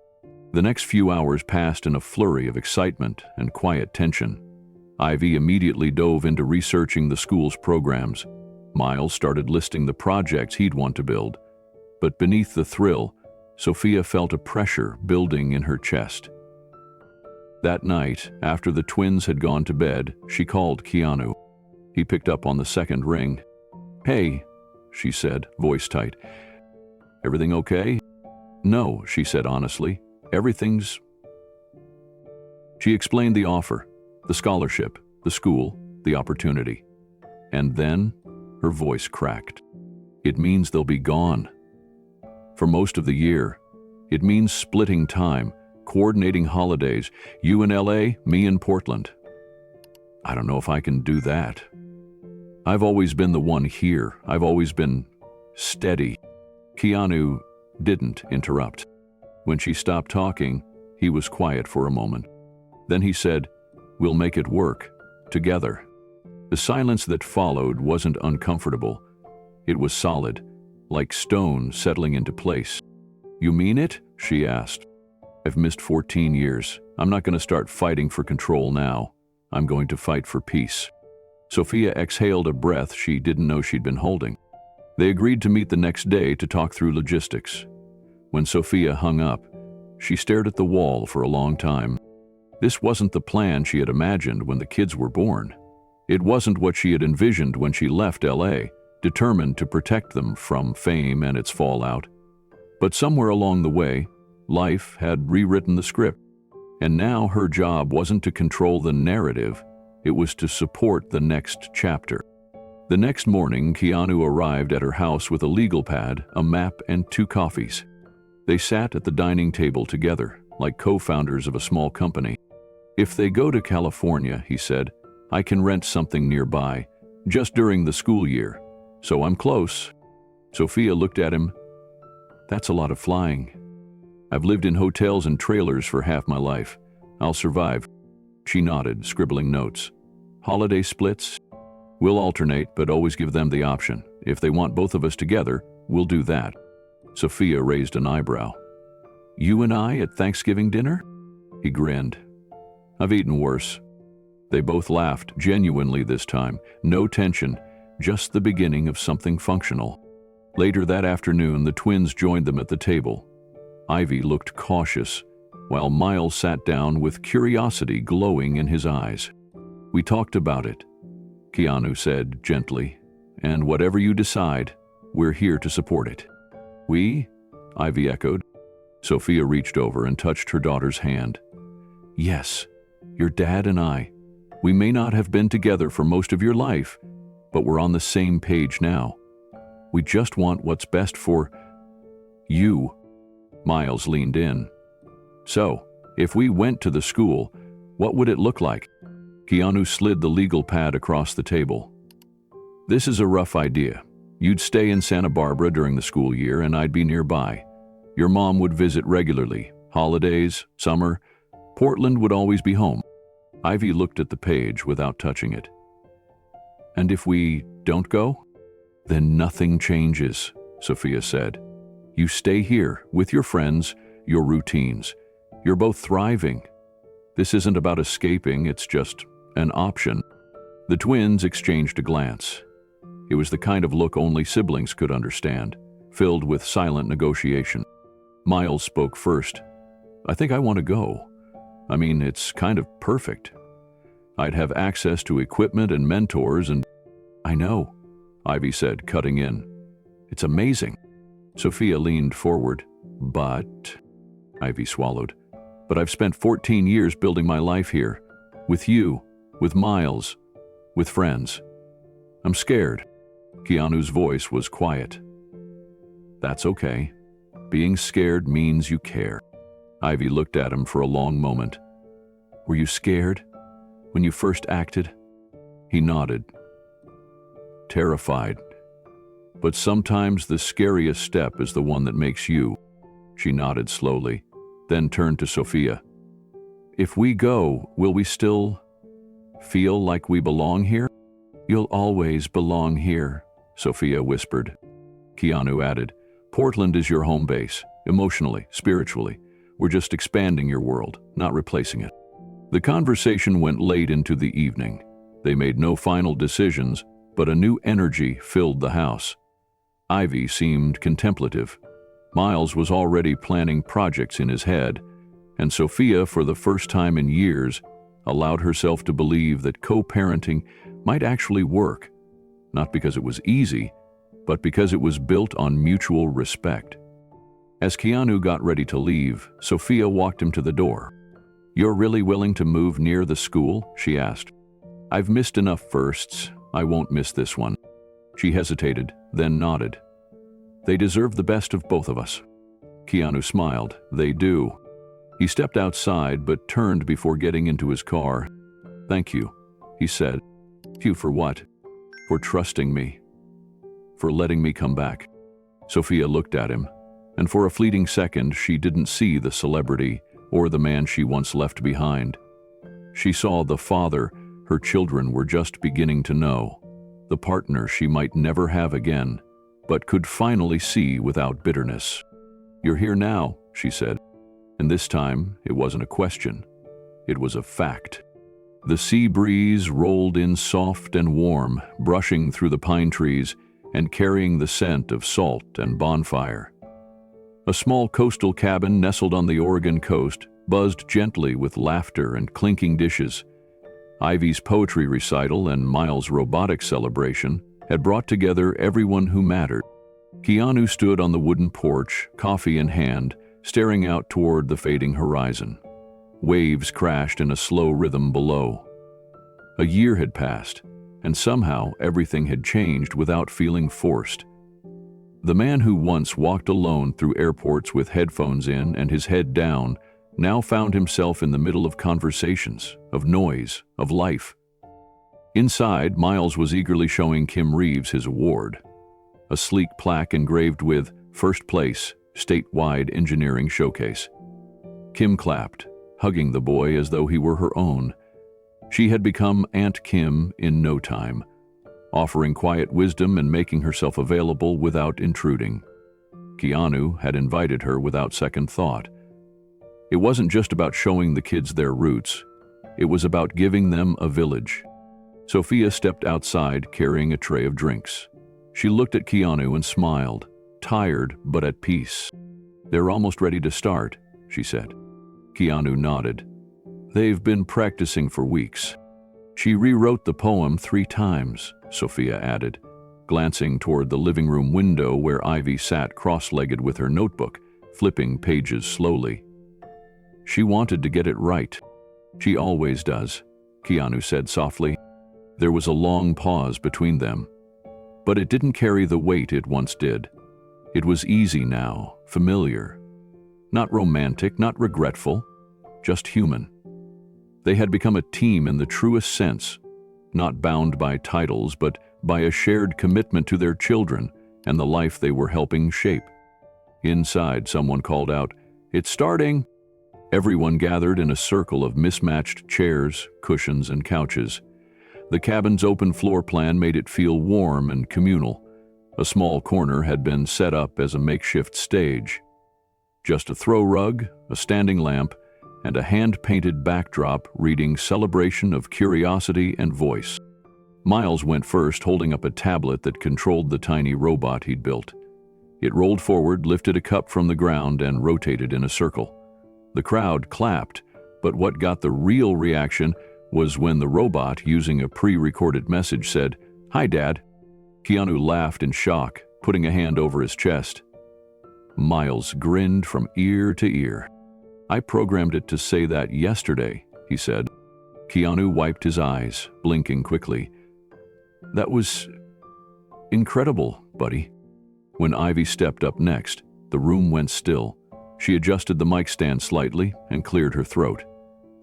The next few hours passed in a flurry of excitement and quiet tension. Ivy immediately dove into researching the school's programs. Miles started listing the projects he'd want to build. But beneath the thrill, Sophia felt a pressure building in her chest. That night, after the twins had gone to bed, she called Keanu. He picked up on the second ring. "Hey," she said, voice tight. "Everything okay?" "No," she said honestly. "Everything's—" She explained the offer, the scholarship, the school, the opportunity. And then her voice cracked. "It means they'll be gone. For most of the year. It means splitting time, coordinating holidays, you in LA, me in Portland. I don't know if I can do that. I've always been the one here. I've always been steady." Keanu didn't interrupt. When she stopped talking, he was quiet for a moment. Then he said, "We'll make it work, together." The silence that followed wasn't uncomfortable. It was solid, like stone settling into place. "You mean it?" she asked. "I've missed 14 years. I'm not going to start fighting for control now. I'm going to fight for peace." Sophia exhaled a breath she didn't know she'd been holding. They agreed to meet the next day to talk through logistics. When Sophia hung up, she stared at the wall for a long time. This wasn't the plan she had imagined when the kids were born. It wasn't what she had envisioned when she left LA, determined to protect them from fame and its fallout. But somewhere along the way, life had rewritten the script. And now her job wasn't to control the narrative, it was to support the next chapter. The next morning, Keanu arrived at her house with a legal pad, a map, and 2 coffees. They sat at the dining table together, like co-founders of a small company. "If they go to California," he said, "I can rent something nearby, just during the school year. So I'm close." Sophia looked at him. "That's a lot of flying. I've lived in hotels and trailers for half my life. I'll survive." She nodded, scribbling notes. "Holiday splits? We'll alternate, but always give them the option. If they want both of us together, we'll do that." Sophia raised an eyebrow. "You and I at Thanksgiving dinner?" He grinned. "I've eaten worse." They both laughed, genuinely this time. No tension, just the beginning of something functional. Later that afternoon, the twins joined them at the table. Ivy looked cautious, while Miles sat down with curiosity glowing in his eyes. "We talked about it," Keanu said gently, "and whatever you decide, we're here to support it." "We?" Ivy echoed. Sophia reached over and touched her daughter's hand. "Yes, your dad and I. We may not have been together for most of your life, but we're on the same page now. We just want what's best for you." Miles leaned in. "So, if we went to the school, what would it look like?" Keanu slid the legal pad across the table. "This is a rough idea. You'd stay in Santa Barbara during the school year and I'd be nearby. Your mom would visit regularly. Holidays, summer. Portland would always be home." Ivy looked at the page without touching it. "And if we don't go?" "Then nothing changes," Sophia said. "You stay here with your friends, your routines. You're both thriving. This isn't about escaping, it's just an option." The twins exchanged a glance. It was the kind of look only siblings could understand, filled with silent negotiation. Miles spoke first. "I think I want to go. I mean, it's kind of perfect. I'd have access to equipment and mentors and—" "I know," Ivy said, cutting in. "It's amazing." Sophia leaned forward. "But—" Ivy swallowed. "But I've spent 14 years building my life here. With you, with Miles, with friends. I'm scared." Keanu's voice was quiet. "That's okay. Being scared means you care." Ivy looked at him for a long moment. "Were you scared when you first acted?" He nodded. "Terrified. But sometimes the scariest step is the one that makes you." She nodded slowly, then turned to Sophia. "If we go, will we still feel like we belong here?" "You'll always belong here," Sophia whispered. Keanu added, "Portland is your home base, emotionally, spiritually. We're just expanding your world, not replacing it." The conversation went late into the evening. They made no final decisions, but a new energy filled the house. Ivy seemed contemplative, Miles was already planning projects in his head, and Sophia, for the first time in years, allowed herself to believe that co-parenting might actually work, not because it was easy, but because it was built on mutual respect. As Keanu got ready to leave, Sophia walked him to the door. "You're really willing to move near the school?" she asked. "I've missed enough firsts. I won't miss this one." She hesitated, then nodded. "They deserve the best of both of us." Keanu smiled. "They do." He stepped outside but turned before getting into his car. "Thank you," he said. "Thank you for what?" "For trusting me. For letting me come back." Sophia looked at him, and for a fleeting second she didn't see the celebrity or the man she once left behind. She saw the father her children were just beginning to know, the partner she might never have again, but could finally see without bitterness. "You're here now," she said. And this time, it wasn't a question. It was a fact. The sea breeze rolled in soft and warm, brushing through the pine trees and carrying the scent of salt and bonfire. A small coastal cabin nestled on the Oregon coast buzzed gently with laughter and clinking dishes. Ivy's poetry recital and Miles' robotics celebration had brought together everyone who mattered. Keanu stood on the wooden porch, coffee in hand, staring out toward the fading horizon. Waves crashed in a slow rhythm below. A year had passed, and somehow everything had changed without feeling forced. The man who once walked alone through airports with headphones in and his head down now found himself in the middle of conversations, of noise, of life. Inside, Miles was eagerly showing Keanu Reeves his award. A sleek plaque engraved with "First Place, Statewide Engineering Showcase." Kim clapped, hugging the boy as though he were her own. She had become Aunt Kim in no time, offering quiet wisdom and making herself available without intruding. Keanu had invited her without second thought. It wasn't just about showing the kids their roots. It was about giving them a village. Sophia stepped outside carrying a tray of drinks. She looked at Keanu and smiled, tired but at peace. "They're almost ready to start," she said. Keanu nodded. "They've been practicing for weeks." "She rewrote the poem 3 times, Sophia added, glancing toward the living room window where Ivy sat cross-legged with her notebook, flipping pages slowly. "She wanted to get it right." "She always does," Keanu said softly. There was a long pause between them, but it didn't carry the weight it once did. It was easy now, familiar. Not romantic, not regretful, just human. They had become a team in the truest sense, not bound by titles, but by a shared commitment to their children and the life they were helping shape. Inside, someone called out, "It's starting!" Everyone gathered in a circle of mismatched chairs, cushions, and couches. The cabin's open floor plan made it feel warm and communal. A small corner had been set up as a makeshift stage. Just a throw rug, a standing lamp, and a hand-painted backdrop reading "Celebration of Curiosity and Voice." Miles went first, holding up a tablet that controlled the tiny robot he'd built. It rolled forward, lifted a cup from the ground, and rotated in a circle. The crowd clapped, but what got the real reaction was when the robot, using a pre-recorded message, said, "Hi, Dad." Keanu laughed in shock, putting a hand over his chest. Miles grinned from ear to ear. "I programmed it to say that yesterday," he said. Keanu wiped his eyes, blinking quickly. "That was incredible, buddy." When Ivy stepped up next, the room went still. She adjusted the mic stand slightly and cleared her throat.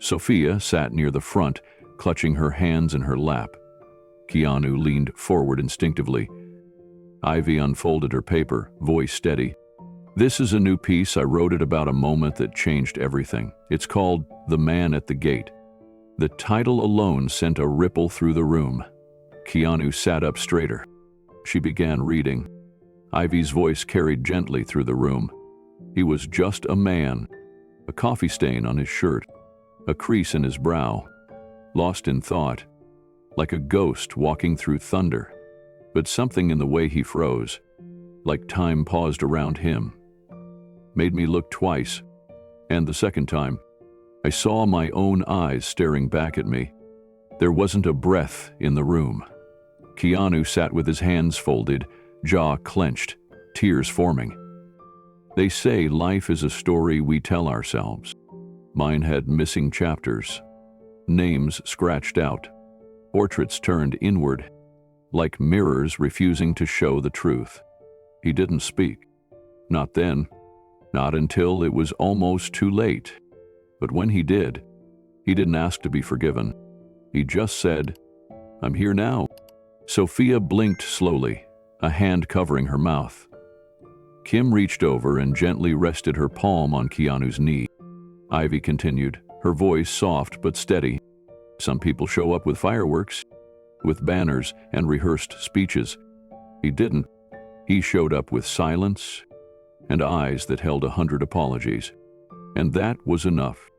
Sophia sat near the front, clutching her hands in her lap. Keanu leaned forward instinctively. Ivy unfolded her paper, voice steady. "This is a new piece. I wrote it about a moment that changed everything. It's called The Man at the Gate." The title alone sent a ripple through the room. Keanu sat up straighter. She began reading. Ivy's voice carried gently through the room. He was just a man, a coffee stain on his shirt, a crease in his brow, lost in thought, like a ghost walking through thunder. But something in the way he froze, like time paused around him, made me look twice, and the second time, I saw my own eyes staring back at me. There wasn't a breath in the room. Keanu sat with his hands folded, jaw clenched, tears forming. They say life is a story we tell ourselves. Mine had missing chapters, names scratched out, portraits turned inward, like mirrors refusing to show the truth. He didn't speak. Not then. Not until it was almost too late. But when he did, he didn't ask to be forgiven. He just said, "I'm here now." Sophia blinked slowly, a hand covering her mouth. Kim reached over and gently rested her palm on Keanu's knee. Ivy continued, her voice soft but steady. "Some people show up with fireworks, with banners and rehearsed speeches. He didn't. He showed up with silence and eyes that held 100 apologies. And that was enough.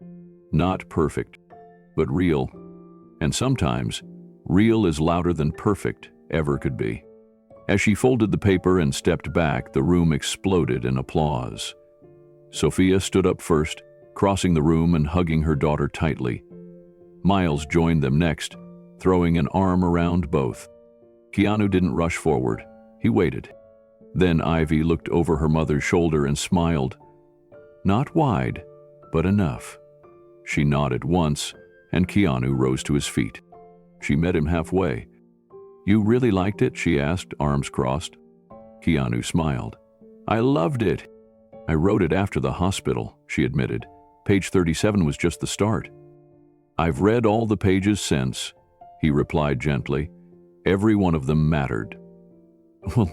Not perfect, but real. And sometimes, real is louder than perfect ever could be." As she folded the paper and stepped back, the room exploded in applause. Sophia stood up first, crossing the room and hugging her daughter tightly. Miles joined them next, throwing an arm around both. Keanu didn't rush forward. He waited. Then Ivy looked over her mother's shoulder and smiled. Not wide, but enough. She nodded once, and Keanu rose to his feet. She met him halfway. "You really liked it?" she asked, arms crossed. Keanu smiled. "I loved it. I wrote it after the hospital," she admitted. "Page 37 was just the start." "I've read all the pages since," he replied gently. "Every one of them mattered." Well,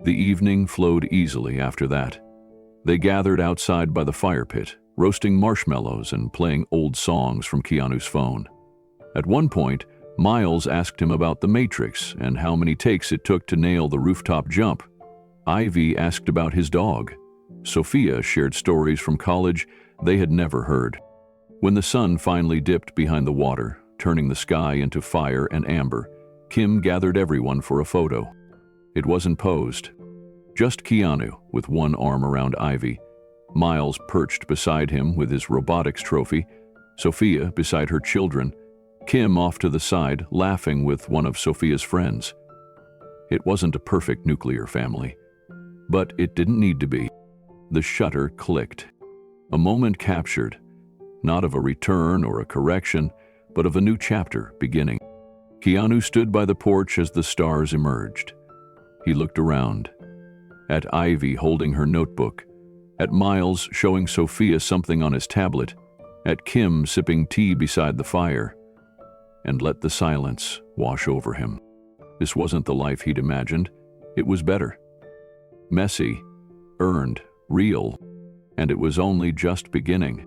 the evening flowed easily after that. They gathered outside by the fire pit, roasting marshmallows and playing old songs from Keanu's phone. At one point, Miles asked him about The Matrix and how many takes it took to nail the rooftop jump. Ivy asked about his dog. Sophia shared stories from college they had never heard. When the sun finally dipped behind the water, turning the sky into fire and amber, Kim gathered everyone for a photo. It wasn't posed. Just Keanu with one arm around Ivy, Miles perched beside him with his robotics trophy, Sophia beside her children, Kim off to the side, laughing with one of Sophia's friends. It wasn't a perfect nuclear family, but it didn't need to be. The shutter clicked. A moment captured, not of a return or a correction, but of a new chapter beginning. Keanu stood by the porch as the stars emerged. He looked around. At Ivy holding her notebook, at Miles showing Sophia something on his tablet, at Kim sipping tea beside the fire, and let the silence wash over him. This wasn't the life he'd imagined. It was better. Messy, earned, real, and it was only just beginning.